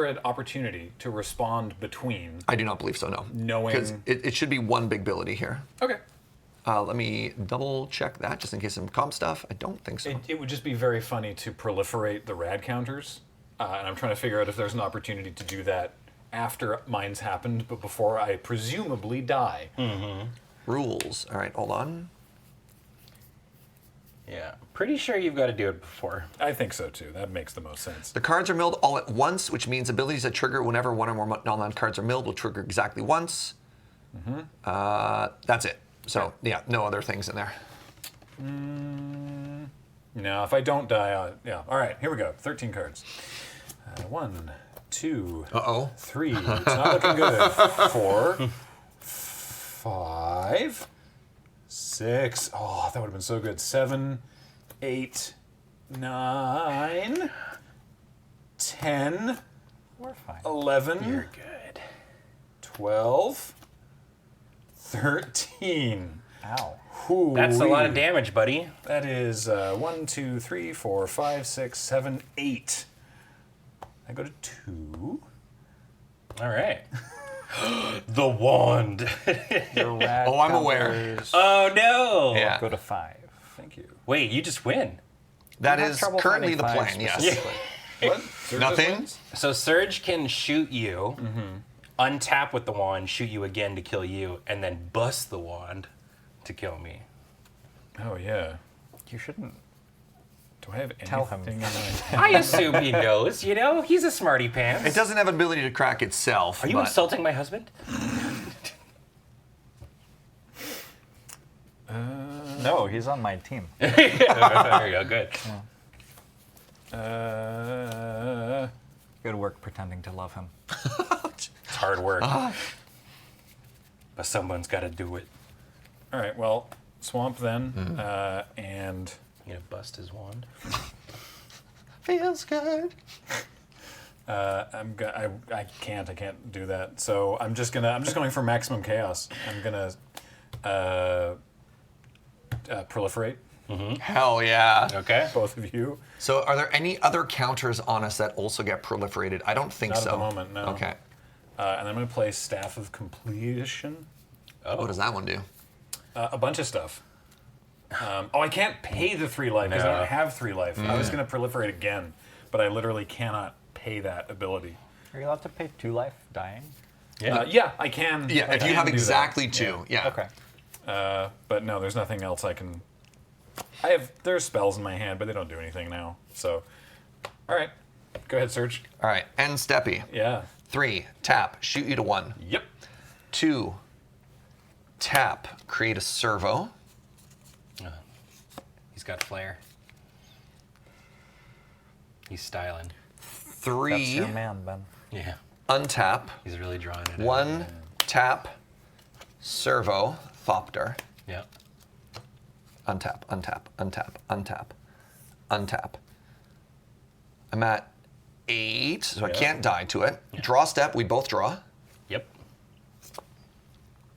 A: an opportunity to respond between?
C: I do not believe so, no.
A: Knowing-
C: Because it should be 1 big ability here.
A: Okay.
C: Let me double check that just in case some comp stuff. I don't think so.
A: It would just be very funny to proliferate the rad counters, and I'm trying to figure out if there's an opportunity to do that after mine's happened, but before I presumably die.
C: Rules. All right, hold on.
B: Yeah. Pretty sure you've got to do it before.
A: I think so too. That makes the most sense.
C: The cards are milled all at once, which means abilities that trigger whenever 1 or more non-land cards are milled will trigger exactly once. That's it. So, yeah, no other things in there.
A: No, if I don't die, yeah. All right, here we go. 13 cards. 1, 2,
C: Uh-oh.
A: 3. It's not looking good. 4, 5, 6. Oh, that would have been so good. 7, 8, 9, 10,
D: We're fine.
A: 11,
B: You're good.
A: 12, 13.
D: Ow.
B: That's a lot of
A: Hoo-wee.
B: damage, buddy.
A: That is 1, 2, 3, 4, 5, 6, 7, 8. I go to 2.
B: All right. The wand.
D: Your rad
C: Oh, I'm aware.
D: counters
B: Oh no.
C: Yeah.
D: Go to 5.
A: Thank you.
B: Wait, you just win.
C: That
D: You have
C: is
D: trouble
C: currently the
D: finding
C: plan,
D: five
C: yes.
D: specifically.
A: What? Surge
C: Nothing?
A: wins?
B: So Surge can shoot you, untap with the wand, shoot you again to kill you, and then bust the wand to kill me.
A: Oh, yeah.
D: You shouldn't.
A: Do I have
D: Tell him.
A: anything in
B: I assume he knows, you know? He's a smarty pants.
C: It doesn't have an ability to crack itself.
B: Are you
C: but
B: insulting my husband?
D: No, he's on my team.
B: There you go, good.
D: Good work pretending to love him.
B: It's hard work. But someone's got to do it.
A: All right, well, Swamp then, and
B: You gonna bust his wand?
C: Feels good.
A: I can't do that. So I'm just going for maximum chaos. I'm gonna proliferate
C: Hell yeah.
B: Okay.
A: both of you.
C: So are there any other counters on us that also get proliferated? I don't think
A: Not
C: so.
A: at the moment, no.
C: Okay.
A: And I'm gonna play Staff of Completion.
C: What does that one do?
A: A bunch of stuff. I can't pay the 3 life because I
B: No.
A: don't have 3 life. I was gonna proliferate again, but I literally cannot pay that ability.
D: Are you allowed to pay 2 life dying?
A: Yeah, I can.
C: Yeah,
A: I
C: if you
A: can
C: have
A: do that.
C: exactly 2. Yeah.
D: Okay.
A: But no, there's nothing else I can. There's spells in my hand, but they don't do anything now. So, all right, go ahead, Surge.
C: All right. End steppy.
A: Yeah.
C: 3, tap, shoot you to 1.
A: Yep.
C: 2, tap, create a servo.
B: He's got flair. He's styling.
C: 3,
D: That's your man, Ben.
B: Yeah.
C: untap.
B: He's really drawing it.
C: 1, tap, servo, Thopter.
B: Yeah.
C: Untap, untap, untap, untap, untap. I'm at 8, so I
A: Yeah.
C: can't die to it. Draw step, we both draw.
B: Yep.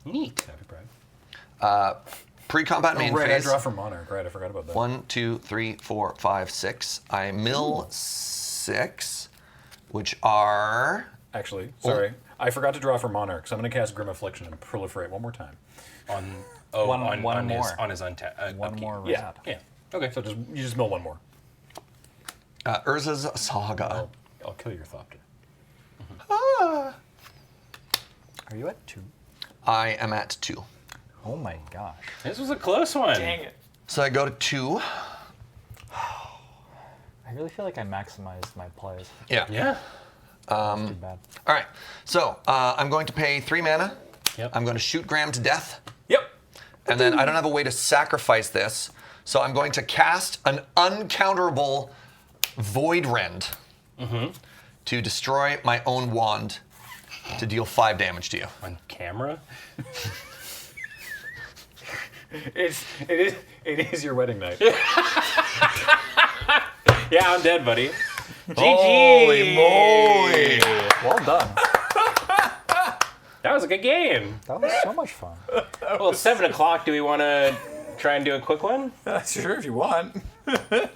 B: Neat.
A: Happy Pride.
C: Pre-combat main
A: right,
C: phase.
A: I draw for Monarch. Right, I forgot about that.
C: 1, 2, 3, 4, 5, 6. I mill 6, which are
A: Actually, sorry, I forgot to draw for Monarch, so I'm gonna cast Grim Affliction and proliferate one more time.
D: One
B: on
D: more.
B: his untap.
D: One more
A: Yeah.
D: reset.
B: Yeah. Okay.
A: So you just mill one more.
C: Urza's Saga.
A: I'll kill your Thopter.
C: Ah.
D: Are you at 2?
C: I am at 2.
D: Oh my gosh.
B: This was a close one.
A: it.
C: So I go to 2.
D: I really feel like I maximized my plays.
C: Yeah.
B: Yeah.
D: Too bad.
C: All right. So I'm going to pay 3 mana.
B: Yep.
C: I'm going to shoot Graham to death.
A: Yep.
C: And then I don't have a way to sacrifice this. So I'm going to cast an uncounterable Void Rend to destroy my own wand to deal 5 damage to you.
B: On camera?
A: It is your wedding night.
B: Yeah, I'm dead, buddy. GG!
C: Holy moly!
D: Well done.
B: That was a good game.
D: That was so much fun.
B: Well, it's 7 o'clock. Do we want to try and do a quick one?
A: Sure, if you want.
C: My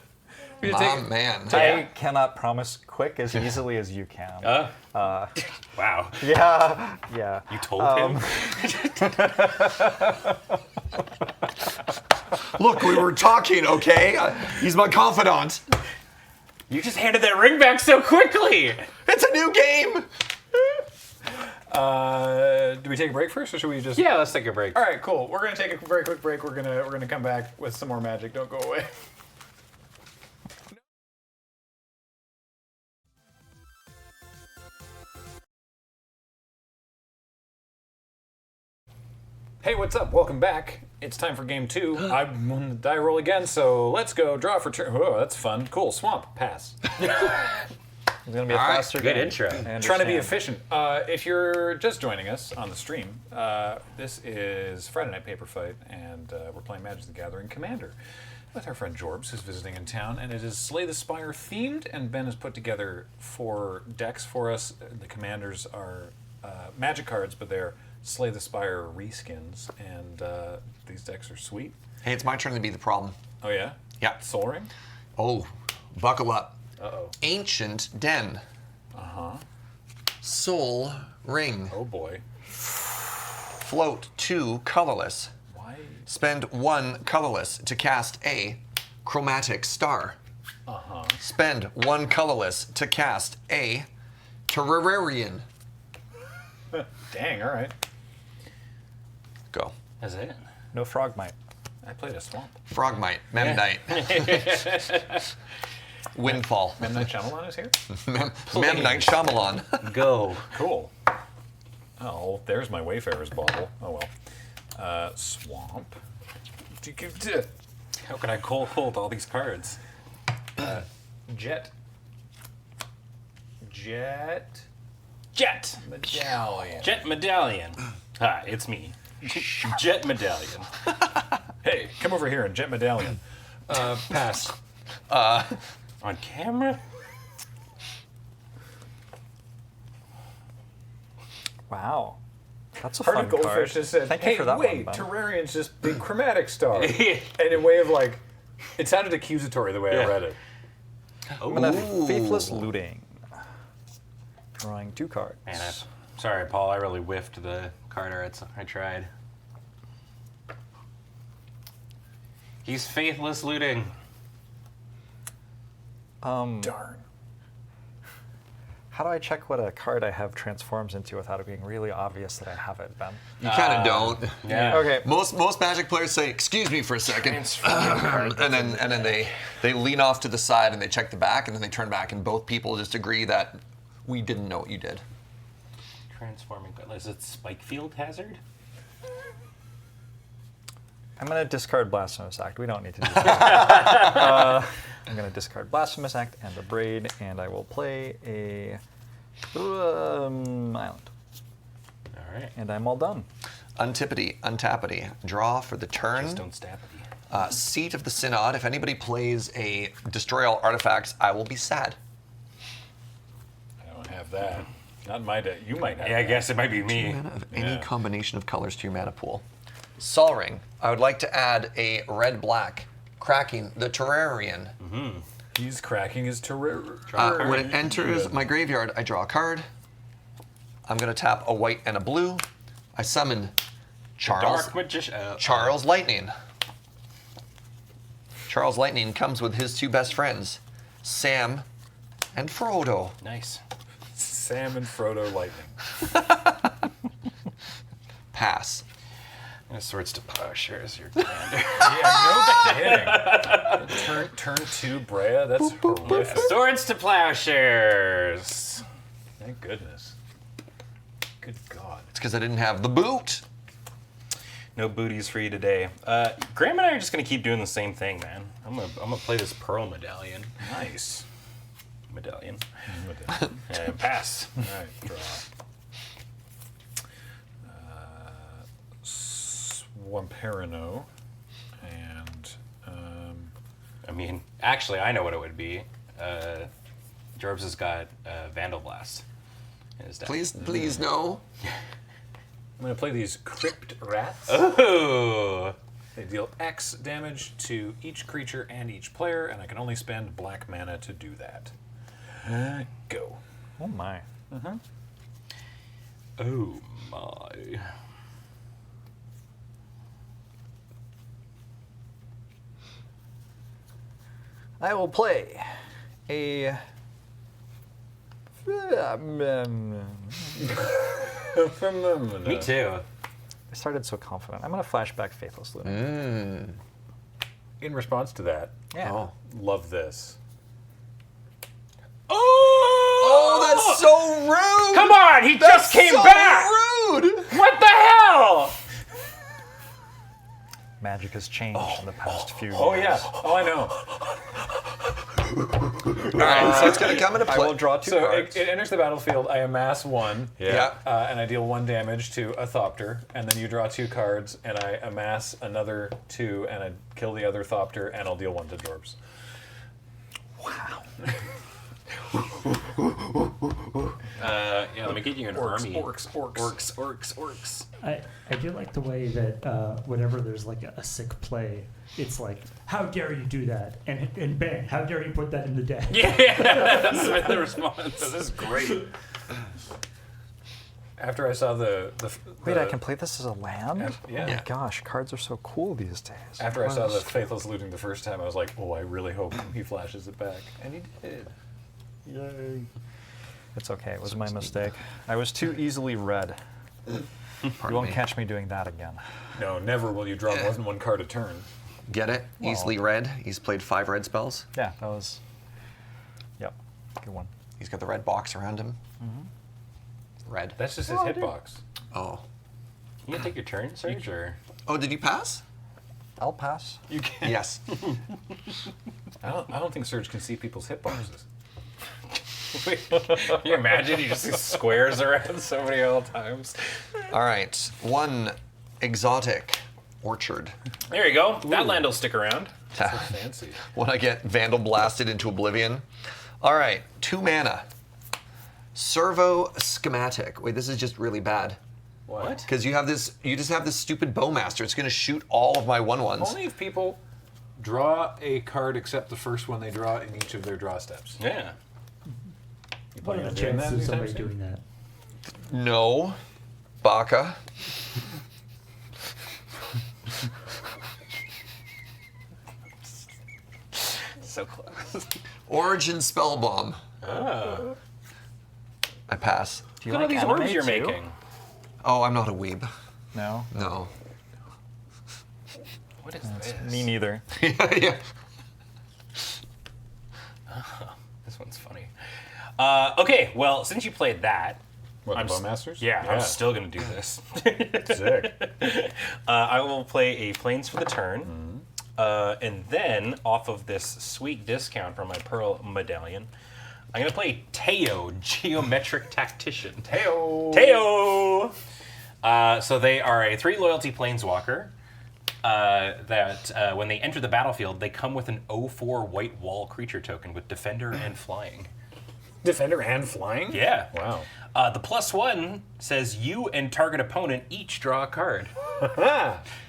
C: man.
D: I cannot promise quick as easily as you can.
B: Wow.
D: Yeah.
B: You told him?
C: Look, we were talking, okay? He's my confidant.
B: You just handed that ring back so quickly.
C: It's a new game.
A: Do we take a break first, or should we just?
B: Yeah, let's take a break.
A: All right, cool. We're gonna take a very quick break. We're gonna come back with some more magic. Don't go away. Hey, what's up? Welcome back. It's time for game 2. I'm on the die roll again, so let's go. Draw for turn. Oh, that's fun. Cool. Swamp. Pass.
D: It's gonna be a
C: All right,
D: faster
B: good
D: game.
B: intro.
D: I
A: Trying to be
D: understand.
A: efficient. If you're just joining us on the stream, this is Friday Night Paper Fight, and we're playing Magic the Gathering Commander with our friend Jorbs, who's visiting in town, and it is Slay the Spire themed, and Ben has put together 4 decks for us. The commanders are Magic cards, but they're Slay the Spire reskins, and these decks are sweet.
C: Hey, it's my turn to be the problem.
A: Oh yeah?
C: Yeah.
A: Soul Ring?
C: Oh, buckle up.
A: Uh-oh.
C: Ancient Den. Soul Ring.
A: Oh boy.
C: Float 2 colorless.
A: Why?
C: Spend 1 colorless to cast a Chromatic Star. Spend 1 colorless to cast a Terrarian.
A: Dang, alright.
C: Go.
B: That's it.
D: No Frogmite.
A: I played a Swamp.
C: Frogmite. Memnite. Windfall.
A: Midnight Shyamalan is here?
C: Memnite Shyamalan.
B: Go.
A: Cool. Oh, there's my Wayfarer's bauble. Oh well. Swamp. How can I hold all these cards? Jet. Medallion.
B: Jet Medallion. Hi, it's me. Jet Medallion.
A: Hey, come over here and Jet Medallion. Pass.
B: On camera?
D: Wow. That's a
A: Hardy
D: fun card.
A: Goldfish just said,
D: Thank
A: hey,
D: you for that
A: wait,
D: one, Ben.
A: Terrarian's just big chromatic star. And in a way of like, it sounded accusatory the way I
B: Yeah.
A: read it.
D: I'm gonna
C: Ooh.
D: Faithless Looting. Drawing 2 cards.
B: Man, sorry, Paul. I really whiffed the card art. I tried. He's faithless looting.
A: Darn.
D: How do I check what a card I have transforms into without it being really obvious that I have it, Ben?
C: You kind of don't.
B: Yeah.
D: Okay.
C: Most Magic players say, "Excuse me for a second," and then they lean off to the side and they check the back, and then they turn back, and both people just agree that we didn't know what you did.
B: Transforming. Is it Spikefield Hazard?
D: I'm going to discard Blasphemous Act. We don't need to do that. I'm going to discard Blasphemous Act and the Braid, and I will play a island.
B: All right.
D: And I'm all done.
C: Untippity, untappity. Draw for the turn.
B: Just don't stab me.
C: Seat of the Synod. If anybody plays a Destroy All Artifacts, I will be sad.
A: I don't have that. Not in my deck. You might have
B: Yeah, I
A: that.
B: guess it might be me.
C: Mana of any
A: Yeah.
C: combination of colors to your mana pool. Sol Ring. I would like to add a red-black, cracking the Terrarian.
A: He's cracking his terror.
C: When it enters my graveyard, I draw a card. I'm going to tap a white and a blue. I summon Charles,
B: Dark Magician.
C: Charles Lightning. Charles Lightning comes with his 2 best friends, Sam and Frodo.
B: Nice.
A: Sam and Frodo Lightning.
C: Pass.
B: Swords to Plowshares, your commander.
A: Yeah, no kidding. Turn 2 Brea. That's horrific.
B: Swords to Plowshares.
A: Thank goodness. Good God.
C: It's because I didn't have the boot.
B: No booties for you today. Graham and I are just gonna keep doing the same thing, man. I'm gonna play this Pearl Medallion.
A: Nice.
B: Medallion.
A: And pass. All right, draw. one Perino, and
B: I mean, actually, I know what it would be. Jorbs has got Vandal Blast in his deck.
C: Please, no.
A: I'm going to play these Crypt Rats.
B: Oh!
A: They deal X damage to each creature and each player, and I can only spend black mana to do that. Go.
D: Oh my.
B: Oh my.
D: I will play a.
B: Me too.
D: I started so confident. I'm gonna flashback Faithless Looting.
A: In response to that,
D: Yeah.
C: Oh.
A: love this.
C: Oh, that's so rude!
B: Come on, he just came
C: so
B: back!
C: rude!
B: What the hell?
D: Magic has changed in the past few years.
A: Oh yeah. Oh, I know.
C: All right, so it's going to come into
D: I
C: play.
D: will draw 2
A: So
D: cards.
A: it enters the battlefield. I amass 1.
C: Yeah.
A: And I deal 1 damage to a Thopter, and then you draw 2 cards, and I amass another 2, and I kill the other Thopter, and I'll deal 1 to Jorbs.
B: Yeah, let me get you an army. Orcs.
E: I do like the way that whenever there's like a sick play, it's like, how dare you do that? And bang, how dare you put that in the deck?
B: Yeah, that's the response.
A: This is great. After I saw the
D: Wait, I can play this as a land?
A: Yeah.
D: Oh my gosh, cards are so cool these days.
A: After I saw the Faithless Looting the first time, I was like, oh, I really hope he flashes it back. And he did.
D: Yay. It's okay, it was my mistake. I was too easily read. You won't catch me doing that again.
A: No, never will you draw more than 1 card a turn.
C: Get it? Easily red. He's played 5 red spells.
D: Yeah, that was. Yep, good one.
C: He's got the red box around him. Red.
A: That's just his hitbox.
C: Oh.
B: You gonna take your turn, Serge, or?
C: Oh, did you pass?
D: I'll pass.
A: You can.
C: Yes.
A: I don't think Surge can see people's hitboxes.
B: Can you imagine? You just see squares around so many all times.
C: All right. 1 exotic orchard.
B: There you go. That land will stick around.
A: Fancy.
C: When I get Vandal blasted into oblivion. All right. 2 mana. Servo schematic. Wait, this is just really bad.
A: What?
C: Because you just have this stupid bowmaster. It's going to shoot all of my 1/1s.
A: Only if people draw a card except the first one they draw in each of their draw steps.
B: Yeah.
E: What are the
A: doing that
E: chances of somebody
A: anytime
E: doing that?
C: No. Baka.
B: So close.
C: Origin Spellbomb.
B: Oh.
C: I pass.
D: Do you
B: Look at all these
D: anime
B: orbs you're
D: too?
B: making.
C: Oh, I'm not a weeb.
D: No?
C: No.
B: What is this?
D: Me neither.
C: Yeah.
B: This one's funny. Okay, well, since you played that,
A: What,
B: I'm
A: the Bowmasters?
B: yeah, I'm still gonna do this.
A: Sick.
B: I will play a Plains for the turn, and then off of this sweet discount from my Pearl Medallion, I'm gonna play Teo, Geometric Tactician. Teo. So they are a 3 loyalty Planeswalker. That when they enter the battlefield, they come with an 0/4 white wall creature token with Defender and Flying.
A: Defender and flying?
B: Yeah.
A: Wow.
B: The +1 says you and target opponent each draw a card.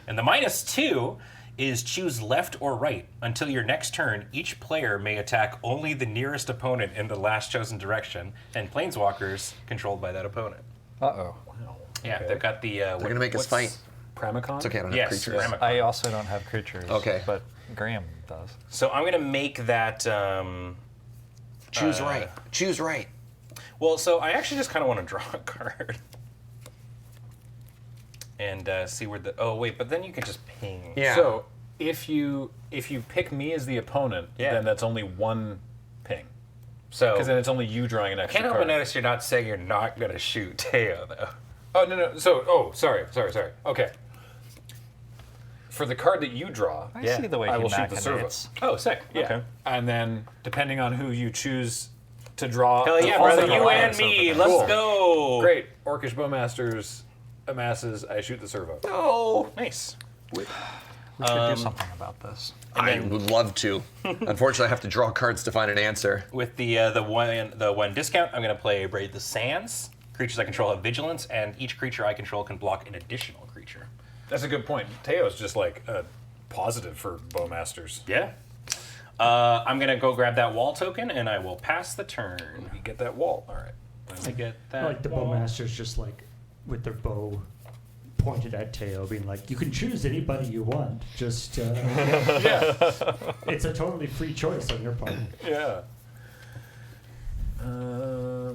B: And the -2 is choose left or right. Until your next turn, each player may attack only the nearest opponent in the last chosen direction, and Planeswalkers controlled by that opponent.
D: Uh-oh.
A: Wow.
B: Yeah,
A: Okay.
B: they've got the...
C: They're going to make us fight.
A: Pramicon?
C: It's okay, I don't
B: Yes,
C: have creatures.
B: Ramicon.
D: I also don't have creatures.
C: Okay.
D: But Graham does.
B: So I'm going to make that...
C: Choose right. Choose right.
B: Well, so I actually just kind of want to draw a card. And see where the... Oh, wait, but then you can just ping.
C: Yeah.
A: So, if you pick me as the opponent,
B: Yeah.
A: then that's only 1 ping.
B: So...
A: Because then it's only you drawing an
B: I
A: extra
B: can't help
A: card.
B: but notice you're not saying you're not going to shoot Teo, though.
A: Oh, no. So, sorry. Okay. For the card that you draw,
D: I
B: Yeah.
D: see the way
A: I
D: he
A: will shoot the servo.
D: machinates.
B: Oh, sick.
A: Yeah.
B: Okay.
A: And then, depending on who you choose to draw...
B: Hell yeah,
A: the
B: brother,
A: following
B: you
A: alliance
B: and me.
A: over
B: Let's
A: there.
B: go.
A: Great. Orcish Bowmasters amasses, I shoot the servo.
C: Oh.
B: Nice.
D: We should do something about this.
C: I would love to. Unfortunately, I have to draw cards to find an answer.
B: With the one discount, I'm going to play Braid the Sands. Creatures I control have vigilance, and each creature I control can block an additional creature.
A: That's a good point. Teo's just like a positive for Bowmasters.
B: Yeah. I'm going to go grab that wall token, and I will pass the turn.
A: You get that wall. All right.
B: I get that.
E: Like the Bowmasters just like with their bow pointed at Teo, being like, you can choose anybody you want. Just,
A: Yeah.
E: it's a totally free choice on your part.
A: Yeah. I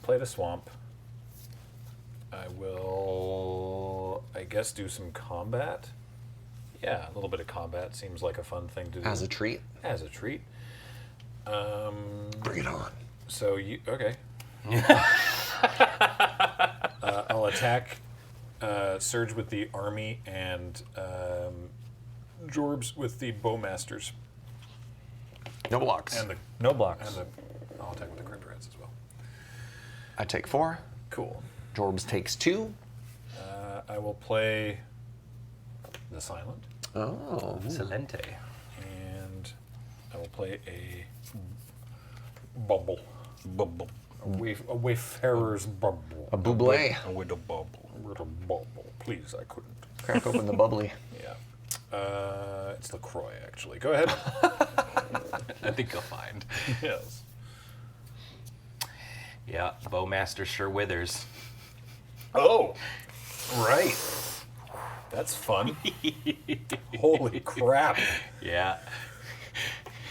A: played a swamp. I will, I guess, do some combat. Yeah, a little bit of combat seems like a fun thing to do.
C: As a treat.
A: As a treat.
C: Bring it on.
A: So you, okay. I'll attack Surge with the army and Jorbs with the Bowmasters.
C: No blocks.
A: And the
D: No blocks.
A: and the I'll attack with the Crypt Rats as well.
C: I take 4.
A: Cool.
C: Jorbs takes 2.
A: I will play the Silent,
C: Oh.
B: Excelente.
A: and I will play a bubble. Bubble. A wayfarer's bubble.
C: A buble.
A: A little bubble. A little bubble. Please, I couldn't.
C: Crack open the bubbly.
A: Yeah. It's LaCroix, actually. Go ahead.
B: I think you'll find.
A: Yes.
B: Yeah, Bowmaster sure withers.
A: Oh, right. That's fun. Holy crap.
B: Yeah.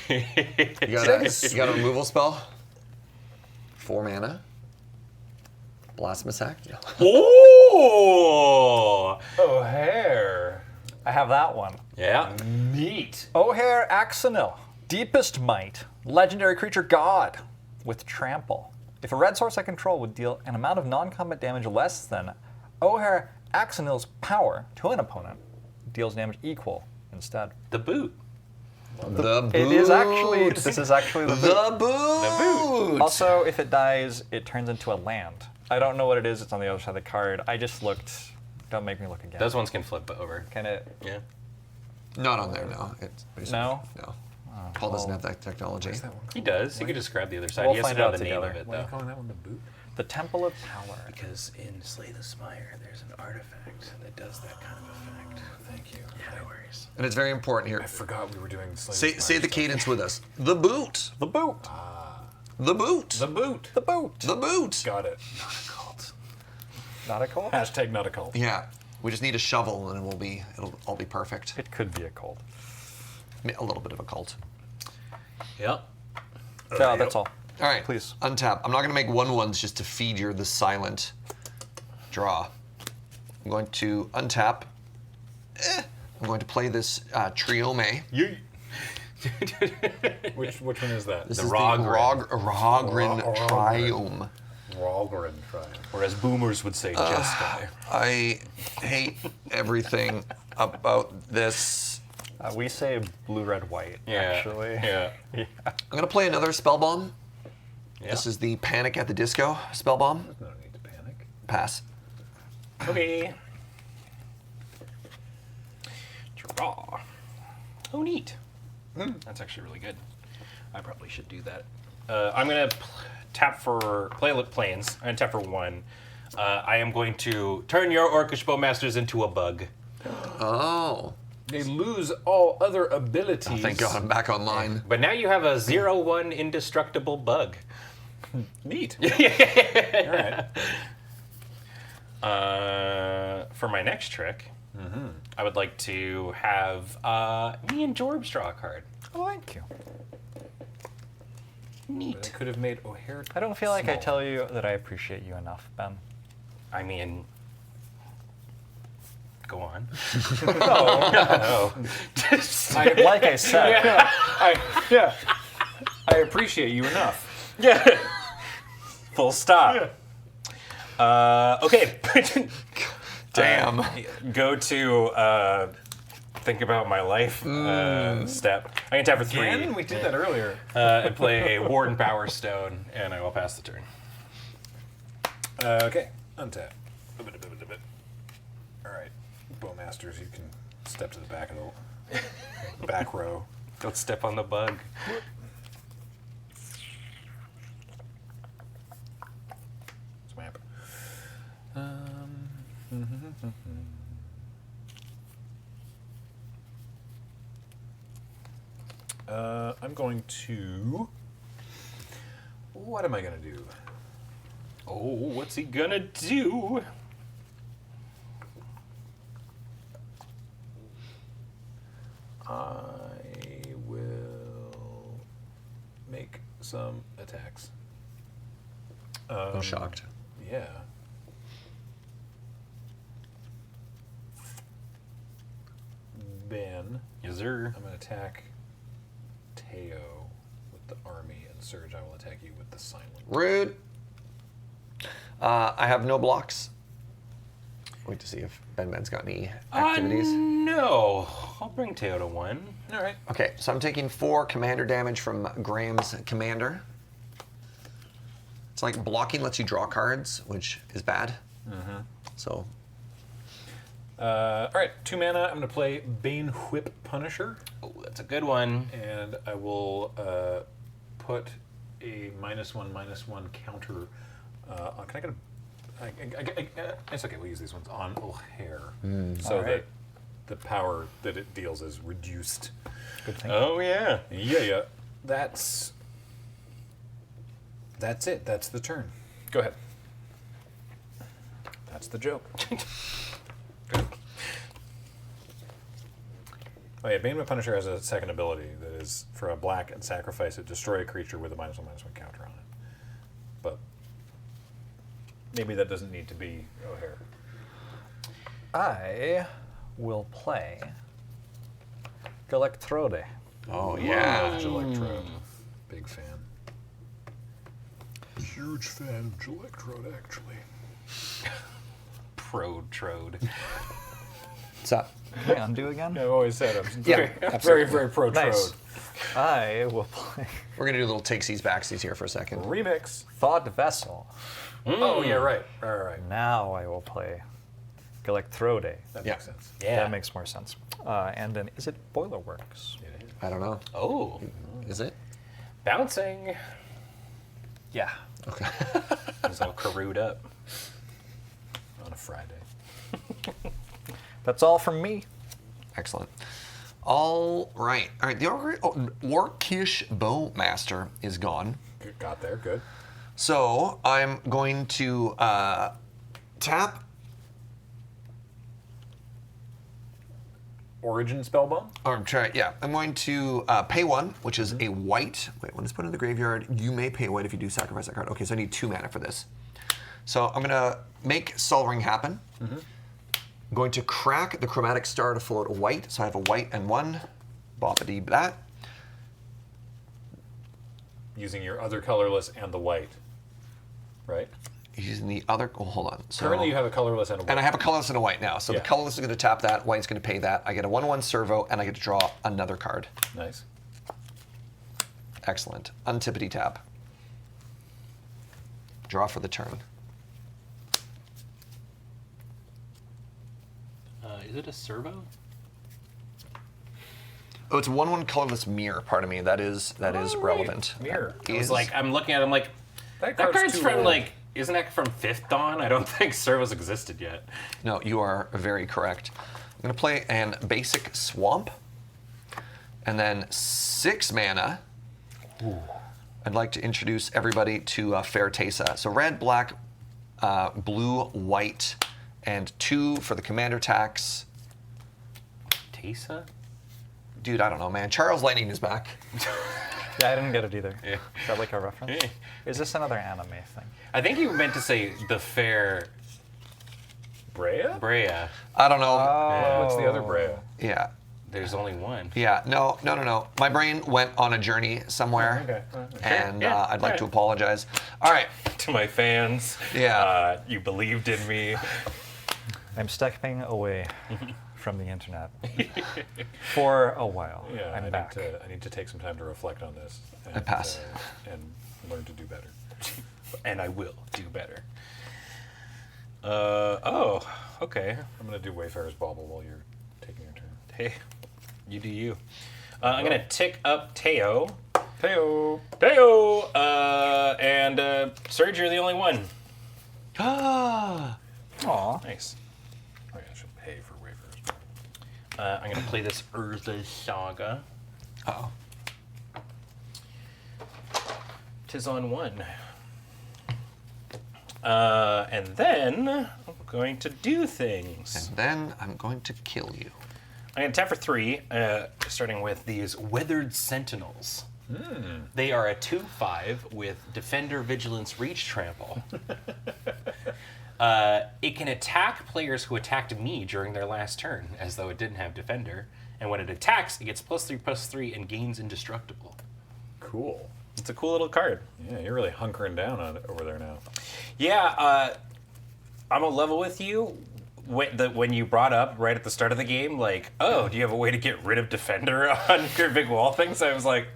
C: You got a removal spell? 4 mana. Blasphemous Act? No.
B: Oh!
A: O'Hare.
D: I have that one.
B: Yeah.
A: Neat.
D: O'Hare Axonil, Deepest Might, legendary creature god with trample. If a red source I control would deal an amount of non-combat damage less than O'Hare Axonil's power to an opponent, deals damage equal instead.
B: The boot.
C: The boot.
D: It is actually, this is actually the boot.
C: The boot.
D: Also, if it dies, it turns into a land. I don't know what it is, it's on the other side of the card. I just looked, don't make me look again.
B: Those ones can flip over.
D: Can it?
B: Yeah.
C: Not on there, no. It's
D: No?
C: No. Paul doesn't have that technology.
A: What's that one
B: He
A: called?
B: does. You could just grab the other side.
D: We'll
B: He has to
D: find
B: know
D: out
B: the name
D: together.
B: of it,
A: Why are you
B: though.
A: calling that one the boot?
D: The Temple of Power.
B: Because in Slay the Spire, there's an artifact that does that kind of effect.
A: Thank you.
B: Yeah, no worries.
C: And it's very important here.
A: I forgot we were doing
C: Say the cadence with us. The boot.
D: The boot.
C: The boot.
A: The boot.
D: The boot.
C: The boot.
A: Got it.
B: Not a cult.
D: Not a cult?
A: Hashtag not a cult.
C: Yeah. We just need a shovel and it'll all be perfect.
D: It could be a cult.
C: A little bit of a cult.
B: Yep.
D: Yeah, that's all.
C: All right.
D: Please.
C: Untap. I'm not going to make 1/1s just to feed your the silent draw. I'm going to untap. I'm going to play this Triome.
A: Which one is that?
C: This
B: The
C: is
B: Rogrin.
C: the Rogrin
A: Rogrin.
C: Triome.
A: Rogrin trial.
B: Or as boomers would say, Jeskai.
C: I hate everything about this.
D: We say blue, red, white, actually.
B: Yeah.
D: Yeah.
C: I'm going to play another spell bomb.
B: Yeah.
C: This is the Panic at the Disco spell bomb.
A: No need to panic.
C: Pass.
B: Okay. Draw. Oh, neat. That's actually really good. I probably should do that. I'm going to tap for planes. I'm going to tap for 1. I am going to turn your Orcish Bowmasters into a bug.
C: Oh.
A: They lose all other abilities.
C: Thank God I'm back online.
B: But now you have a 0/1 indestructible bug.
A: Neat.
B: All right. For my next trick, I would like to have me and Jorbs draw a card.
D: Oh, thank you.
B: Neat.
A: I could have made O'Hare.
D: I don't feel like I
A: small.
D: tell you that I appreciate you enough, Ben.
B: I mean, go on.
D: No. Like I said.
A: I appreciate you enough.
B: Yeah. Full stop. Okay.
C: Damn.
B: Go to think about my life step. I can tap for 3
A: Again? We did that earlier.
B: and play a Warden Power Stone, and I will pass the turn.
A: Okay. Untap. All right, Bowmasters, you can step to the back of the back row.
B: Don't step on the bug.
A: Swamp. I'm going to. What am I going to do?
B: Oh, what's he gonna do?
A: I will make some attacks.
C: I'm shocked.
A: Yeah. Ben,
B: Yes, sir.
A: I'm going to attack Teo with the army, and Surge, I will attack you with the silent.
C: Rude. I have no blocks. Wait to see if Ben's got any activities.
B: No. I'll bring Teo to 1.
A: All right.
C: Okay, so I'm taking 4 commander damage from Graham's commander. It's like blocking lets you draw cards, which is bad. So,
A: All right, 2 mana. I'm going to play Bane Whip Punisher,
B: Oh, that's a good one.
A: and I will put a -1/-1 counter. Can I get a? It's okay. We'll use these ones on O'Hare, so
D: All
A: that
D: right.
A: the power that it deals is reduced.
D: Good thing.
B: Oh, yeah.
A: Yeah. That's it. That's the turn. Go ahead. That's the joke. Oh yeah, Bane Whip Punisher has a second ability that is for a black and sacrifice it, destroy a creature with a -1/-1 counter on it. But maybe that doesn't need to be O'Hare.
D: I will play Galactrode.
C: oh yeah.
A: Electrode. Big fan. Huge fan of Electrode, actually.
B: Pro-trode.
C: What's up?
D: Can I undo again?
A: I've always said I'm
C: Yeah,
A: very,
C: absolutely.
A: very pro
D: Nice.
A: Trode.
D: I will play
C: We're gonna do a little takesies backsies here for a second.
A: Remix.
D: Thought Vessel.
A: Oh yeah, right.
D: Now I will play Galactrode.
A: That
C: Yeah.
A: makes sense.
B: Yeah.
D: That makes more sense. And then, is it Boilerworks?
A: It is.
C: I don't know.
B: Oh.
C: Is it?
B: Bouncing.
D: Yeah.
C: Okay.
B: He's all carooed up.
A: On a Friday.
D: That's all from me.
C: Excellent. All right. The Orcish Bowmaster is gone.
A: Got there, good.
C: So I'm going to tap.
A: Origin Spellbomb?
C: Or try, yeah, I'm going to pay 1, which is a white. Wait, when it's put in the graveyard, you may pay white if you do sacrifice that card. Okay, so I need 2 mana for this. So I'm going to make Sol Ring happen. I'm going to crack the Chromatic Star to float a white. So I have a white and 1. Boppity that.
A: Using your other colorless and the white. Right?
C: Using the other. Oh, hold on. So,
A: Currently you have a colorless and a white.
C: and I have a colorless and a white now. So
A: Yeah.
C: the colorless is going to tap that. White's going to pay that. I get a 1/1 servo, and I get to draw another card.
A: Nice.
C: Excellent. Untippity tap. Draw for the turn.
B: Is it a servo?
C: Oh, it's a 1/1 colorless mirror. Pardon me. That is
B: right.
C: relevant.
A: Mirror.
C: That
B: I was
C: is-
B: like, I'm looking at it, I'm like,
A: That
B: that card's
A: too
B: from
A: old.
B: like, isn't that from 5th Dawn? I don't think servos existed yet.
C: No, you are very correct. I'm going to play an basic swamp, and then 6 mana. I'd like to introduce everybody to Fair Tesa. So red, black, blue, white, and 2 for the commander tax.
B: Tesa?
C: Dude, I don't know, man. Charles Lightning is back.
D: Yeah, I didn't get it either.
B: Yeah.
D: Is that like a reference?
B: Yeah.
D: Is this another anime thing?
B: I think you meant to say the fair
A: Brea?
B: Brea.
C: I don't know.
A: What's the other Brea?
C: Yeah.
B: There's only one.
C: Yeah. No. My brain went on a journey somewhere,
A: Okay.
C: and
B: Yeah,
C: I'd like to
B: alright.
C: apologize. All right.
B: To my fans,
C: Yeah.
B: you believed in me.
D: I'm stepping away from the internet for a while.
A: Yeah,
D: I'm
A: I
D: back.
A: need to take some time to reflect on this. And,
C: I pass.
A: And learn to do better.
B: And I will do better. Oh, Okay.
A: I'm gonna do Wayfarer's Bauble while you're taking your turn.
B: Hey, you do you. I'm gonna tick up Teo.
A: Teo.
B: And Serge, you're the only one.
C: Ah.
D: Aw.
B: Nice.
A: Oh, yeah, I should pay for Wayfarer's Bauble.
B: I'm gonna play this Urza Saga.
C: Uh-oh.
B: 'Tis on 1. And then I'm going to do things.
C: And then I'm going to kill you.
B: I'm going to tap for 3, starting with these Weathered Sentinels. They are a 2/5 with Defender, Vigilance, Reach, Trample. It can attack players who attacked me during their last turn, as though it didn't have Defender. And when it attacks, it gets +3/+3 and gains Indestructible.
A: Cool.
B: It's a cool little card.
A: Yeah, you're really hunkering down on it over there now.
B: Yeah, I'm a level with you. When you brought up right at the start of the game, like, oh, do you have a way to get rid of Defender on your big wall things? I was like...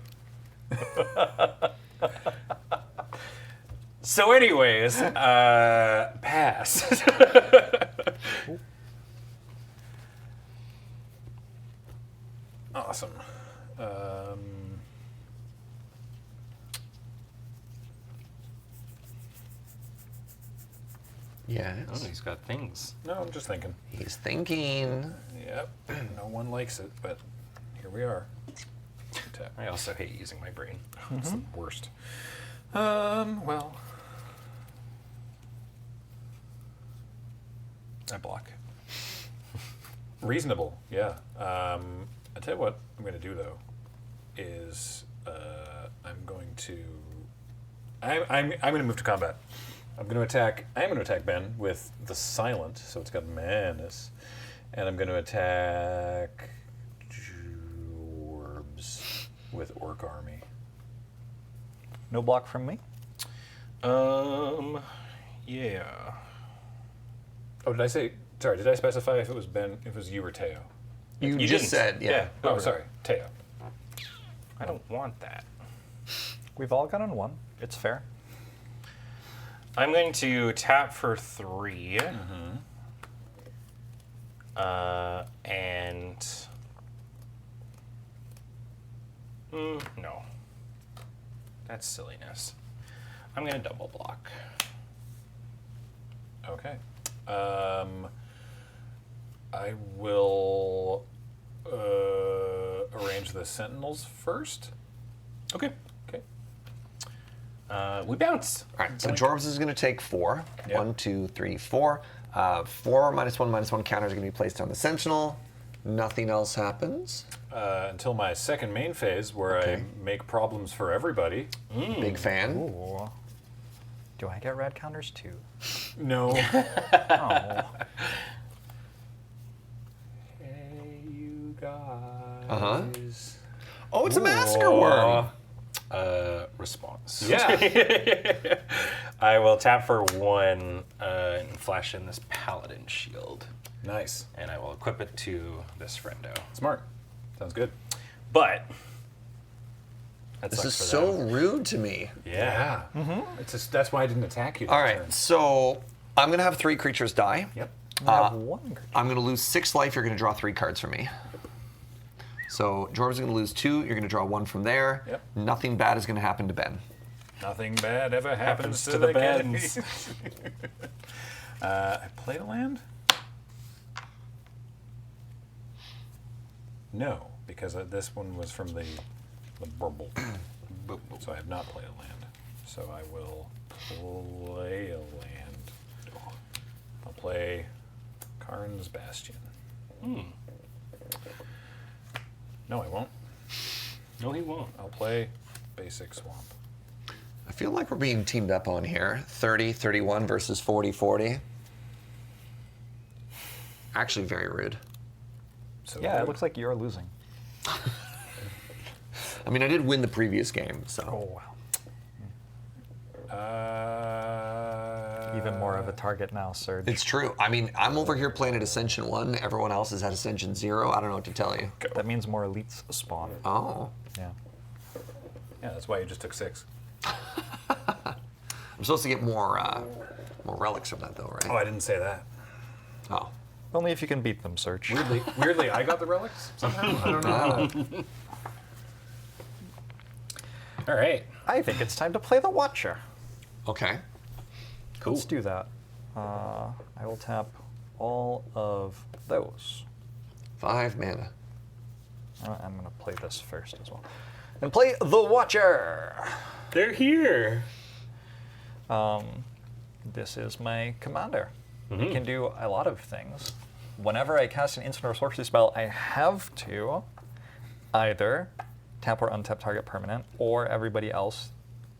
B: So anyways, pass.
A: Awesome.
C: Yes.
B: Oh, he's got things.
A: No, I'm just thinking.
C: He's thinking.
A: Yep. No one likes it, but here we are. Tap.
B: I also hate using my brain.
A: It's the worst. Well, I block. Reasonable, yeah. I tell you what I'm going to do though is I'm going to move to combat. I'm going to attack Ben with the Silent, so it's got Madness, and I'm going to attack Jorbs with Orc Army.
D: No block from me.
B: Yeah.
A: Oh, did I say? Sorry, did I specify if it was Ben? If it was you or Teo?
C: You
B: You
C: just
B: didn't.
C: said, yeah.
A: Oh, sorry, Teo.
B: I don't want that.
D: We've all gotten 1. It's fair.
B: I'm going to tap for 3. And... no. That's silliness. I'm going to double block.
A: Okay. I will arrange the Sentinels first.
B: Okay.
A: Okay.
B: We bounce.
C: All right, so Jorbs is going to take 4.
A: Yep.
C: 1, 2, 3, 4. 4 -1/-1 counters are going to be placed on the Sentinel. Nothing else happens.
A: Until my second main phase, where
C: Okay.
A: I make problems for everybody.
C: Big fan.
D: Ooh. Do I get red counters too?
A: No.
D: Oh.
A: Hey, you guys.
C: Uh-huh. Oh, it's a Massacre Worm.
B: Response.
A: Yeah.
B: I will tap for 1 and flash in this Paladin Shield.
A: Nice.
B: And I will equip it to this friendo.
A: Smart. Sounds good.
B: But... that
C: This is
B: sucks for
C: so
B: them.
C: rude to me.
B: Yeah.
A: It's just, that's why I didn't attack you. that
C: All right,
A: turn.
C: so I'm going to have 3 creatures die.
A: Yep.
D: I have 1 creature.
C: I'm going to lose 6 life. You're going to draw 3 cards from me. So Jorbs is going to lose 2. You're going to draw 1 from there.
A: Yep.
C: Nothing bad is going to happen to Ben.
A: Nothing bad ever happens to
B: to the
A: the
B: Bens.
A: Kennedys. I played a land? No, because this one was from the Burble. So I have not played a land. So I will play a land. I'll play Karn's Bastion. No, I won't.
B: No, he won't.
A: I'll play Basic Swamp.
C: I feel like we're being teamed up on here. 30-31 versus 40-40. Actually, very rude.
A: So
D: Yeah, it looks like you're losing.
C: I mean, I did win the previous game, so.
D: Oh, wow.
A: Uh,
D: Even more of a target now, Serge.
C: It's true. I mean, I'm over here playing at Ascension 1. Everyone else is at Ascension 0. I don't know what to tell you.
D: That means more elites spawn.
C: Oh.
D: Yeah.
A: Yeah, that's why you just took 6.
C: I'm supposed to get more relics from that, though, right?
A: Oh, I didn't say that.
C: Oh.
D: Only if you can beat them, Search.
A: Weirdly, I got the relics somehow. I don't know.
B: All right.
D: I think it's time to play the Watcher.
C: Okay.
B: Cool.
D: Let's do that. I will tap all of those.
C: 5 mana.
D: I'm going to play this first as well. And play the Watcher!
B: They're here.
D: This is my commander. He can do a lot of things. Whenever I cast an instant or sorcery spell, I have to either tap or untap target permanent, or everybody else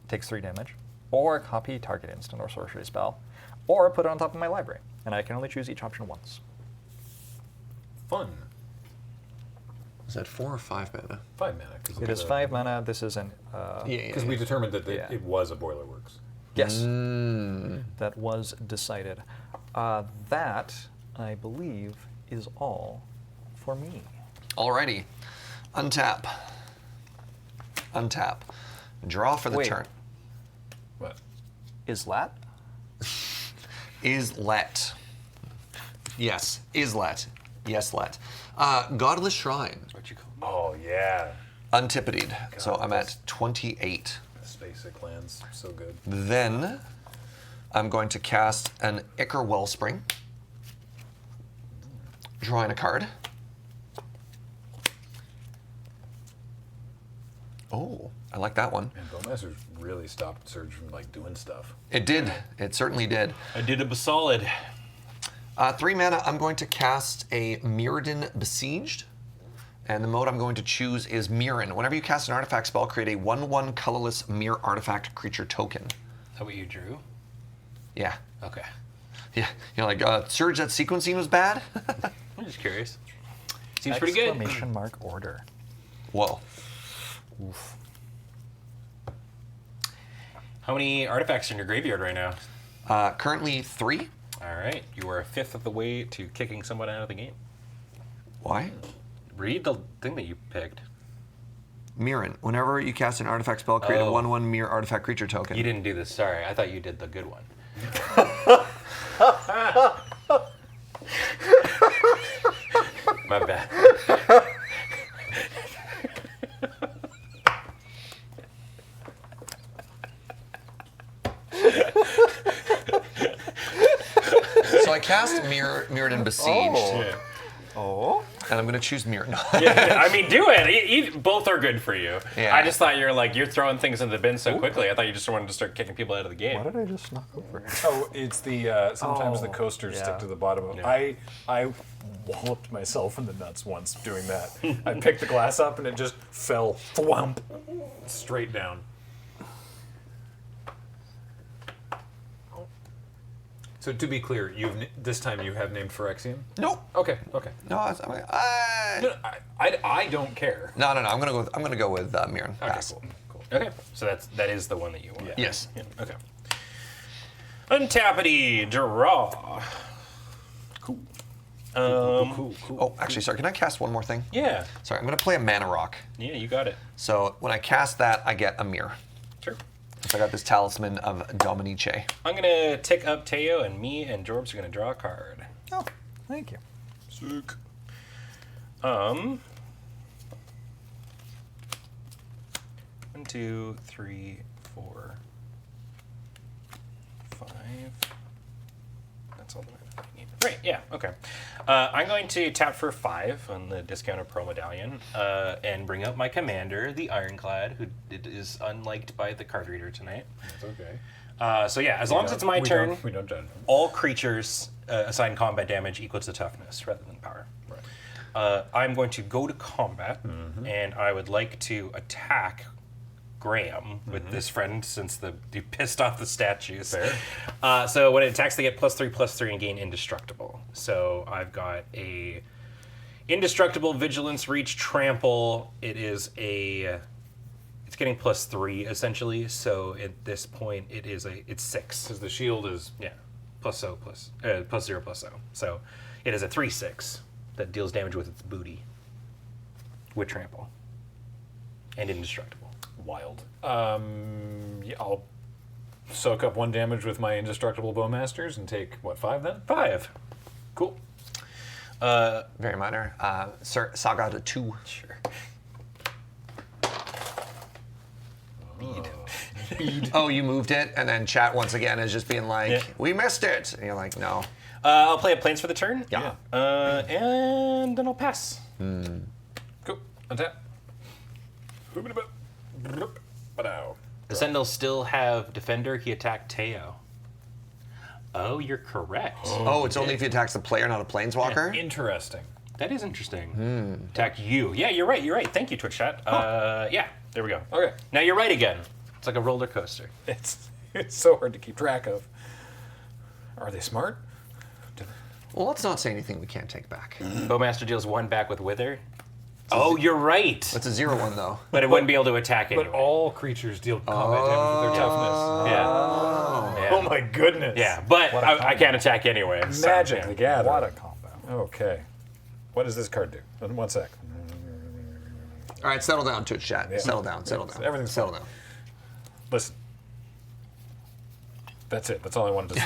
D: takes 3 damage, or copy target instant or sorcery spell, or put it on top of my library. And I can only choose each option once.
A: Fun.
C: Is that 4 or 5 mana?
A: 5 mana. Cause
D: It is 5 mana. This is an...
A: Because we determined that
D: Yeah.
A: it was a Boilerworks.
D: Yes. That was decided. That, I believe, is all for me.
C: Alrighty. Untap. Untap. Draw for the
D: Wait.
C: turn.
A: What?
D: Islat?
C: Islet. Yes. Islet. Yes, let. Godless Shrine.
B: What you call?
A: Oh, yeah.
C: Untipitied. So
A: God,
C: I'm
A: that's-
C: at 28.
A: Basic lands. So good.
C: Then I'm going to cast an Ichor Wellspring. Drawing a card. Oh, I like that one.
A: And Bowmasters really stopped Surge from like doing stuff.
C: It did. It certainly did.
B: I did a solid.
C: 3 mana, I'm going to cast a Mirrodin Besieged. And the mode I'm going to choose is Mirren. Whenever you cast an artifact spell, create a 1/1 colorless mirror artifact creature token.
B: Is that what you drew?
C: Yeah.
B: Okay.
C: Yeah. You're like, Surge, that sequencing was bad?
B: I'm just curious. Seems pretty good.
D: Exclamation mark order.
C: Whoa.
D: Oof.
B: How many artifacts are in your graveyard right now?
C: Currently 3.
B: All right. You are a fifth of the way to kicking someone out of the game.
C: Why?
B: Read the thing that you picked.
C: Mirren. Whenever you cast an artifact spell, create a
B: Oh.
C: 1/1 mirror artifact creature token.
B: You didn't do this. Sorry. I thought you did the good one. My bad.
C: So I cast Mirrodin Besieged,
B: Yeah.
D: Oh?
C: and I'm going to choose Mirren.
B: Yeah, I mean, do it. Both are good for you.
C: Yeah.
B: I just thought you're throwing things in the bin so quickly. I thought you just wanted to start kicking people out of the game.
D: What did I just knock over?
A: Oh, it's the sometimes the
D: Oh,
A: coasters
D: yeah.
A: stick to the bottom of.
B: Yeah.
A: I walloped myself in the nuts once doing that. I picked the glass up and it just fell thwump straight down. So to be clear, this time you have named Phyrexian?
C: Nope.
A: Okay.
C: No,
A: I don't care.
C: no. I'm gonna go with Mirren.
A: Okay,
C: Pass.
A: cool.
B: Okay, so that is the one that you want.
A: Yeah.
C: Yes.
B: Yeah, okay. Untappity, draw.
A: Cool.
B: Cool.
C: Oh, actually, sorry. Can I cast one more thing?
B: Yeah.
C: Sorry, I'm gonna play a Mana Rock.
B: Yeah, you got it.
C: So when I cast that, I get a mirror.
B: Sure.
C: So I got this Talisman of Dominice.
B: I'm gonna tick up Teo, and me and Jorbs are gonna draw a card.
D: Oh, thank you.
B: Sick. 1, 2, 3, 4, 5. That's all that I need. Right, yeah, okay. I'm going to tap for 5 on the discounted pro medallion and bring up my commander, the Ironclad, who is unliked by the card reader tonight.
A: That's okay.
B: So yeah, as long as it's my turn,
A: we don't judge them.
B: all creatures assign combat damage equal to toughness rather than power.
A: Right.
B: I'm going to go to combat, and I would like to attack Graham with this friend since you pissed off the statues.
A: Fair.
B: So when it attacks, they get +3/+3 and gain indestructible. So I've got a indestructible, vigilance, reach, trample. It's getting +3 essentially. So at this point, it's 6.
A: Because the shield is
B: Yeah, +0/+0. So it is a 3/6 that deals damage with its booty with trample and indestructible.
A: wild. Yeah, I'll soak up 1 damage with my indestructible bowmasters and take, what, 5 then?
B: 5.
A: Cool.
C: Very minor. Sir, Saga to 2.
B: Sure.
C: Oh, you moved it, and then chat once again is just being like,
B: Yeah.
C: we missed it. And you're like, no.
B: I'll play a Plains for the turn.
C: Yeah.
B: And then I'll pass.
A: Cool. Untap. Ba-dow.
B: The Sentinels still have Defender. He attacked Teo. Oh, you're correct.
C: Oh, it's only if he attacks the player, not a planeswalker?
A: Interesting.
B: That is interesting. Attack you. Yeah, you're right. You're right. Thank you, Twitch chat. Yeah, there we go.
A: Okay.
B: Now you're right again. It's like a roller coaster.
A: It's so hard to keep track of. Are they smart?
C: Well, let's not say anything we can't take back.
B: Bowmaster deals 1 back with Wither. Oh, you're right.
C: It's a 0-1, though.
B: But it wouldn't be able to attack anyway.
A: But all creatures deal combat damage with their toughness.
B: Yeah.
A: Oh my goodness.
B: Yeah, but I can't attack anyway. so,
A: Magic
B: yeah.
A: the Gathering.
D: What a combo.
A: Okay. What does this card do? 1 sec.
C: All right, settle down, Twitch chat.
A: Yeah.
C: Settle down, settle down.
A: Everything's
C: settle
A: fine.
C: down.
A: Listen. That's it. That's all I wanted to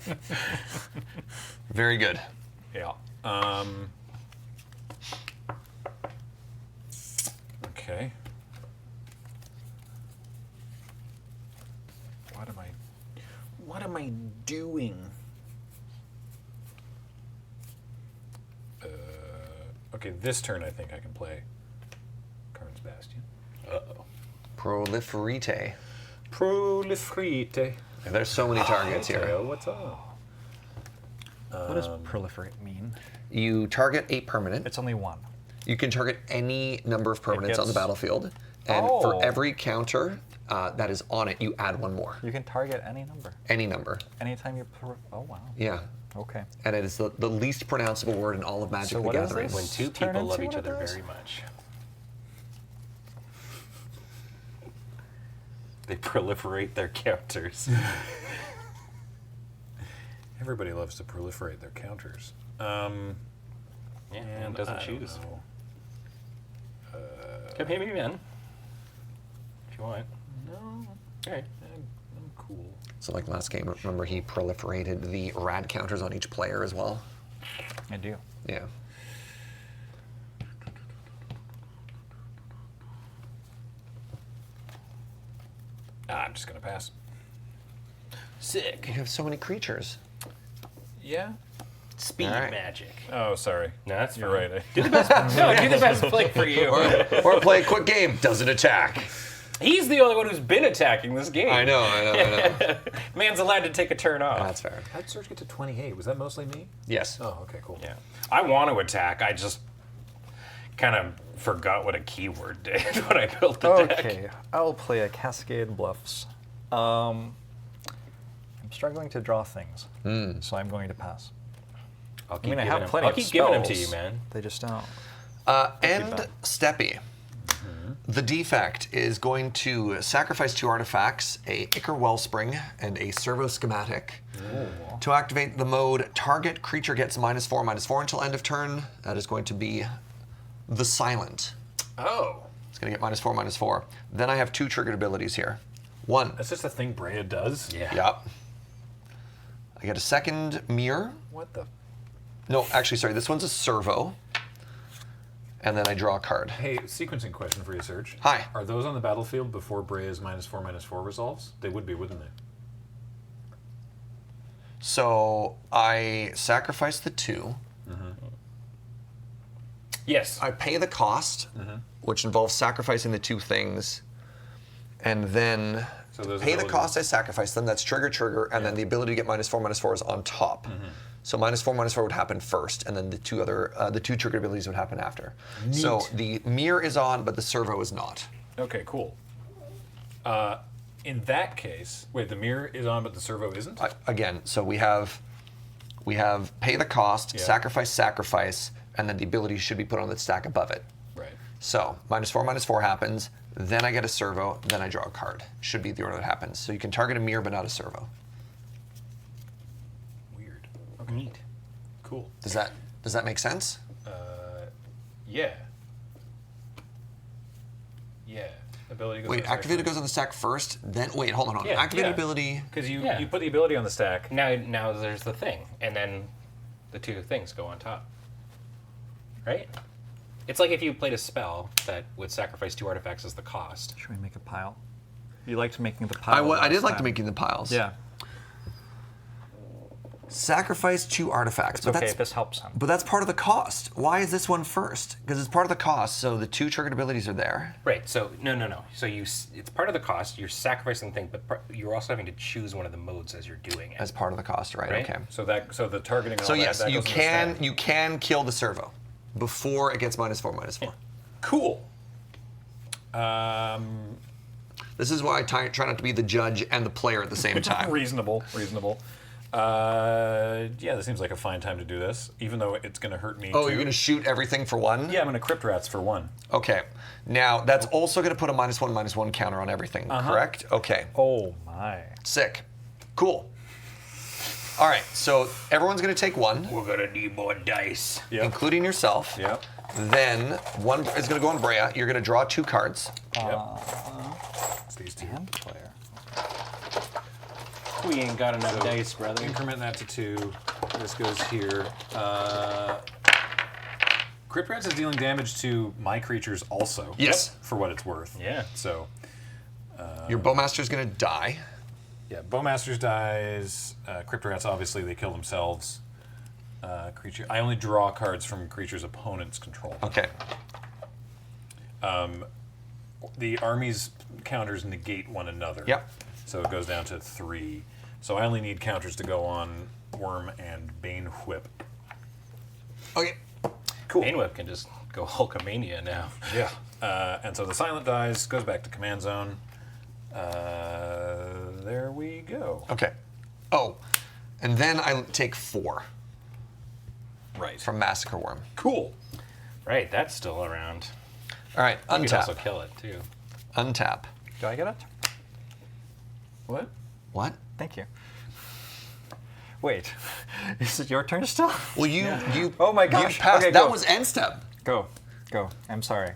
A: say.
C: Very good.
A: Yeah. Okay. What am I doing? Okay, this turn I think I can play Karn's Bastion.
B: Uh-oh.
C: Proliferate.
A: Proliferate.
C: There's so many targets here.
A: Teo, what's up?
D: What does proliferate mean?
C: You target a permanent.
D: It's only 1.
C: You can target any number of permanents on the
D: gets-
C: battlefield. And
D: Oh.
C: for every counter that is on it, you add 1 more.
D: You can target any number.
C: Any number.
D: Anytime you... Oh, wow.
C: Yeah.
D: Okay.
C: And it is the least pronounceable word in all of Magic
D: So
C: the
D: what is
C: Gathering.
D: this?
B: When 2
D: Turn
B: people love
D: into
B: each
D: one of
B: other
D: those?
B: very much. They proliferate their counters.
A: Everybody loves to proliferate their counters.
B: Yeah, and doesn't
A: I don't
B: choose.
A: know.
B: Come hit me, man. If you want.
A: No,
B: All right.
A: I'm cool.
C: So like last game, remember he proliferated the rad counters on each player as well?
D: I do.
C: Yeah.
A: I'm just gonna pass.
B: Sick.
C: You have so many creatures.
A: Yeah.
B: Speed
C: All right.
B: magic.
A: Oh, sorry.
B: No, that's
A: You're
B: fine.
A: right.
B: Do the best. No, do the best play for you.
C: Or play a quick game, doesn't attack.
B: He's the only one who's been attacking this game.
C: I know.
B: Man's allowed to take a turn off.
C: That's fair.
A: How'd Surge get to 28? Was that mostly me?
C: Yes.
A: Oh, okay, cool.
B: Yeah. I want to attack. I just kind of forgot what a keyword did when I built the deck.
D: Okay, I'll play a Cascade Bluffs. I'm struggling to draw things, so I'm going to pass.
B: I'll
D: I
B: keep
D: mean, I
B: giving
D: have
B: him-
D: plenty
B: I'll
D: of
B: keep giving them to you,
D: spells.
B: man.
D: They just don't.
C: End
D: bad.
C: Steppy. The defect is going to sacrifice 2 artifacts, a Ichor Wellspring and a Servo Schematic. To activate the mode, target creature gets -4/-4 until end of turn. That is going to be the Silent.
A: Oh,
C: It's going to get -4/-4. Then I have 2 triggered abilities here. 1.
A: that's just a thing Brea does?
B: Yeah.
C: Yup. I get a second Mirror.
A: What the?
C: No, actually, sorry. This one's a Servo. And then I draw a card.
A: Hey, sequencing question for you, Serge.
C: Hi.
A: Are those on the battlefield before Brea's -4/-4 resolves? They would be, wouldn't they?
C: So I sacrifice the 2.
B: Yes.
C: I pay the cost, which involves sacrificing the 2 things, and then
A: So those
C: pay the
A: abilities-
C: cost I sacrifice them. That's trigger, and then the ability to get -4/-4 is on top. So -4/-4 would happen first, and then the 2 trigger abilities would happen after. So the mirror is on, but the servo is not.
A: Okay, cool. In that case, wait, the mirror is on, but the servo isn't?
C: Again, so we have pay the cost,
A: Yeah.
C: sacrifice, and then the ability should be put on the stack above it.
A: Right.
C: So -4/-4 happens, then I get a servo, then I draw a card. Should be the order that happens. So you can target a mirror, but not a servo.
A: Weird.
B: Neat.
A: Cool.
C: Does that make sense?
A: Yeah. Yeah. ability goes
C: Wait,
A: on the stack
C: activated
A: first.
C: goes on the stack first, then wait, hold on.
B: Yeah,
C: Activated
A: yeah.
C: ability.
A: Because you,
B: Yeah.
A: you put the ability on the stack.
B: Now there's the thing, and then the two things go on top. Right? It's like if you played a spell that would sacrifice 2 artifacts as the cost.
D: Should we make a pile? You liked making the pile.
C: I did
D: last
C: like
D: time.
C: making the piles.
D: Yeah.
C: Sacrifice 2 artifacts,
D: It's
C: but
D: okay.
C: that's
D: This helps him.
C: but that's part of the cost. Why is this one first? Because it's part of the cost, so the 2 triggered abilities are there.
B: Right. So no. So it's part of the cost. You're sacrificing the thing, but you're also having to choose one of the modes as you're doing it.
C: As part of the cost, right?
B: Right.
C: Okay.
A: So the targeting. And
C: So
A: all that,
C: yes,
A: that
C: you
A: goes on the
C: can
A: stack.
C: you can kill the servo before it gets -4/-4.
A: Cool.
C: This is why I try not to be the judge and the player at the same time.
A: Reasonable. Yeah, this seems like a fine time to do this, even though it's going to hurt me.
C: Oh,
A: too.
C: you're going to shoot everything for 1?
A: Yeah, I'm going to crypt rats for 1.
C: Okay. Now, that's also going to put a -1/-1 counter on everything, correct? Okay.
D: Oh my.
C: Sick. Cool. All right, so everyone's going to take 1,
B: We're gonna need more dice.
A: Yep.
C: including yourself.
A: Yep.
C: Then 1 is going to go on Brea. You're going to draw 2 cards.
A: Yep. It's these 2.
D: Hand player.
B: We ain't got enough dice, brother.
A: Increment that to 2. This goes here. Crypt Rats is dealing damage to my creatures also.
C: Yes.
A: For what it's worth.
B: Yeah.
A: So,
C: Your Bowmaster's going to die.
A: yeah, Bowmasters dies. Crypt Rats, obviously, they kill themselves. Creature. I only draw cards from creatures' opponents control.
C: Okay.
A: The army's counters negate one another.
C: Yep.
A: So it goes down to 3. So I only need counters to go on Worm and Bane Whip.
C: Okay.
A: Cool.
B: Bane Whip can just go Hulkamania now.
A: Yeah. And so the silent dies, goes back to command zone. There we go.
C: Okay. Oh, and then I take 4
A: Right.
C: from Massacre Worm.
A: Cool.
B: Right, that's still around.
C: All right,
B: You could also
C: untap.
B: kill it too.
C: Untap.
D: Do I get it?
A: What?
C: What?
D: Thank you. Wait, is it your turn still?
C: Well, you
D: Oh my
C: you
D: gosh.
C: passed.
D: Okay,
C: that
D: go.
C: was end step.
D: Go. I'm sorry.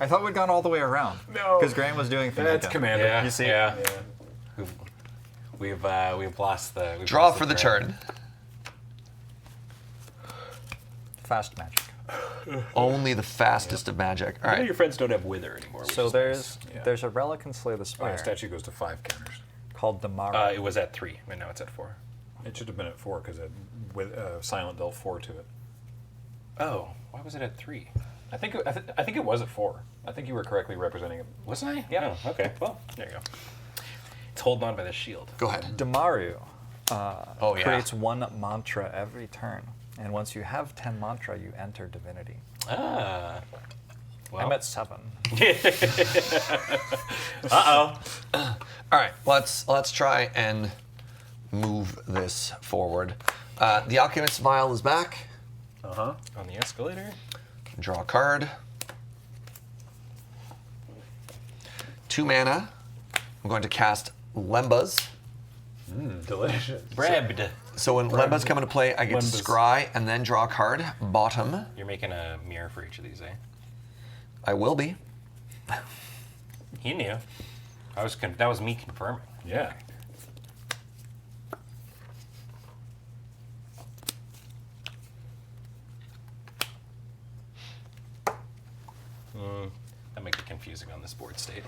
D: I thought we'd gone all the way around.
A: No.
D: Because Graham was doing things.
A: That's
D: again.
A: Commander.
B: Yeah.
D: You see?
B: Yeah. We've lost the. We've
C: Draw
B: lost
C: for the
B: thread.
C: turn.
D: Fast magic.
C: Only the fastest of magic. All
B: I know
C: right.
B: your friends don't have wither anymore. which
D: So
B: is
D: there's
B: nice.
A: Yeah.
D: there's a relic in Slay the
A: Oh,
D: Spire
A: yeah, statue goes to 5 counters.
D: called Damara.
B: It was at 3, and now it's at 4.
A: It should have been at 4 because with silent dealt 4 to it.
B: Oh, why was it at 3?
A: I think it was at 4. I think you were correctly representing it.
B: Wasn't I?
A: Yeah.
B: Oh, okay. Well, there you go. It's holding on by the shield.
C: Go ahead.
D: Damaru
C: Oh yeah.
D: creates 1 mantra every turn. And once you have 10 mantra, you enter divinity.
B: Ah. Well.
D: I'm at 7.
B: Uh-oh.
C: All right. Let's try and move this forward. The Alchemist's Vial is back.
A: Uh-huh.
B: On the escalator.
C: Draw a card. 2 mana. I'm going to cast Lembas.
A: Delicious.
B: Brebbed.
C: So when Lembas come into play, I get to
A: Lembas.
C: scry and then draw a card. Bottom.
B: You're making a mirror for each of these, eh?
C: I will be.
B: He knew. That was me confirming.
A: Yeah.
B: That makes it confusing on this board state.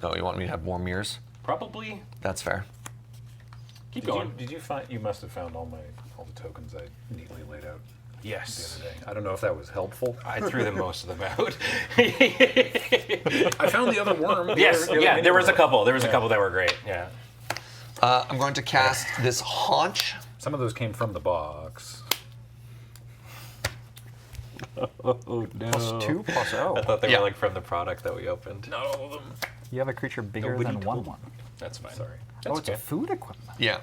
C: Oh, you want me to have more mirrors?
B: Probably.
C: That's fair.
B: Keep
A: Did
B: going.
A: you, did you find? You must have found all the tokens I neatly laid out the
B: Yes.
A: other day. I don't know if that was helpful.
B: I threw them most of them out.
A: I found the other worm.
B: Yes,
A: The other
B: yeah,
A: mini
B: there was a
A: worm.
B: couple. There was a couple that were great. Yeah.
C: I'm going to cast this Haunch.
A: Some of those came from the box.
B: Oh no.
D: +2 +0.
B: I thought they
C: Yeah.
B: were like from the product that we opened.
A: Not all of them.
D: You have a creature bigger
B: Nobody
D: than
B: told
D: 1/1.
B: That's fine.
A: Sorry.
D: Oh,
B: That's
D: it's a food equipment.
C: Yeah.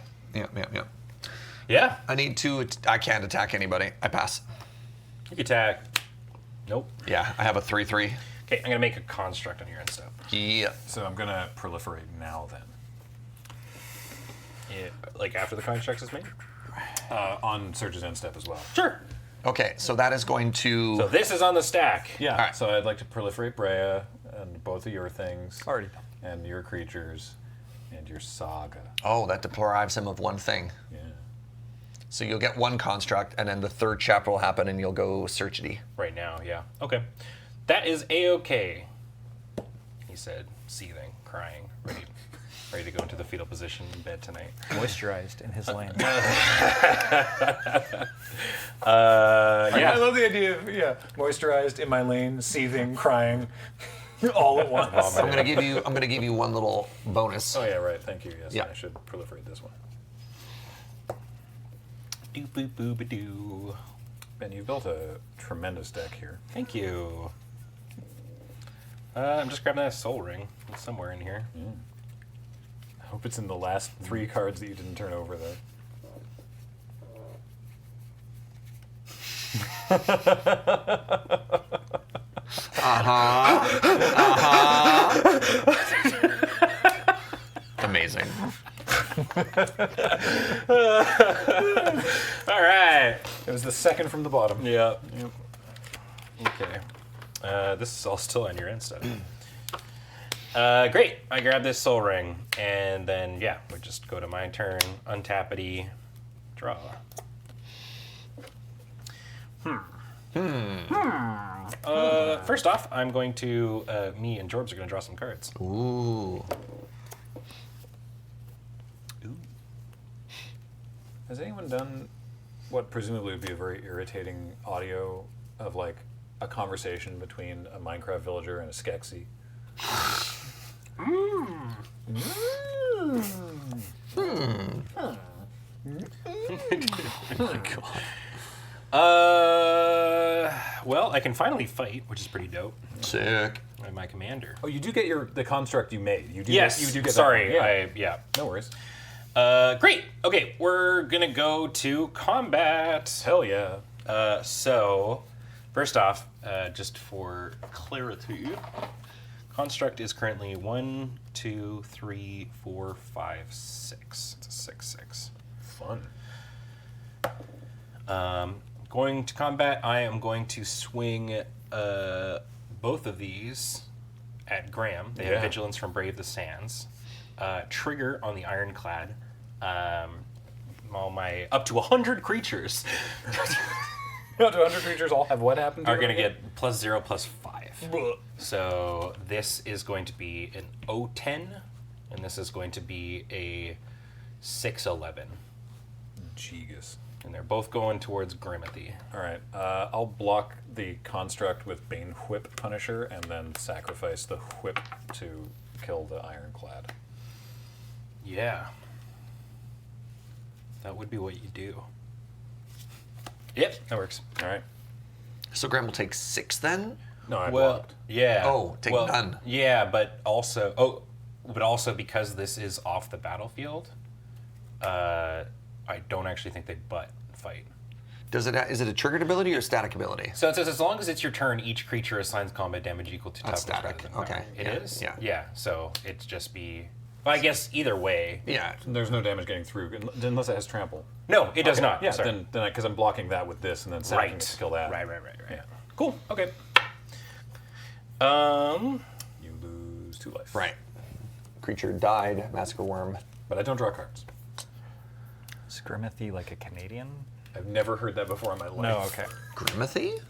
B: Yeah.
C: I need to. I can't attack anybody. I pass.
B: You can attack. Nope.
C: Yeah, I have a 3/3.
B: Okay, I'm gonna make a construct on your end step.
C: Yeah.
A: So I'm gonna proliferate now then.
B: Yeah, like after the construct is made.
A: On Surge's end step as well.
B: Sure.
C: Okay, so that is going to.
B: So this is on the stack.
A: Yeah.
C: All right.
A: So I'd like to proliferate Brea. both of your things.
D: Already done.
A: And your creatures. And your saga.
C: Oh, that deprives him of one thing.
A: Yeah.
C: So you'll get one construct, and then the third chapter will happen, and you'll go searchity.
B: Right now, yeah. Okay. That is A-okay, he said, seething, crying, ready to go into the fetal position in bed tonight.
D: Moisturized in his lane.
A: I love the idea of moisturized in my lane, seething, crying, all at once.
C: I'm gonna give you one little bonus.
A: Oh yeah, right. Thank you. Yes,
C: Yeah.
A: I should proliferate this one.
B: Doo boo boo ba doo.
A: Ben, you built a tremendous deck here.
B: Thank you. I'm just grabbing that soul ring. It's somewhere in here.
A: I hope it's in the last 3 cards that you didn't turn over there.
C: Amazing.
B: All right.
A: It was the second from the bottom.
B: Yep. Okay. This is all still on your end stuff. Great. I grab this soul ring, and then we just go to my turn, untappity, draw. First off, I'm going to me and Jorbs are going to draw some cards.
C: Ooh.
A: Has anyone done what presumably would be a very irritating audio of like a conversation between a Minecraft villager and a Skeksis?
B: Well, I can finally fight, which is pretty dope.
C: Sick.
B: I'm my commander.
A: Oh, you do get the construct you made. You do.
B: Yes.
A: You do get.
B: Sorry.
A: That one. No worries.
B: Great. Okay, we're gonna go to combat.
A: Hell yeah.
B: So, first off, just for clarity, construct is currently 1, 2, 3, 4, 5, 6. It's a 6/6.
A: Fun.
B: Going to combat, I am going to swing both of these at Graham. They have vigilance from Brave the Sands. Trigger on the Ironclad. All my up to 100 creatures
A: Up to 100 creatures all have what happened to
B: are
A: them
B: going to
A: again?
B: get +0/+5. So this is going to be an O10, and this is going to be a 6/11.
A: Jegus.
B: And they're both going towards Grimothy.
A: All right. I'll block the construct with Bane Whip Punisher and then sacrifice the whip to kill the Ironclad.
B: Yeah. That would be what you do. Yep, that works.
A: All right.
C: So Graham will take 6 then?
A: No, I
B: Well,
A: blocked.
B: yeah.
C: Oh, take none.
B: Yeah, but also because this is off the battlefield, I don't actually think they fight.
C: Is it a triggered ability or static ability?
B: So it says as long as it's your turn, each creature assigns combat damage equal to
C: That's
B: toughness rather
C: static.
B: than
C: Okay.
B: power. It
C: Yeah.
B: is?
C: Yeah.
B: Yeah, so it's just be... Well, I guess either way.
C: Yeah.
A: There's no damage getting through unless it has trample.
B: No, it does not.
A: Yeah,
B: Sorry.
A: then because I'm blocking that with this and then sacking it to kill that.
B: Right.
A: Yeah.
B: Cool, okay.
A: You lose 2 life.
C: Right. Creature died, massacre worm.
A: But I don't draw cards.
D: Is Grimothy like a Canadian?
A: I've never heard that before in my life.
D: No, okay.
C: Grimothy?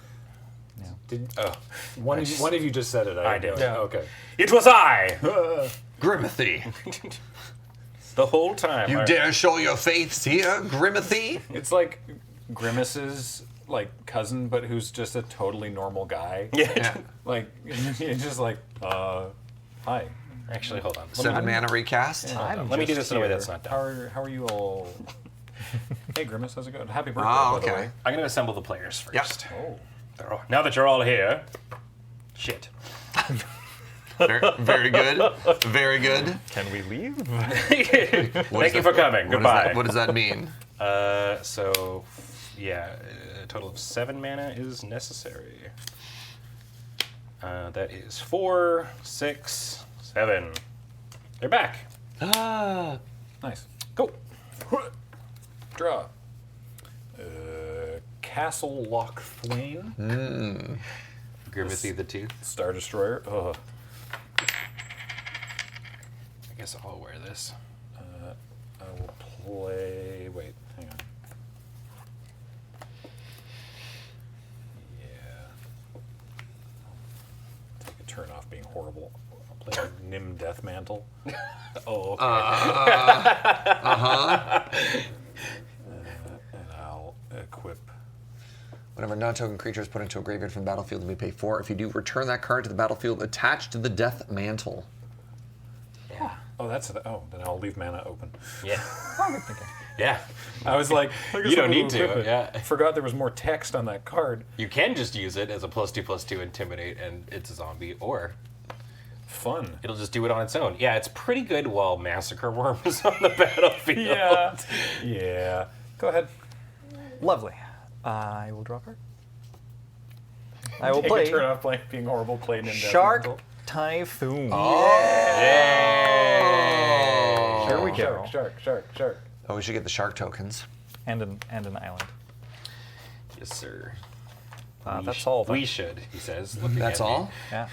A: One of you just said it.
B: I did.
A: Yeah. Okay.
B: It was I!
C: Grimothy.
B: The whole time.
C: You dare show your faiths here, Grimothy?
A: It's like Grimace's like cousin, but who's just a totally normal guy.
B: Yeah.
A: Like it's just like, hi.
B: Actually, hold on.
C: 7 mana recast?
B: Let me do this in a way that's not
A: How
B: done.
A: are you all? Hey Grimace, how's it going? Happy birthday,
C: Oh,
A: by the
C: okay.
A: way.
B: I'm going to assemble the players first.
A: Oh.
B: Now that you're all here. Shit.
C: Very good. Very good.
D: Can we leave?
B: Thank you for coming. Goodbye.
C: What does that mean?
B: A total of 7 mana is necessary. That is 4, 6, 7. They're back.
A: Nice.
B: Go.
A: Draw. Castle Loch Thwain.
B: Grimothy the Tooth.
A: Star Destroyer. Ugh.
B: guess I'll wear this.
A: I will play. Wait, hang on. Yeah. Take a turn off being horrible. I'll play Nim Death Mantle.
B: Oh, okay.
A: And I'll equip.
C: Whenever a non-token creature is put into a graveyard from the battlefield, we pay 4. If you do, return that card to the battlefield attached to the Death Mantle.
B: Yeah.
A: Oh, then I'll leave mana open.
B: Yeah. Yeah.
A: I was like,
B: You don't need to, yeah.
A: I forgot there was more text on that card.
B: You can just use it as a +2/+2 intimidate, and it's a zombie, or
A: Fun.
B: it'll just do it on its own. Yeah, it's pretty good while Massacre Worm is on the battlefield.
A: Yeah. Yeah. Go ahead.
D: Lovely. I will draw a card. I will
A: Take
D: play
A: a turn off playing being horrible, play Nim Death
D: Shark
A: Mantle.
D: Typhoon.
B: Yay!
D: Here we go.
A: Shark.
C: Oh, we should get the shark tokens.
D: And an island.
B: Yes, sir.
D: That's all.
B: We should, he says. Looking
C: That's
B: at me.
C: all?
D: Yeah.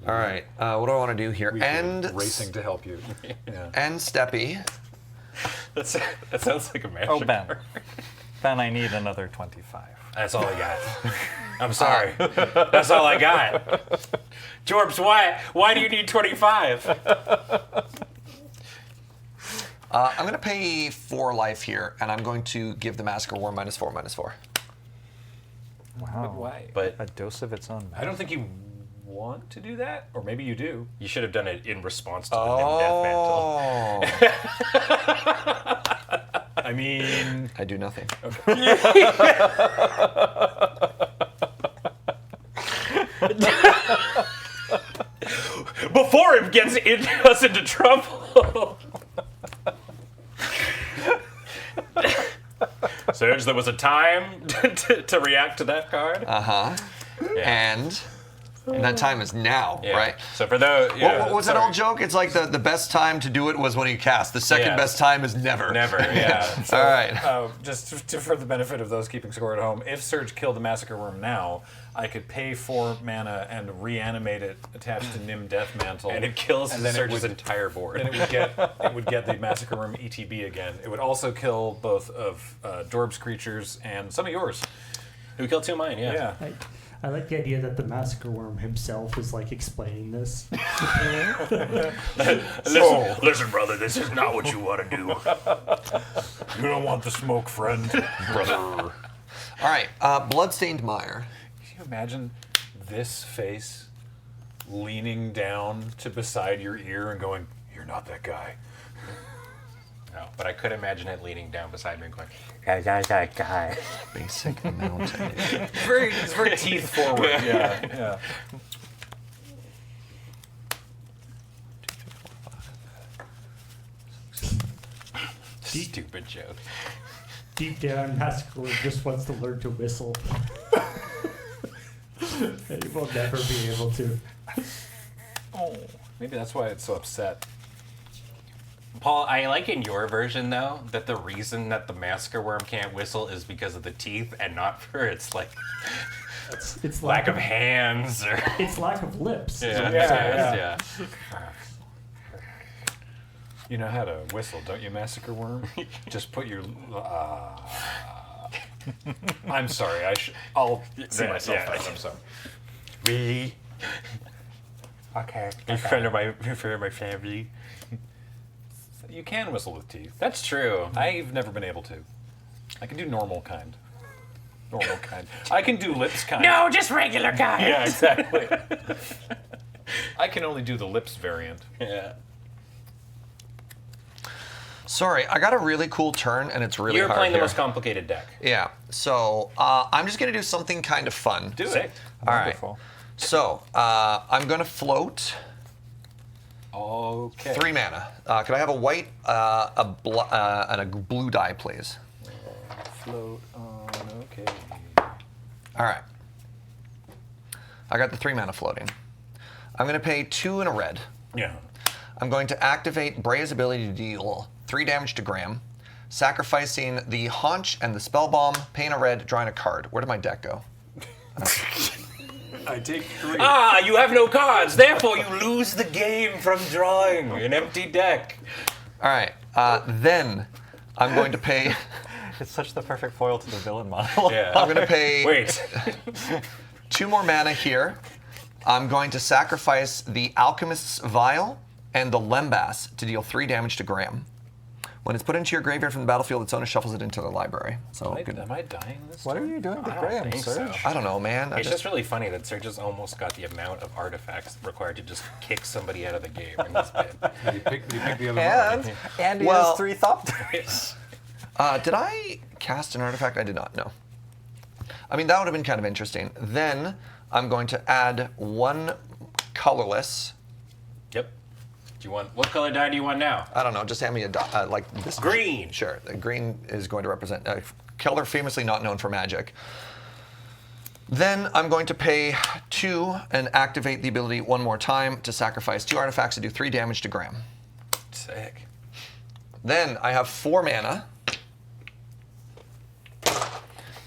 C: All right. What do I want to do here?
A: We should
C: End
A: racing to help you. Yeah.
C: End Steppy.
B: That sounds like a magic
D: Oh, Ben.
B: card.
D: Ben, I need another 25.
B: That's all I got. I'm sorry. That's all I got. Jorbs, why do you need 25?
C: I'm going to pay 4 life here, and I'm going to give the Massacre War -4/-4.
D: Wow.
A: Why?
B: But
D: A dose of its own.
A: I don't think you want to do that, or maybe you do.
B: you should have done it in response to the Nim Death Mantle.
C: Oh.
A: I mean,
C: I do nothing.
B: Before it gets us into trouble. Serge, there was a time to react to that card.
C: Uh-huh. And that time is now,
B: Yeah.
C: right?
B: So for those,
C: What was that old joke? It's like the best time to do it was when you cast. The second
B: Yeah.
C: best time is never.
B: Never, yeah.
C: All right.
A: just for the benefit of those keeping score at home, if Surge killed the Massacre Worm now, I could pay 4 mana and reanimate it attached to Nim Death Mantle,
B: And it kills
A: and then it
B: Surge's
A: would-
B: entire board.
A: Then it would get the Massacre Worm ETB again. It would also kill both of Dorb's creatures and some of yours.
B: Who killed 2 of mine,
A: Yeah.
E: I like the idea that the Massacre Worm himself is like explaining this.
B: Listen, brother, this is not what you want to do.
A: You don't want the smoke, friend.
B: Brother.
C: All right. Bloodstained Mire.
A: Can you imagine this face leaning down to beside your ear and going, "You're not that guy."
B: No, but I could imagine it leaning down beside me and going, guy.
C: Basic mountain.
A: It's very teeth forward. Yeah.
B: Stupid joke.
E: Deep down, Massacre Worm just wants to learn to whistle. And he will never be able to.
A: Oh, maybe that's why it's so upset.
B: Paul, I like in your version, though, that the reason that the Massacre Worm can't whistle is because of the teeth and not for its, like,
E: It's
B: lack of hands or...
E: It's lack of lips.
B: Yeah.
A: You know how to whistle, don't you, Massacre Worm? Just put your. I'm sorry. I'll see myself first. I'm sorry.
B: Really?
A: Okay.
B: In front of my family.
A: You can whistle with teeth.
B: That's true.
A: I've never been able to. I can do normal kind. Normal kind. I can do lips kind.
B: No, just regular guy.
A: Yeah, exactly. I can only do the lips variant.
B: Yeah.
C: Sorry, I got a really cool turn, and it's really
B: You're
C: hard
B: playing the
C: here.
B: most complicated deck.
C: Yeah. So I'm just gonna do something kind of fun.
A: Do
B: Sick.
A: it.
C: All right.
D: Wonderful.
C: So I'm gonna float
A: Okay.
C: 3 mana. Could I have a white, and a blue die, please?
A: Float on. Okay.
C: All right. I got the 3 mana floating. I'm gonna pay 2 and a red.
A: Yeah.
C: I'm going to activate Brea's ability to deal 3 damage to Graham, sacrificing the Haunch and the Spell Bomb, paying a red, drawing a card. Where did my deck go?
A: I take 3.
B: Ah, you have no cards, therefore you lose the game from drawing an empty deck.
C: All right. Then I'm going to pay.
D: It's such the perfect foil to the villain model.
B: Yeah.
C: I'm going to pay
B: Wait.
C: 2 more mana here. I'm going to sacrifice the Alchemist's Vial and the Lembas to deal 3 damage to Graham. When it's put into your graveyard from the battlefield, its owner shuffles it into the library. So good.
A: Am I dying this
D: What are
A: turn?
D: you doing to
B: I don't
D: Graham,
B: think
D: Serge?
B: so.
C: I don't know, man.
B: It's just really funny that Serge has almost got the amount of artifacts required to just kick somebody out of the game in this bit.
A: You pick the other one.
D: And he
C: Well-
D: has 3 Thopters.
C: Did I cast an artifact? I did not. No. I mean, that would have been kind of interesting. Then I'm going to add 1 colorless.
B: Yep. Do you want what color die do you want now?
C: I don't know. Just hand me a like this.
B: Green.
C: Sure. The green is going to represent a color famously not known for magic. Then I'm going to pay 2 and activate the ability 1 more time to sacrifice 2 artifacts to do 3 damage to Graham.
B: Sick.
C: Then I have 4 mana.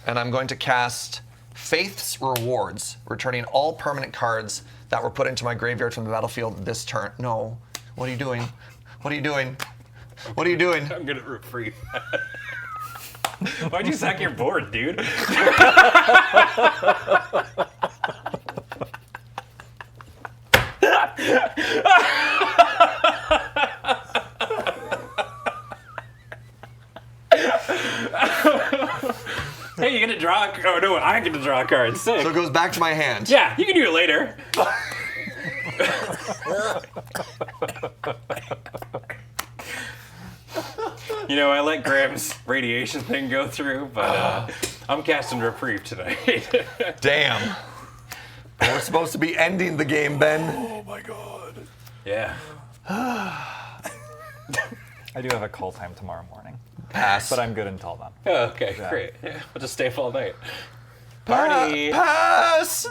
C: And I'm going to cast Faith's Rewards, returning all permanent cards that were put into my graveyard from the battlefield this turn. No. What are you doing? What are you doing? What are you doing?
B: I'm gonna reprieve. Why'd you sack your board, dude? Hey, you gonna draw? Oh no, I get to draw a card. Sick.
C: So it goes back to my hand.
B: Yeah, you can do it later. You know, I let Graham's radiation thing go through, but I'm casting Reprieve tonight.
C: Damn. We're supposed to be ending the game, Ben.
A: Oh my god.
B: Yeah.
D: I do have a call time tomorrow morning,
C: Pass.
D: but I'm good until then.
B: Oh, okay,
D: Yeah.
B: great. Yeah, we'll just stay up all night. Party!
C: Pass.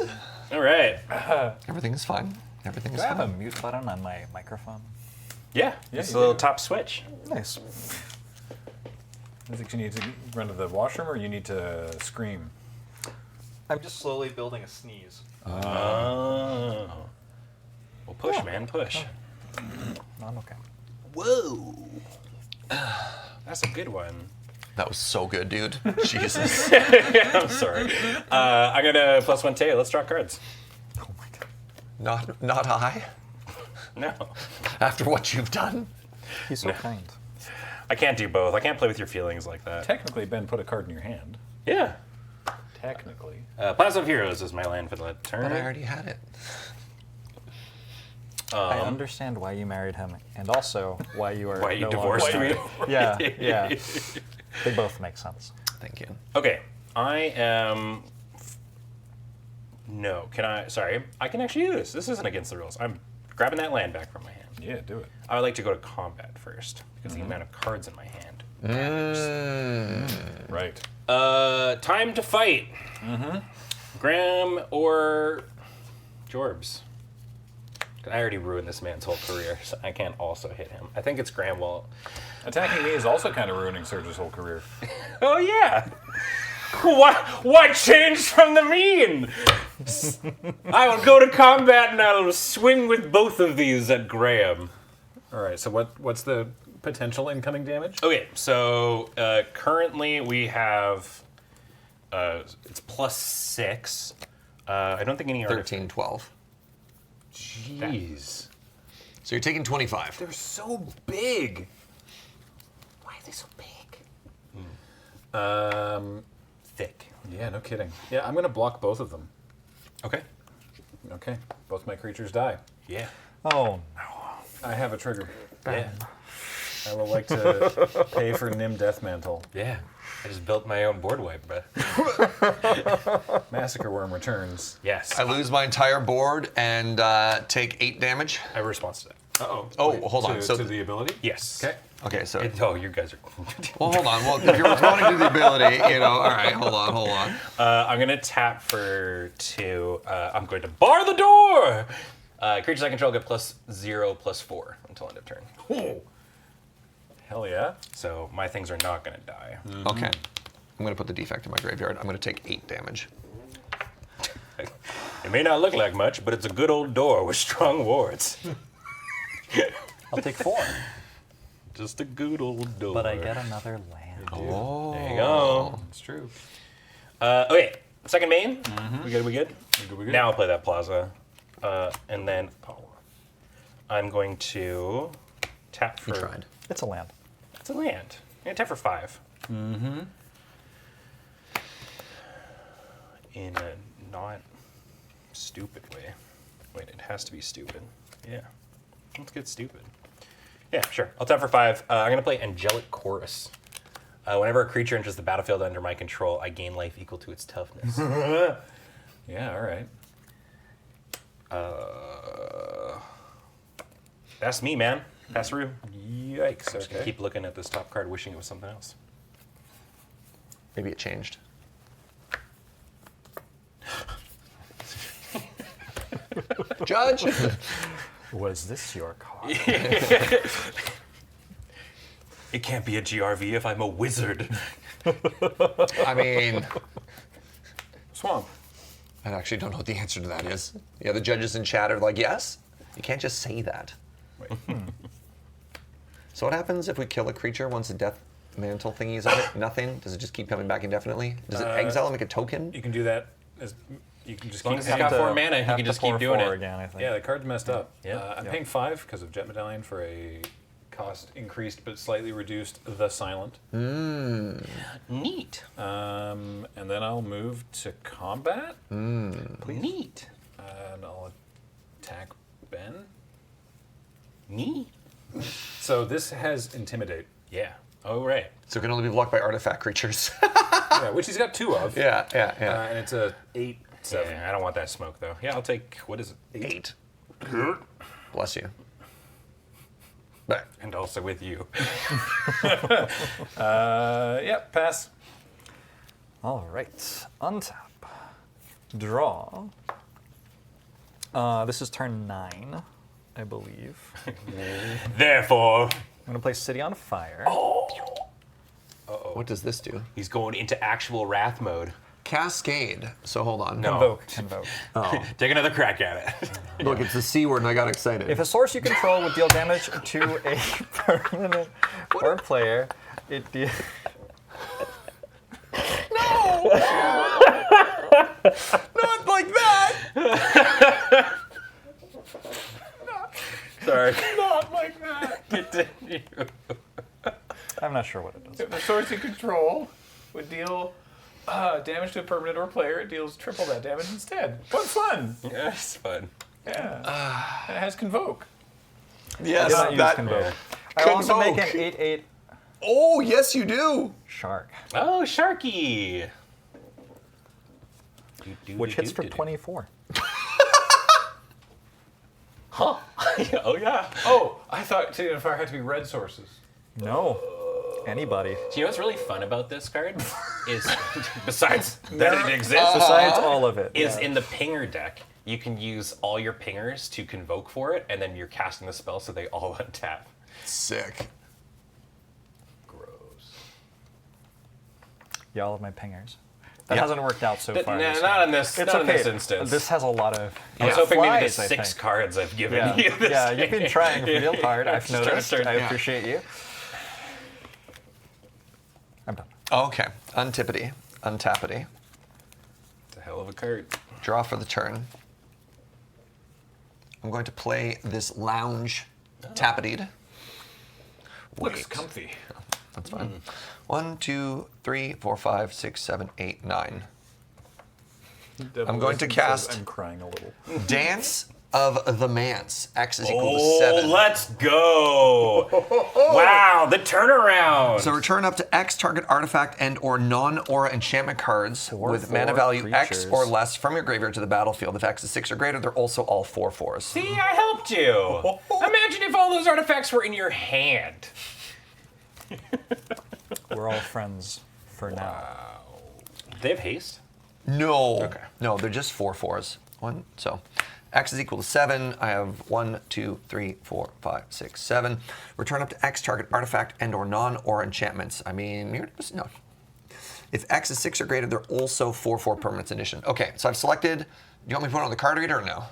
B: All right.
C: Everything is fine. Everything is
D: Do I have a
C: fine.
D: mute button on my microphone?
B: Yeah, it's
A: you
B: a little
A: do.
B: top switch.
D: Nice.
A: I think you need to run to the washroom or you need to scream.
D: I'm just slowly building a sneeze.
B: Oh. Well, push, man, push.
D: No, I'm okay.
B: Whoa. That's a good one.
C: That was so good, dude. Jesus.
B: I'm sorry. I'm gonna +1 tail. Let's draw cards.
D: Oh my god.
C: Not I.
B: No.
C: After what you've done.
D: He's so kind.
B: I can't do both. I can't play with your feelings like that.
A: Technically, Ben put a card in your hand.
B: Yeah.
A: Technically.
B: Plasma of Heroes is my land for the turn.
C: But I already had it.
D: I understand why you married him, and also why you are
B: Why you
D: no
B: divorced
D: longer
B: me.
D: married. Yeah, yeah. They both make sense.
C: Thank you.
B: Okay, I am. No, can I? Sorry, I can actually do this. This isn't against the rules. I'm grabbing that land back from my hand.
A: Yeah, do it.
B: I would like to go to combat first because the amount of cards in my hand.
A: Right.
B: Time to fight. Graham or Jorbs. I already ruined this man's whole career, so I can't also hit him. I think it's Graham. Well,
A: Attacking me is also kind of ruining Serge's whole career.
B: oh yeah. What changed from the mean? I will go to combat and I'll swing with both of these at Graham.
A: All right. So what's the potential incoming damage?
B: Okay, so currently we have it's +6. I don't think any
C: 13, 12.
B: Jeez,
C: So you're taking 25.
B: they're so big. Why are they so big? Thick.
A: Yeah, no kidding. Yeah, I'm gonna block both of them.
B: Okay.
A: Okay. Both my creatures die.
B: Yeah.
D: Oh,
A: I have a trigger.
B: Yeah.
A: I will like to pay for Nim Deathmantle.
B: Yeah. I just built my own board wipe, bro.
A: Massacre Worm returns.
B: Yes.
C: I lose my entire board and take 8 damage.
B: I have a response to that.
A: Uh-oh.
C: Oh,
A: Wait,
C: hold on.
A: To,
C: So
A: to the ability?
B: Yes.
A: Okay.
C: Okay, so
B: Oh, you guys are.
C: well, hold on. Well, if you're responding to the ability, you know. All right, hold on.
B: I'm gonna tap for 2. I'm going to bar the door. Creatures I control get +0/+4 until end of turn.
A: Oh. Hell yeah.
B: So my things are not gonna die.
C: Okay, I'm gonna put the defect in my graveyard. I'm gonna take 8 damage.
B: I It may not look like much, but it's a good old door with strong wards.
D: I'll take 4.
B: Just a good old door.
D: But I get another land.
C: Oh.
B: There you go.
A: It's true.
B: Okay, second main. We good?
A: We good?
B: Now I'll play that plaza. And then I'm going to tap for...
C: You tried.
D: It's a land.
B: It's a land. Yeah, tap for 5. In a not stupid way. Wait, it has to be stupid. Yeah. Let's get stupid. Yeah, sure. I'll tap for 5. I'm going to play Angelic Chorus. Whenever a creature enters the battlefield under my control, I gain life equal to its toughness.
A: Yeah, all right.
B: That's me, man. Pass through.
A: Yikes.
B: Just
A: Okay.
B: keep looking at this top card, wishing it was something else.
C: Maybe it changed. Judge.
D: Was this your card?
B: It can't be a GRV if I'm a wizard.
C: I mean,
A: Swamp.
C: I actually don't know what the answer to that is. Yeah, the judges in chat are like, yes. You can't just say that.
A: Wait.
C: So what happens if we kill a creature once the death mantle thingy is on it? Nothing? Does it just keep coming back indefinitely? Does it exile and make a token?
A: You can do that. You can just
B: As long
A: keep
B: as it's got 4 mana, you
D: Have
B: can
D: to
B: just keep
D: pour
B: doing
D: 4
B: it.
D: again, I think.
A: Yeah, the card's messed up.
B: Yeah.
A: I'm paying 5 because of Jet Medallion for a cost increased but slightly reduced The Silent.
B: Neat.
A: And then I'll move to combat.
B: Neat.
A: And I'll attack Ben.
B: Neat.
A: So this has Intimidate.
B: Yeah. Oh, right.
C: So it can only be blocked by artifact creatures.
A: Yeah, which he's got 2 of.
C: yeah.
A: And it's a 8, 7.
B: Yeah, I don't want that smoke, though. Yeah, I'll take, what is it?
C: 8. Bless you. Back.
B: And also with you.
A: Yep, pass.
D: All right. Untap. Draw. This is turn 9, I believe.
B: Therefore,
D: I'm going to play City on Fire.
C: What does this do?
B: he's going into actual wrath mode.
C: Cascade. So hold on.
B: No.
D: Convoke.
C: Oh.
B: Take another crack at it.
C: Look, it's the C word and I got excited.
D: If a source you control would deal damage to a permanent or player, it deals...
C: Not like that!
B: Sorry.
A: Not like that.
B: Continue.
D: I'm not sure what it does.
A: If the source you control would deal damage to a permanent or player, it deals triple that damage instead. What fun!
B: Yeah, it's fun.
A: Yeah. And it has Convoke.
C: Yes,
D: I did not use Convoke. I also make an
C: Convoke.
D: 8/8
C: Oh, yes, you do.
D: shark,
B: Oh, Sharky.
D: which hits for 24.
B: Huh? Oh, yeah.
A: Oh, I thought City on Fire had to be red sources.
D: No. Anybody.
B: Do you know what's really fun about this card? Is, besides that it exists,
D: Besides all of it.
B: is in the pinger deck, you can use all your pingers to convoke for it, and then you're casting the spell so they all untap.
C: Sick.
A: Gross.
D: Yeah, all of my pingers. That
C: Yeah.
D: hasn't worked out so far.
B: Nah,
D: this
B: not
D: game.
B: in this.
D: It's
B: not
D: okay.
B: in this instance.
D: This has a lot of.
B: I was hoping maybe the
D: flies, I
B: 6
D: think.
B: cards I've given
D: Yeah,
B: you. This
D: yeah, you've been
B: game.
D: trying real hard. I've
B: Just trying to
D: noticed.
B: start-
D: I
C: yeah.
D: appreciate you. I'm done.
C: Okay. Untippity. Untappity.
A: It's a hell of a card.
C: Draw for the turn. I'm going to play this lounge tappitied.
A: Looks comfy.
C: That's fine. 1, 2, 3, 4, 5, 6, 7, 8, 9. I'm going to cast
D: I'm crying a little.
C: Dance of the Manse. X is equal to
B: Oh,
C: 7.
B: let's go! Wow, the turnaround.
C: So return up to X target artifact and or non-aura enchantment cards with mana
D: 4/4
C: value X
D: creatures.
C: or less from your graveyard to the battlefield. If X is 6 or greater, they're also all 4/4s.
B: See, I helped you. Imagine if all those artifacts were in your hand.
D: We're all friends for now.
B: They have haste.
C: No.
B: Okay.
C: No, they're just 4/4s. So X is equal to 7. I have 1, 2, 3, 4, 5, 6, 7. Return up to X target artifact and or non-aura enchantments. I mean, no. If X is 6 or greater, they're also 4/4 permanents in addition. Okay, so I've selected. Do you want me to put it on the card reader or no?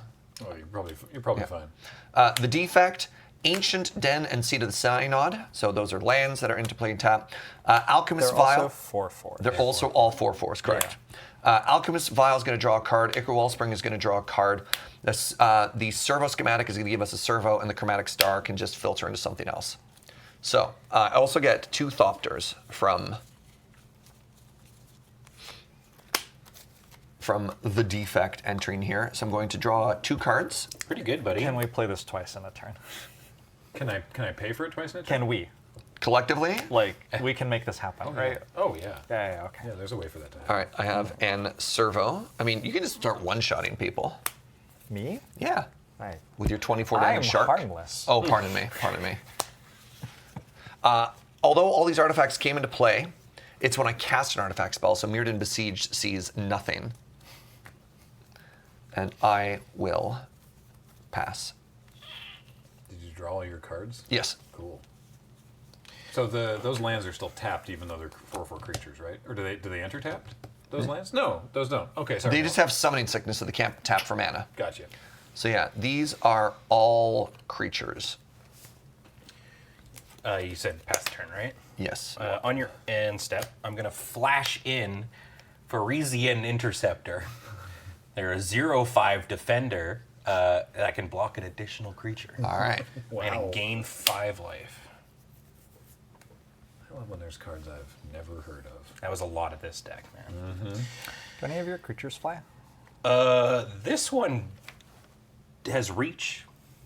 A: Oh, you're probably fine.
C: The defect, Ancient Den and Seat of the Synod. So those are lands that are into play and tap. Alchemist
D: They're
C: Vial.
D: also 4/4.
C: They're also all 4/4s, correct. Alchemist Vial is going to draw a card. Ichor Wellspring is going to draw a card. The servo schematic is going to give us a servo, and the chromatic star can just filter into something else. So I also get 2 Thopters from the defect entering here. So I'm going to draw 2 cards.
B: Pretty good, buddy.
D: Can we play this twice in a turn?
A: Can I pay for it twice in a turn?
D: Can we?
C: Collectively.
D: Like, we can make this happen, right?
A: Oh yeah.
D: Yeah, okay.
A: Yeah, there's a way for that to happen.
C: All right, I have an servo. I mean, you can just start one-shotting people.
D: Me?
C: Yeah.
D: Right.
C: With your 24
D: I'm
C: damage shark.
D: harmless.
C: Oh, pardon me. Pardon me. Although all these artifacts came into play, it's when I cast an artifact spell, so Mirrodin Besieged sees nothing. And I will pass.
A: Did you draw all your cards?
C: Yes.
A: Cool. So those lands are still tapped, even though they're 4/4 creatures, right? Or do they enter tapped? Those lands? No, those don't. Okay, sorry.
C: They just have summoning sickness, so they can't tap for mana.
A: Gotcha.
C: So yeah, these are all creatures.
B: You said pass the turn, right?
C: Yes.
B: On your end step, I'm gonna flash in Parisian Interceptor. They're a 0/5 defender that can block an additional creature.
C: All right.
B: And gain 5 life.
A: I love when there's cards I've never heard of.
B: That was a lot of this deck, man.
D: Do any of your creatures fly?
B: This one has reach.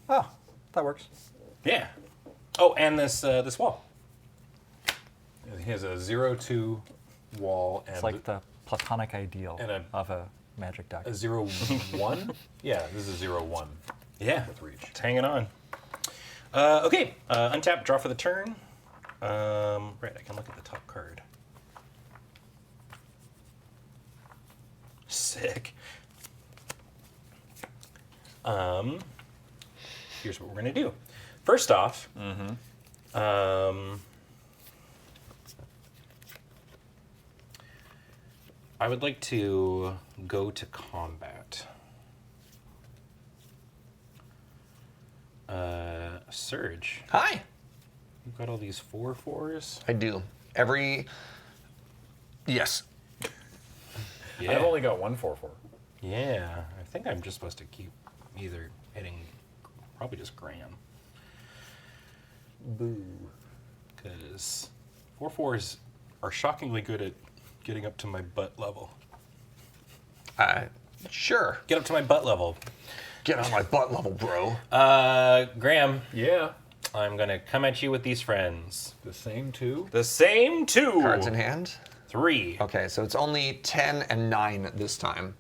D: Oh, that works.
B: Yeah. Oh, and this wall.
A: He has a 0/2 wall and
D: It's like the platonic ideal
A: and
D: of a magic deck.
A: a 0/1. Yeah, this is a 0/1
B: Yeah.
A: with reach.
B: It's hanging on. Okay. Untap, draw for the turn. Right, I can look at the top card. Sick. Here's what we're gonna do. First off, I would like to go to combat. Surge.
C: Hi.
B: You've got all these 4/4s.
C: I do. Yes.
B: Yeah.
A: I've only got one 4/4.
B: Yeah, I think I'm just supposed to keep either hitting, probably just Graham.
A: Boo.
B: Because 4/4s are shockingly good at getting up to my butt level.
C: Sure.
B: Get up to my butt level.
C: Get on my butt level, bro.
B: Graham,
A: Yeah.
B: I'm going to come at you with these friends.
A: The same two.
B: The same 2.
C: Cards in hand.
B: 3.
C: Okay, so it's only 10 and 9 this time.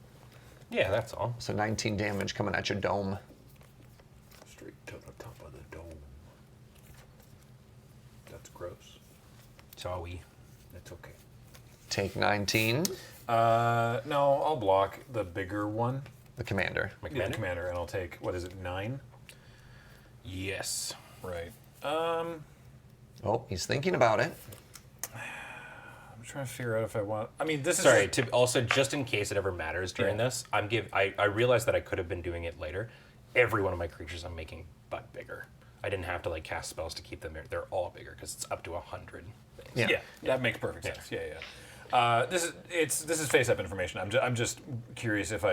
B: Yeah, that's all.
C: So 19 damage coming at your dome.
A: Straight to the top of the dome. That's gross.
B: Sorry.
A: That's okay.
C: Take 19.
A: No, I'll block the bigger one.
C: The commander.
B: My
A: The
B: commander?
A: commander, and I'll take, what is it, 9?
B: Yes.
A: Right.
C: Oh, he's thinking about it.
A: I'm trying to figure out if I want. I mean, this is
B: Sorry, to also, just in case it ever matters during
A: Yeah.
B: this, I realized that I could have been doing it later. Every one of my creatures I'm making butt bigger. I didn't have to like cast spells to keep them. They're all bigger because it's up to 100 things.
C: Yeah.
A: that makes perfect sense. Yeah. This is face-up information. I'm just curious if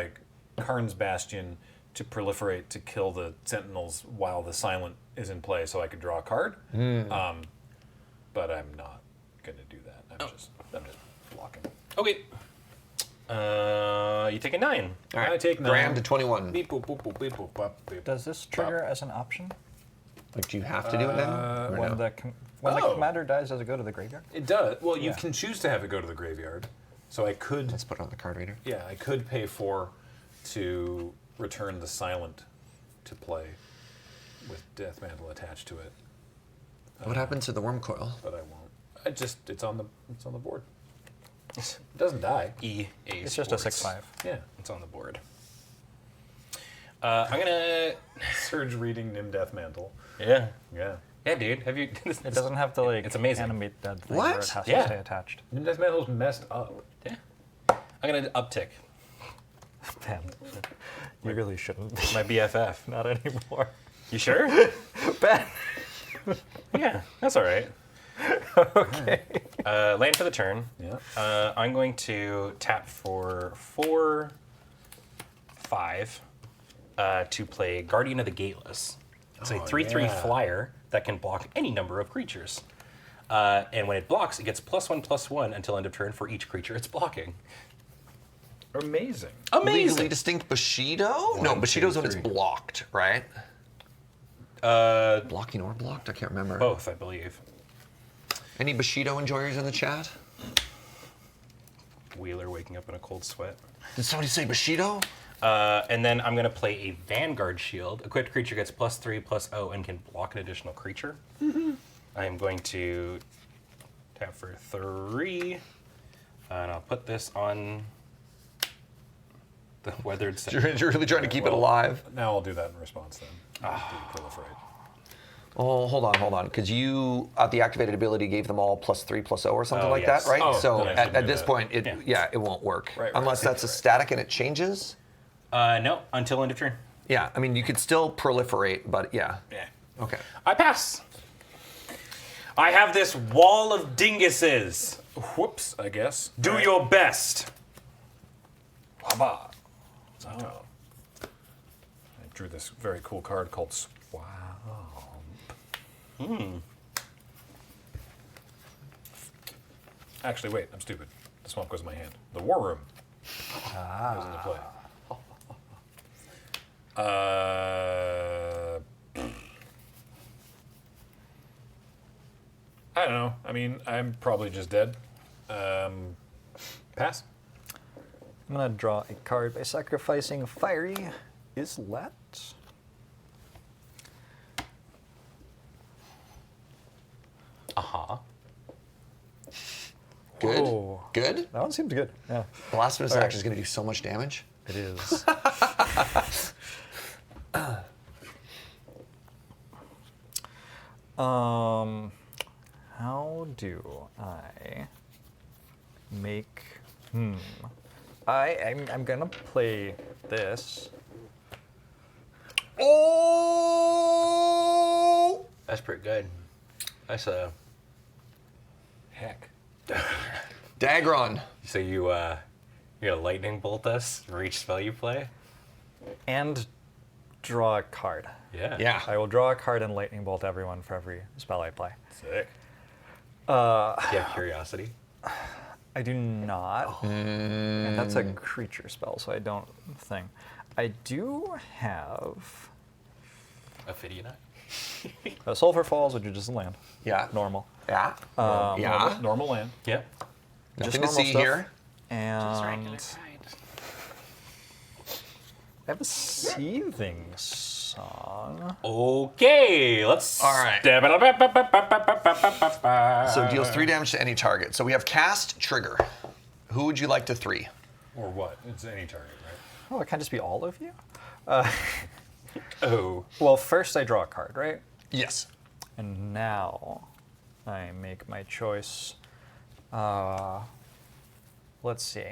A: Karn's Bastion to proliferate to kill the Sentinels while the Silent is in play, so I could draw a card. But I'm not gonna do that. I'm just blocking.
B: Okay. You take a 9.
C: All right.
A: I take 9.
C: Graham to 21.
B: Beep, boop, boop, boop, beep, boop, bop, beep.
D: Does this trigger as an option?
C: Like, do you have to do it then? Or
D: When
C: no?
D: the when the
A: Oh.
D: commander dies, does it go to the graveyard?
A: It does. Well, you
D: Yeah.
A: can choose to have it go to the graveyard. So I could.
C: Let's put it on the card reader.
A: Yeah, I could pay 4 to return the Silent to play with Death Mantle attached to it,
C: What happens to the worm coil?
A: but I won't. It's on the board. It doesn't die.
B: EA
D: It's just a
B: Sports.
D: 6/5.
A: Yeah.
B: It's on the board. I'm gonna.
A: Surge reading Nim Death Mantle.
B: Yeah.
A: Yeah.
B: Yeah, dude. Have you?
D: It doesn't have to like
B: It's amazing.
D: animate that thing
C: What?
D: where it has
B: Yeah.
D: to stay attached.
A: This metal's messed up.
B: Yeah. I'm gonna uptick.
D: Ben, you really shouldn't be.
B: My BFF.
D: Not anymore.
B: You sure?
D: Ben.
B: Yeah, that's all right.
D: Okay.
B: Land for the turn.
A: Yeah.
B: I'm going to tap for 4, 5 to play Guardian of the Gateless. It's a 3/3
A: yeah.
B: flyer that can block any number of creatures. And when it blocks, it gets +1/+1 until end of turn for each creature it's blocking.
A: Amazing.
C: Legally
B: Amazing.
C: distinct Bushido? No,
B: 1,
C: Bushido's
B: 2,
C: when it's
B: 3.
C: blocked, right? Blocking or blocked? I can't remember.
B: Both, I believe.
C: Any Bushido enjoyers in the chat?
B: Wheeler waking up in a cold sweat.
C: Did somebody say Bushido?
B: And then I'm going to play a Vanguard Shield. Equipped creature gets +3/+0 and can block an additional creature. I'm going to tap for 3, and I'll put this on the weathered set.
C: You're really trying to keep it
A: Well,
C: alive.
A: Now I'll do that in response then. Do proliferate.
C: Oh, hold on. Because you, the activated ability gave them all +3/+0 or something
B: Oh,
C: like
B: yes.
C: that, right?
A: Oh,
C: so
A: then I shouldn't
C: at
A: do
C: this
A: that.
C: point,
B: Yeah.
C: it won't work.
A: Right.
C: Unless that's a static and it changes.
B: No, until end of turn.
C: Yeah, I mean, you could still proliferate, but yeah.
B: Yeah.
C: Okay.
B: I pass. I have this wall of dinguses.
A: Whoops, I guess.
B: Do your best.
A: Baba. Oh. I drew this very cool card called Swamp. Actually, wait, I'm stupid. The swamp goes in my hand. The War Room goes into play. I don't know. I mean, I'm probably just dead. Pass.
D: I'm gonna draw a card by sacrificing Fiery Islet.
C: Good.
D: Whoa.
C: Good?
D: That one seems good. Yeah,
C: Blasphemous
D: All right.
C: action is going to do so much damage.
D: it is. How do I make? I'm gonna play this.
C: Oh!
B: That's pretty good. That's a.
A: Heck.
C: Dagron.
B: So you're gonna lightning bolt us for each spell you play?
D: And draw a card.
B: Yeah.
C: Yeah.
D: I will draw a card and lightning bolt everyone for every spell I play.
A: Sick.
B: Do you have curiosity?
D: I do not. And that's a creature spell, so I don't think. I do have
B: Ophidianite?
D: Sulfur Falls, which is just a land.
C: Yeah.
D: Normal.
C: Yeah. Yeah.
A: Normal land.
B: Yep.
C: Nothing to
D: normal
C: see
D: stuff.
C: here.
D: And I have a seething song.
B: Okay, let's.
C: All right.
B: Step it up.
C: So deals 3 damage to any target. So we have cast, trigger. Who would you like to 3?
A: Or what? It's any target, right?
D: Oh, it can't just be all of you?
B: Oh.
D: Well, first I draw a card, right?
C: Yes.
D: And now I make my choice. Let's see.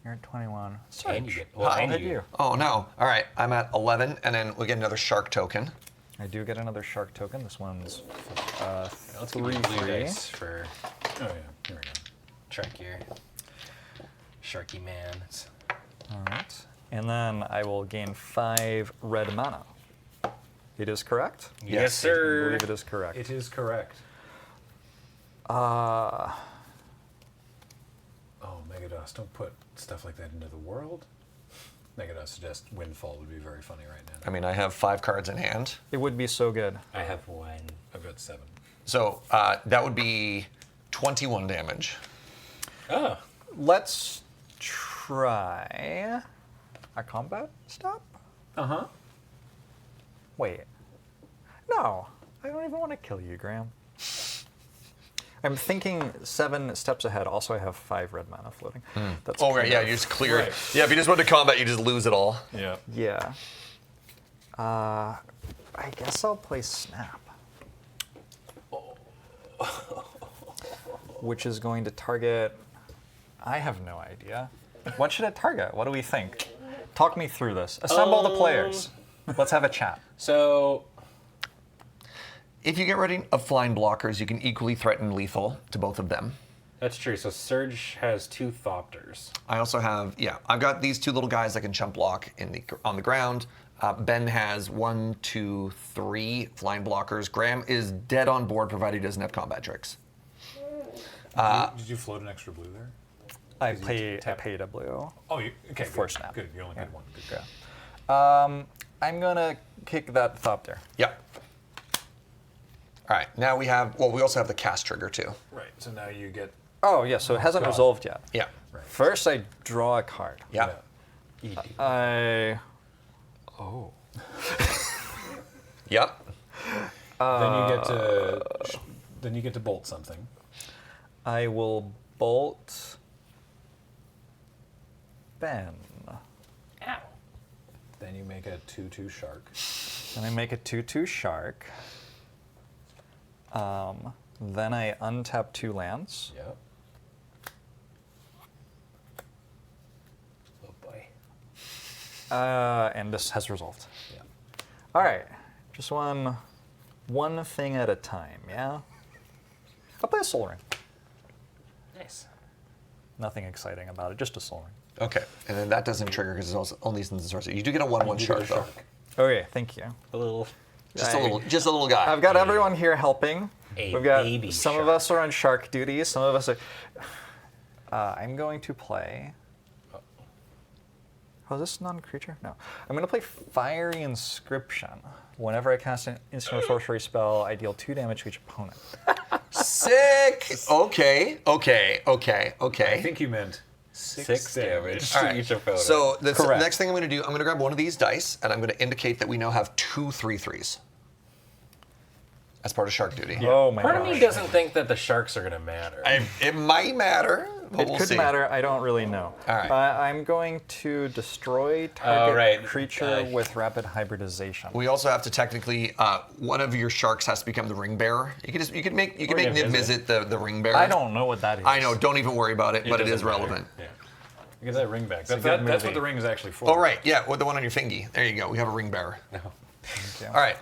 D: You're at 21.
B: And you
D: Search.
B: get. Well,
D: I'll
B: and
D: hit
B: you.
D: you.
C: Oh, no. All right. I'm at 11, and then we get another shark token.
D: I do get another shark token. This one's
B: Let's give you blue
D: 3/3.
B: dice for
A: Oh, yeah. Here we go.
B: track your Sharky man.
D: All right. And then I will gain 5 red mana. It is correct?
B: Yes,
D: I
B: sir.
D: believe it is correct.
A: It is correct.
D: Uh,
A: Oh, Megadust, don't put stuff like that into the world. Megadust suggests Windfall would be very funny right now.
C: I mean, I have 5 cards in hand.
D: it would be so good.
B: I have 1.
A: I've got 7.
C: So that would be 21 damage.
B: Oh.
D: Let's try a combat stop?
A: Uh-huh.
D: Wait. No. I don't even want to kill you, Graham. I'm thinking 7 steps ahead. Also, I have 5 red mana floating. That's
C: Oh, right.
D: kind
C: Yeah,
D: of-
C: you just clear it.
A: Right.
C: Yeah, if you just went to combat, you just lose it all.
A: Yeah.
D: Yeah. I guess I'll play Snap. which is going to target. I have no idea. What should it target? What do we think? Talk me through this. Assemble the players. Let's have a chat.
B: So
C: If you get rid of flying blockers, you can equally threaten lethal to both of them.
B: that's true. So Surge has 2 Thopters.
C: I also have, I've got these 2 little guys that can jump block on the ground. Ben has 1, 2, 3 flying blockers. Graham is dead on board provided he doesn't have combat tricks.
A: Did you float an extra blue there?
D: I paid a blue.
A: Oh, okay.
D: For
A: good.
D: snap.
A: Good. You only paid 1. Good.
D: Yeah. I'm gonna kick that Thopter.
C: Yeah. All right, now we also have the cast trigger too.
A: Right. So now you get.
D: Oh yeah, so it hasn't
A: God.
D: resolved yet.
C: Yeah.
A: Right.
D: First, I draw a card.
C: Yeah.
D: Oh.
C: Yep.
A: Then you get to bolt something.
D: I will bolt Ben.
B: Ow.
A: Then you make a 2/2 shark.
D: Then I make a 2/2 shark. Then I untap 2 lands.
A: Yep. Oh boy.
D: And this has resolved.
A: Yeah.
D: All right, just one thing at a time, yeah? I'll play a Soul Ring.
B: Nice.
D: Nothing exciting about it, just a Soul Ring.
C: Okay, and then that doesn't trigger because it's also only since it's sorcery. You do get a 1/1 shark though.
D: Okay, thank you.
B: A little.
C: Just a little guy.
D: I've got everyone here helping.
B: A
D: We've got
B: baby
D: some of
B: shark.
D: us are on shark duty, some of us are. I'm going to play. Oh, is this non-creature? No. I'm going to play Fiery Inscription. Whenever I cast an instant or sorcery spell, I deal 2 damage to each opponent.
C: Sick. Okay.
A: I think you meant 6 damage
C: All
A: to
C: right.
A: each opponent.
C: So the
D: Correct.
C: next thing I'm going to do, I'm going to grab one of these dice and I'm going to indicate that we now have 2 3/3s as part of shark duty.
D: Oh my
B: Part of
D: gosh.
B: me doesn't think that the sharks are going to matter.
C: It might matter, but
D: It
C: we'll
D: could
C: see.
D: matter. I don't really know.
C: All right.
D: I'm going to destroy target
B: right.
D: creature with rapid hybridization.
C: We also have to technically, one of your sharks has to become the ring bearer. You could make Niv Mizzet the ring bearer.
D: I don't know what that is.
C: I know. Don't even worry about it, but it is
B: doesn't matter.
C: relevant.
A: Yeah. You get that ring back.
D: a
A: That's
D: good
A: what
D: movie.
A: the ring is actually for.
C: Oh right, yeah, with the one on your fingy. There you go. We have a ring bearer.
B: No.
C: All right.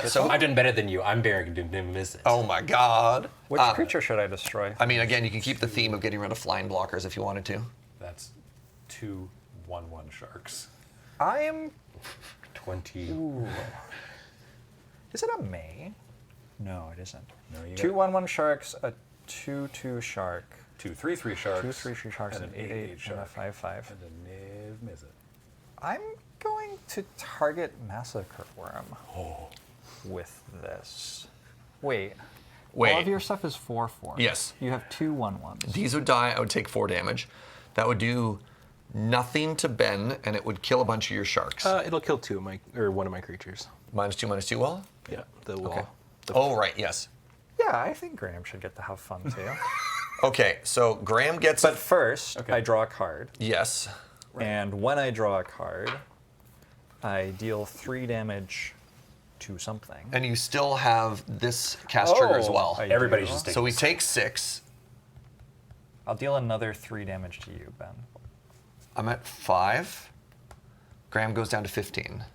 C: So
B: I've done better than you. I'm bearing Niv Mizzet.
C: oh my God.
D: Which creature should I destroy?
C: I mean, again, you can keep the theme of getting rid of flying blockers if you wanted to.
A: That's 2 1/1 sharks.
D: I am.
B: 20.
D: Is it a May? No, it isn't.
A: No, you
D: 2
A: got
D: 1/1 sharks, a 2/2 shark,
A: 2 3/3 sharks.
D: 2 3 sharks,
A: and
D: an
A: an
D: 8 8 and a
A: shark.
D: 5 5.
A: And a Niv Mizzet.
D: I'm going to target Massacre Worm with this. Wait. All of your stuff is 4/4.
C: Yes.
D: You have 2 1/1s.
C: These would die. I would take 4 damage. That would do nothing to Ben, and it would kill a bunch of your sharks.
B: It'll kill one of my creatures.
C: -2/-2 well?
B: Yeah, the wall.
C: Okay. Oh, right, yes.
D: Yeah, I think Graham should get to have fun too.
C: Okay, so Graham gets
D: But first,
A: Okay.
D: I draw a card.
C: yes.
D: And when I draw a card, I deal 3 damage to something.
C: And you still have this cast trigger as well.
D: I
B: Everybody's
D: do.
B: just taking.
C: So we take 6.
D: I'll deal another 3 damage to you, Ben.
C: I'm at 5. Graham goes down to 15.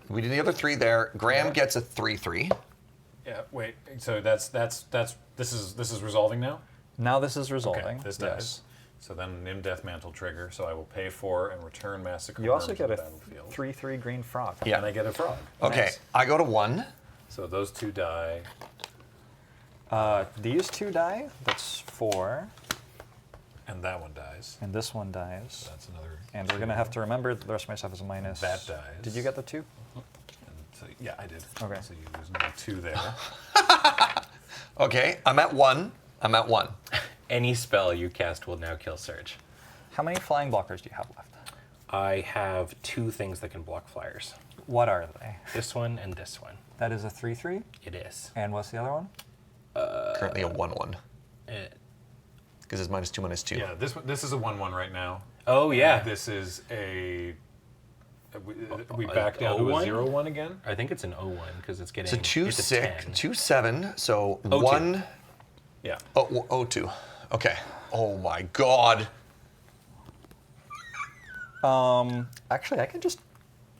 C: We do the other 3 there. Graham gets a 3/3.
A: Yeah. Wait. So this is resolving now.
D: Now this is resolving.
A: Okay. This dies. So then Nim Death Mantle trigger. So I will pay 4 and return Massacre.
D: You also
A: Worm
D: get
A: to
D: a
A: the battlefield.
D: 3/3 green frog.
C: Yeah.
A: And I get a frog.
C: Okay,
A: Nice.
C: I go to 1.
A: So those 2 die.
D: These 2 die. That's 4.
A: And that one dies.
D: And this one dies.
A: That's another.
D: And we're going to have to remember that the rest of my stuff is a minus.
A: That dies.
D: Did you get the 2?
A: And so, yeah, I did.
D: Okay.
A: So you lose another 2 there.
C: Okay, I'm at 1. I'm at 1.
B: Any spell you cast will now kill Surge.
D: How many flying blockers do you have left?
B: I have 2 things that can block flyers.
D: What are they?
B: This one and this one.
D: That is a 3/3.
B: It is.
D: And what's the other one?
C: Currently a 1/1.
B: Uh,
C: Because it's -2/-2.
A: Yeah, this is a 1/1 right now.
B: oh yeah.
A: This is a We back down to a 0-1 again?
B: I think it's an 0-1 because it's getting.
C: So 2
B: it's a
C: 6,
B: 10.
C: 2 7. So
B: 0-2.
C: 1.
A: Yeah.
C: Oh, 2. Okay. Oh my God.
D: Actually, I can just.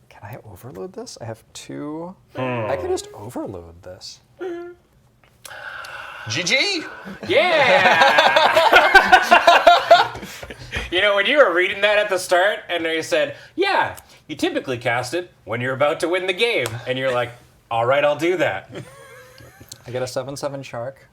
D: Can I overload this? I have 2. I can just overload this.
C: GG.
B: Yeah! You know, when you were reading that at the start, and they said, yeah, you typically cast it when you're about to win the game. And you're like, all right, I'll do that.
D: I get a 7/7 shark.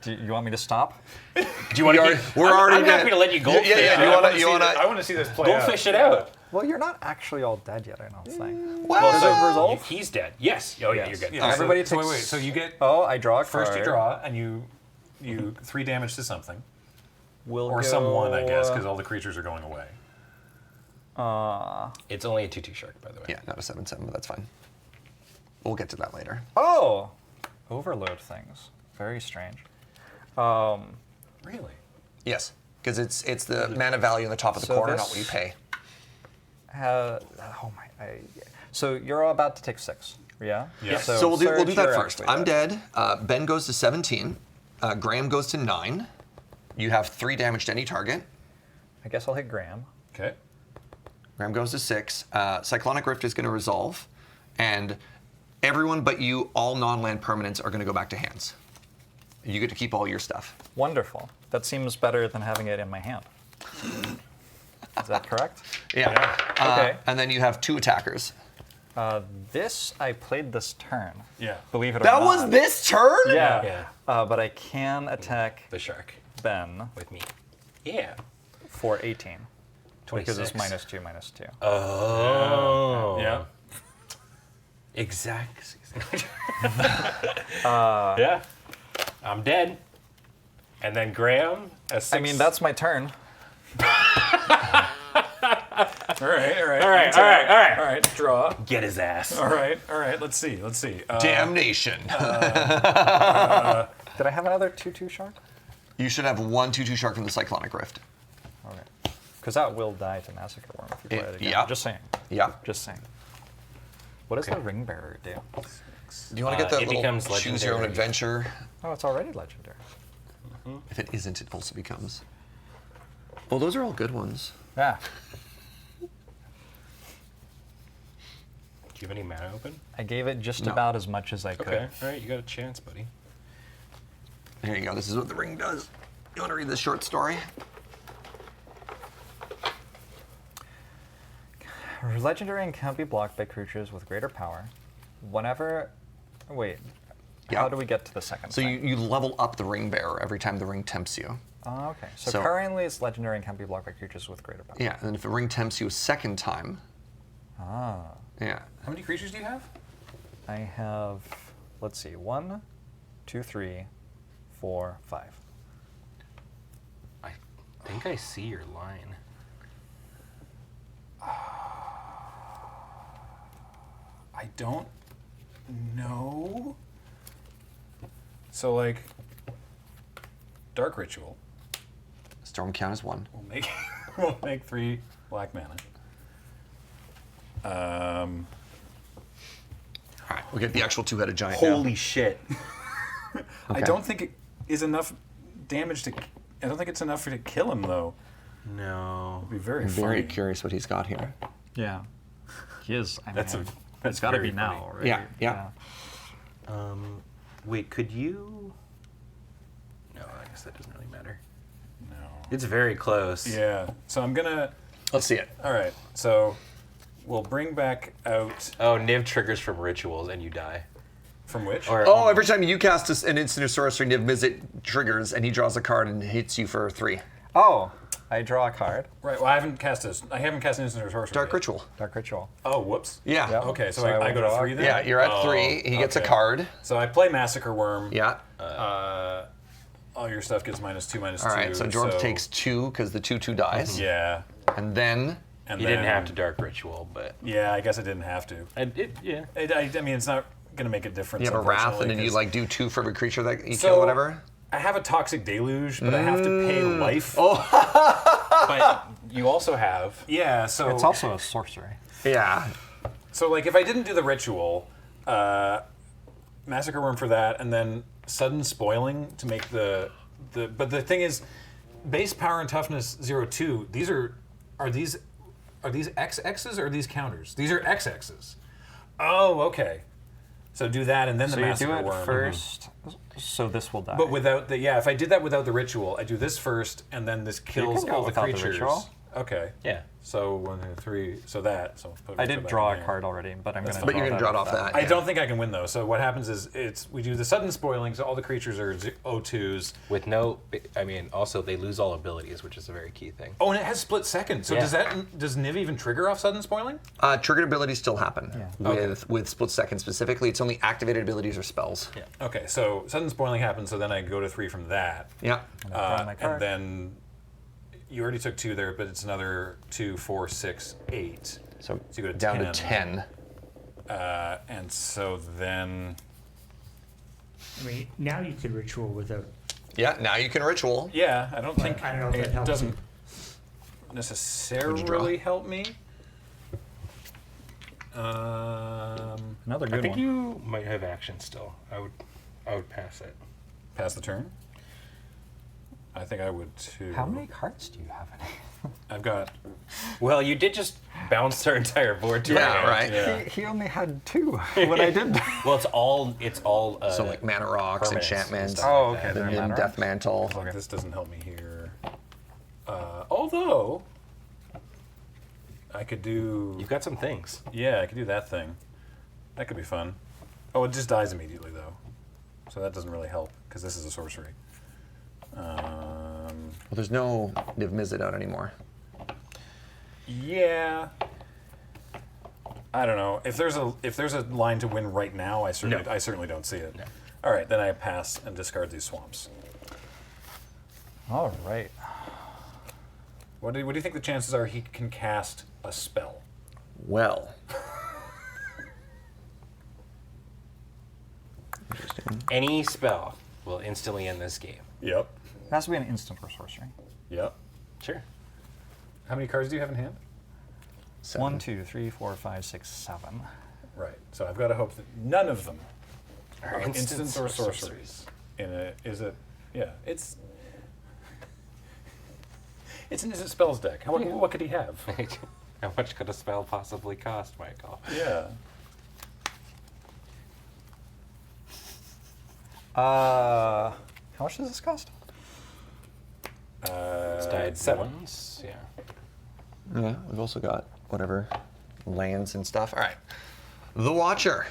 D: Do you want me to stop?
B: Do you want to?
C: We're already
B: I'm happy
C: dead.
B: to let you goldfish.
C: Yeah, you wanna
A: I want to see this play
B: goldfish it out.
D: Well, you're not actually all dead yet, I don't think.
C: Well,
B: So
D: resolve?
B: he's dead. Yes. Oh yeah,
D: Yes.
B: you're good.
A: Yeah,
D: Everybody
A: so,
D: takes-
A: wait. So you get
D: Oh, I draw a card.
A: first you draw and you 3 damage to something
D: We'll
A: or
D: go,
A: someone, I guess, because all the creatures are going away.
B: It's only a 2/2 shark, by the way.
C: Yeah, not a 7/7, but that's fine. We'll get to that later.
D: Oh! Overload things. Very strange.
A: Really?
C: Yes, because it's the mana value in the top of the
D: So
C: corner,
D: this-
C: not what you pay.
D: So you're all about to take 6, yeah?
A: Yeah.
C: So we'll do
D: Serge,
C: that
D: you're
C: first.
D: actually
C: I'm dead. Ben goes to 17. Graham goes to 9. You have 3 damage to any target.
D: I guess I'll hit Graham.
A: Okay.
C: Graham goes to 6. Cyclonic Rift is going to resolve, and everyone but you, all non-land permanents, are going to go back to hands. You get to keep all your stuff.
D: Wonderful. That seems better than having it in my hand. Is that correct?
C: Yeah.
D: Okay.
C: And then you have 2 attackers.
D: I played this turn.
A: Yeah.
D: Believe it or
C: That
D: not.
C: was this turn?
D: Yeah.
B: Yeah.
D: But I can attack
B: The shark
D: Ben
B: with me. Yeah.
D: for 18. Because it's
B: 26.
D: -2/-2.
B: Oh.
A: Yeah.
B: Exactly. Yeah. I'm dead. And then Graham, as 6.
D: I mean, that's my turn.
A: All right.
B: All right.
A: All right. Draw.
B: Get his ass.
A: All right. Let's see.
C: Damnation.
D: Did I have another 2/2 shark?
C: You should have 1 2/2 shark from the Cyclonic Rift.
D: Okay. Because that will die to Massacre Worm if you play it again.
C: yeah.
D: Just saying.
C: Yeah.
D: Just saying. What does the Ring Bearer do?
C: Do you want to get the
B: it
C: little
B: becomes
C: choose your own
B: legendary.
C: adventure?
D: Oh, it's already legendary.
C: If it isn't, it also becomes. Well, those are all good ones.
D: Yeah.
B: Do you have any mana open?
D: I gave it just
C: No.
D: about as much as I could.
B: Okay. All right. You got a chance, buddy.
C: Here you go. This is what the ring does. You want to read this short story?
D: Legendary and can't be blocked by creatures with greater power. Whenever. Wait.
C: Yeah.
D: How do we get to the second
C: So
D: thing?
C: you level up the ring bearer every time the ring tempts you.
D: Oh, okay. So,
C: So-
D: currently it's legendary and can't be blocked by creatures with greater power.
C: Yeah, and then if the ring tempts you a second time,
D: Ah.
C: yeah.
A: How many creatures do you have?
D: I have. Let's see. 1, 2, 3, 4, 5.
B: I think I see your line.
A: I don't know. So like, Dark Ritual
C: Storm count is 1.
A: will make 3 black mana.
C: All right, we'll get the actual 2-headed giant
B: Holy shit.
A: I don't think it is enough damage to. I don't think it's enough to kill him though.
B: No.
A: It'd be very
C: I'm very
A: funny.
C: curious what he's got here.
D: Yeah. He is. I mean,
A: That's
D: it's got to
A: very
D: be now,
A: funny.
D: right?
C: Yeah.
B: Wait, could you? No, I guess that doesn't really matter.
A: No.
B: It's very close.
A: Yeah. So I'm gonna.
C: Let's see it.
A: All right. So we'll bring back out
B: Oh, Niv triggers from rituals and you die.
A: from which.
B: Or
C: Oh, every time you cast an instant or sorcery, Niv Mizzet triggers, and he draws a card and hits you for 3.
D: Oh, I draw a card.
A: Right. Well, I haven't cast this. I haven't cast an instant or sorcery.
C: Dark
A: yet.
C: Ritual.
D: Dark Ritual.
A: Oh, whoops.
C: Yeah.
D: Yep.
A: Okay. So,
D: So I
A: I
D: will
A: go to
D: draw.
A: 3 then.
C: Yeah, you're at
A: Oh,
C: 3. He gets a
A: okay.
C: card.
A: So I play Massacre Worm.
C: Yeah.
A: All your stuff gets -2/-2.
C: All right, so Jorbs takes 2 because the 2/2 dies.
A: Yeah.
C: And then
A: And
B: you
A: then,
B: didn't have to dark ritual, but
A: Yeah, I guess I didn't have to.
B: yeah.
A: I mean, it's not gonna make a difference.
C: you have a wrath, and
A: unfortunately,
C: then you
A: 'cause-
C: like do 2 for every creature that you
A: So,
C: kill, whatever.
A: I have a Toxic Deluge, but I have to pay life.
C: Oh,
B: But
A: you also have So
D: It's also a sorcery.
C: Yeah.
A: So like if I didn't do the ritual, Massacre Worm for that, and then sudden spoiling to make but the thing is, base power and toughness 0-2. These are these XXs or are these counters? These are XXs. Oh, okay. So do that and then
D: So
A: the
D: you
A: Massacre
D: do it
A: Worm.
D: first, so this will die.
A: But without if I did that without the ritual, I do this first and then this kills
D: go
A: all the
D: without the
A: creatures.
D: ritual.
A: Okay.
B: Yeah.
A: So 1, 2, 3. So that. So put
D: I
A: it
D: did
A: back
D: draw
A: in
D: a
A: here.
D: card already, but I'm going to.
C: But you're gonna draw it off that.
A: I don't think I can win though. So what happens is we do the sudden spoiling, so all the creatures are O2s.
B: With no, I mean, also they lose all abilities, which is a very key thing.
A: Oh, and it has split second. So
B: Yeah.
A: does Niv even trigger off sudden spoiling?
C: Triggered abilities still happen
D: Yeah.
C: with split second specifically. It's only activated abilities or spells.
B: Yeah.
A: Okay, so sudden spoiling happens. So then I go to 3 from that,
C: Yeah.
D: draw my card.
A: and then you already took 2 there, but it's another 2, 4, 6, 8.
C: So
A: you go to
C: down
A: 10.
C: to 10.
A: And so then,
E: I mean, now you could ritual without.
C: Yeah. Now you can ritual.
A: yeah, I don't think
E: I don't know if that
A: it
E: helps
A: doesn't
E: you.
A: necessarily help me.
D: Another
B: I
D: good
B: think
D: one.
B: you might have action still. I would pass it.
A: Pass the turn. I think I would too.
D: How many cards do you have in it?
A: I've got.
B: Well, you did just bounce our entire board to
C: Yeah,
B: our hand.
C: right.
A: Yeah.
D: He only had 2 when I did.
B: Well, it's all.
C: So like mana rocks,
B: permanents and
C: enchantments,
B: stuff
D: Oh,
B: like
D: okay,
B: that.
C: the
D: they're
C: Nim
D: mana
C: Death
D: rocks?
C: Mantle.
A: Like, this doesn't help me here. Although I could do.
B: You've got some things.
A: Yeah, I could do that thing. That could be fun. Oh, it just dies immediately though, so that doesn't really help because this is a sorcery.
C: Well, there's no Niv Mizzet out anymore.
A: Yeah. I don't know if there's a line to win right now. I certainly don't see it.
B: No.
A: All right, then I pass and discard these swamps.
D: All right.
A: What do you think the chances are he can cast a spell?
C: Well.
B: Any spell will instantly end this game.
A: Yep.
D: It has to be an instant or sorcery.
A: Yep.
B: Sure.
A: How many cards do you have in hand?
C: 7.
D: 1, 2, 3, 4, 5, 6, 7.
A: Right. So I've got to hope that none of them
B: Are
A: are
B: instants
A: instants
B: or
A: or sorceries. It's an instant spells deck. What could he have?
B: How much could a spell possibly cost, Michael?
A: Yeah.
D: How much does this cost?
B: It's died
A: 7.
B: once. Yeah.
C: Yeah, we've also got whatever lands and stuff. All right. The Watcher.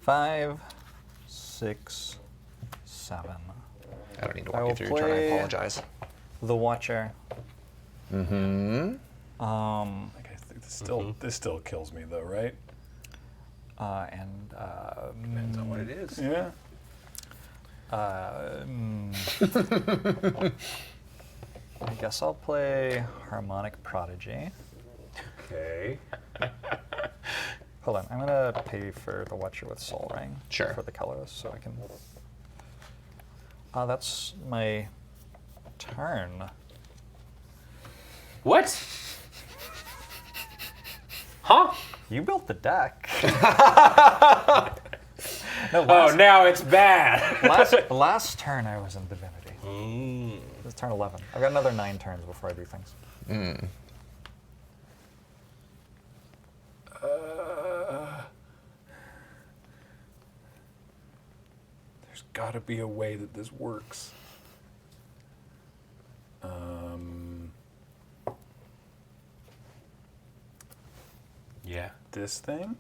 D: 5, 6, 7.
C: I don't need to
D: I
C: walk you
D: will
C: through your turn. I
D: play-
C: apologize.
D: The Watcher.
C: Mm-hmm.
A: Like I think this still kills me though, right?
B: Depends on what it is.
A: Yeah.
D: I guess I'll play Harmonic Prodigy.
A: Okay.
D: Hold on, I'm gonna pay for the Watcher with Soul Ring.
C: Sure.
D: For the colors, so I can. That's my turn.
B: What? Huh?
D: You built the deck.
B: Oh, now it's bad.
D: last turn I was in Divinity. This is turn 11. I've got another 9 turns before I do things.
A: There's got to be a way that this works.
B: Yeah.
A: This thing?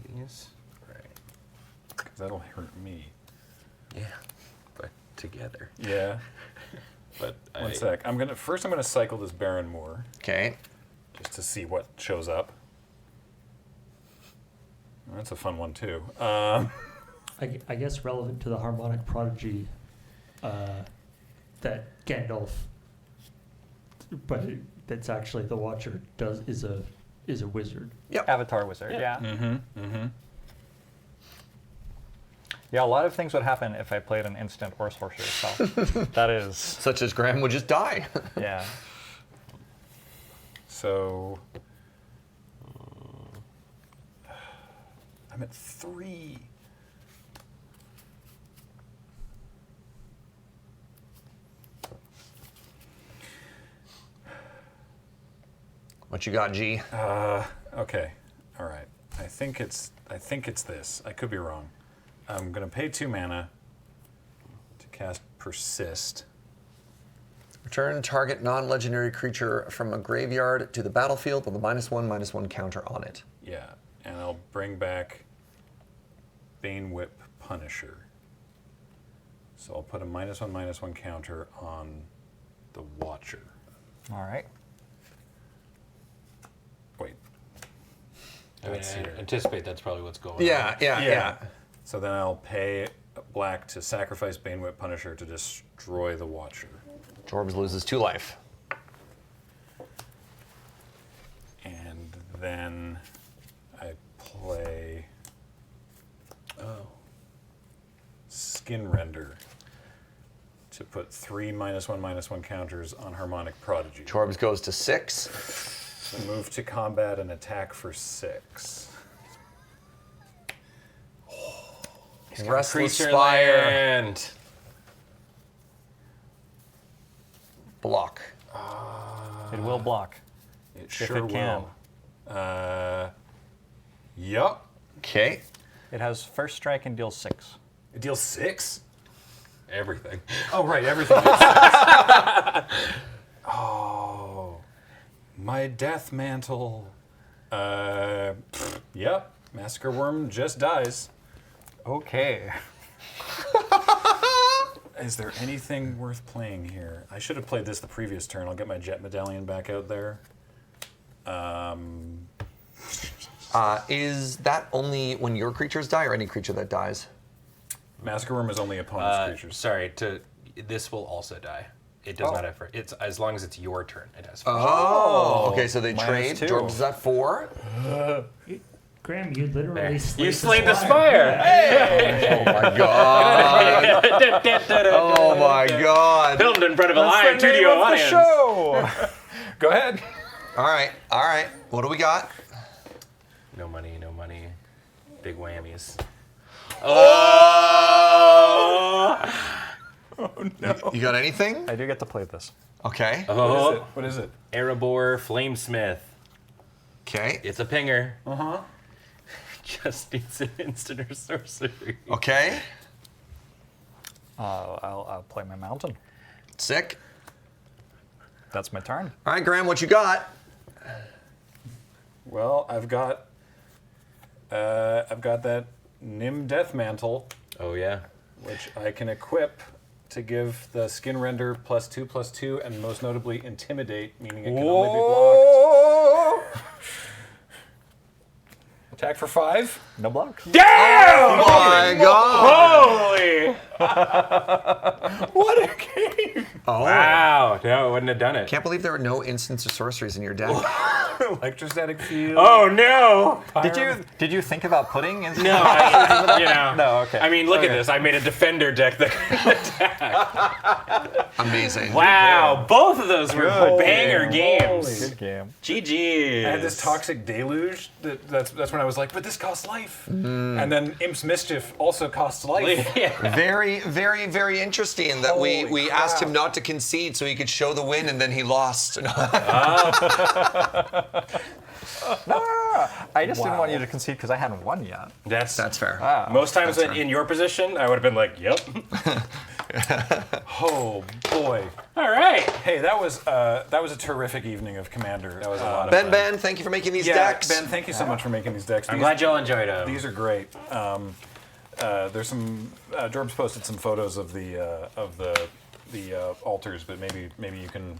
B: These. Right.
A: Because that'll hurt me.
B: Yeah. But together.
A: Yeah.
B: But
A: One sec. I'm gonna cycle this Baron Moor
C: Okay.
A: just to see what shows up. That's a fun one too.
E: I guess relevant to the Harmonic Prodigy, that Gandalf, but that's actually the Watcher is a wizard.
C: Yep.
D: Avatar Wizard, yeah. Yeah, a lot of things would happen if I played an instant or sorcerer spell. That is,
C: Such as Graham would just die.
D: yeah.
A: So I'm at 3.
C: What you got, G?
A: Okay. All right. I think it's this. I could be wrong. I'm gonna pay 2 mana to cast Persist.
C: Return target non-legendary creature from a graveyard to the battlefield with a -1/-1 counter on it.
A: Yeah, and I'll bring back Bane Whip Punisher. So I'll put a -1/-1 counter on the Watcher.
D: All right.
A: Wait.
B: I mean,
A: That's
B: I
A: here.
B: anticipate that's probably what's going on.
C: Yeah.
A: So then I'll pay black to sacrifice Bane Whip Punisher to destroy the Watcher.
C: Jorbs loses 2 life.
A: And then I play Skin Render to put 3 -1/-1 counters on Harmonic Prodigy.
C: Jorbs goes to 6.
A: So move to combat and attack for 6.
C: Restless
B: Creature
C: Spire.
B: land.
C: Block.
D: It will block.
A: It
D: If
A: sure
D: it can.
A: will. Yup.
C: Okay.
D: It has first strike and deals 6.
A: It deals 6?
B: Everything.
A: Oh, right, everything deals 6. Oh. My Death Mantle. Yep. Massacre Worm just dies.
D: Okay.
A: Is there anything worth playing here? I should have played this the previous turn. I'll get my Jet Medallion back out there.
C: Is that only when your creatures die or any creature that dies?
A: Massacre Worm is only opponent's creatures.
B: Sorry, this will also die. It does not have it's as long as it's your turn. It has.
C: Oh. Okay, so they trade.
D: -2.
C: Jorbs is at 4.
E: Graham, you literally
B: There.
E: slayed
B: You slayed the
E: Spire.
B: Spire.
C: Oh my god. Oh my god.
B: Filmed in front of a live studio audience.
D: Show.
A: Go ahead.
C: All right. What do we got?
B: No money, no money. Big whammies.
C: You got anything?
D: I do get to play this.
C: Okay.
B: Oh,
A: What is it?
B: Erebor Flamesmith.
C: Okay.
B: It's a pinger. Just needs an instant or sorcery.
C: Okay.
D: I'll play my mountain.
C: Sick.
D: That's my turn.
C: All right, Graham, what you got?
A: Well, I've got that Nim Death Mantle,
B: Oh yeah.
A: which I can equip to give the Skin Render +2/+2, and most notably Intimidate, meaning it can only be blocked. Attack for 5.
D: No block.
B: Damn!
C: Oh my god.
B: Holy!
A: What a game!
C: Oh.
B: Wow. No, it wouldn't have done it.
C: Can't believe there were no instants or sorceries in your deck.
A: Electrostatic Field.
B: Oh no!
D: Did you think about putting in?
B: No,
D: No, okay.
B: I mean, look
D: Okay.
B: at this. I made a defender deck that can attack.
C: Amazing.
B: Wow, both of those were banger games.
D: Good game.
B: GG.
A: I had this Toxic Deluge. That's when I was like, but this costs life. And then Imp's Mischief also costs life.
C: Very, very, very interesting that we
A: Holy
C: asked
A: crap.
C: him not to concede so he could show the win and then he lost.
D: I just didn't want you to concede because I hadn't won yet.
B: That's
C: fair.
B: most times
C: That's fair.
B: in your position, I would have been like, "Yep."
A: Oh boy.
B: All right.
A: Hey, that was a terrific evening of Commander. That was a lot of fun.
C: Ben, thank you for making these
A: Yeah,
C: decks.
A: Ben, thank you so much for making these decks.
B: I'm glad y'all enjoyed them.
A: These are great. There's some Jorbs posted some photos of the altars, but maybe you can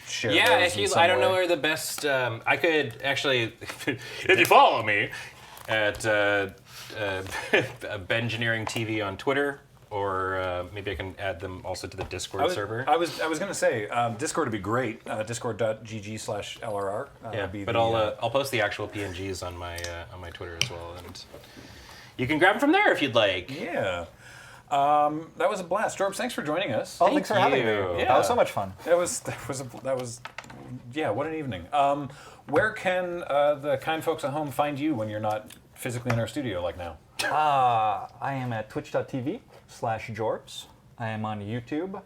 A: share.
B: Yeah,
A: those
B: if
A: in
B: you,
A: some
B: I don't know
A: way.
B: where the best. I could actually, if you follow me at Bengineering TV on Twitter, or maybe I can add them also to the Discord server.
A: I was gonna say Discord would be great. Discord.gg/LRR.
B: Yeah,
A: would be
B: but
A: the,
B: I'll post the actual PNGs on my Twitter as well, and You can grab them from there if you'd like.
A: Yeah. That was a blast. Jorbs, thanks for joining us.
D: Oh, thanks for having me.
B: you.
A: Yeah.
D: That was so much fun.
A: That was yeah, what an evening. Where can the kind folks at home find you when you're not physically in our studio like now?
D: I am at twitch.tv/jorbs. I am on YouTube.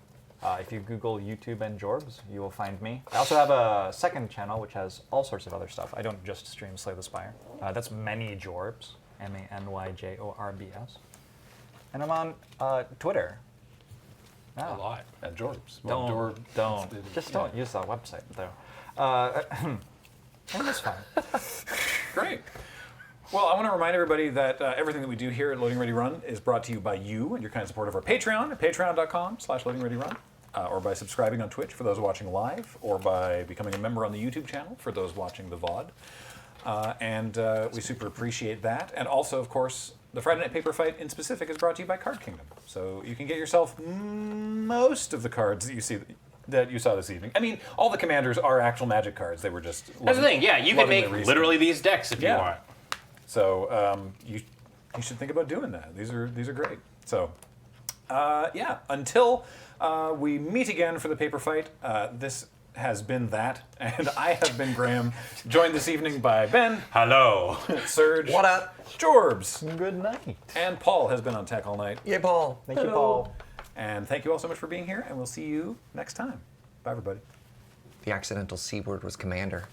D: If you Google YouTube and Jorbs, you will find me. I also have a second channel which has all sorts of other stuff. I don't just stream Slay the Spire. That's Many Jorbs, MANYJORBS. And I'm on Twitter.
B: A lot.
A: At Jorbs.
D: Don't use that website though. That's fine.
A: Great. Well, I want to remind everybody that everything that we do here at Loading Ready Run is brought to you by you and your kind support of our Patreon at patreon.com/loadingreadyrun, or by subscribing on Twitch for those watching live, or by becoming a member on the YouTube channel for those watching the VOD. And we super appreciate that. And also, of course, the Friday Night Paper Fight in specific is brought to you by Card Kingdom. So you can get yourself most of the cards that you saw this evening. I mean, all the commanders are actual Magic cards. They were just
B: That's the thing. Yeah, you can make literally these decks if you
A: Yeah.
B: want.
A: So you should think about doing that. These are great. So yeah, until we meet again for the paper fight, this has been that, and I have been Graham, joined this evening by Ben,
B: Hello.
A: Serge,
C: What up?
A: Jorbs,
D: Good night.
A: and Paul has been on Tech All Night.
C: Yeah, Paul.
D: Thank you, Paul.
A: And thank you all so much for being here, and we'll see you next time. Bye, everybody.
C: The accidental C word was commander.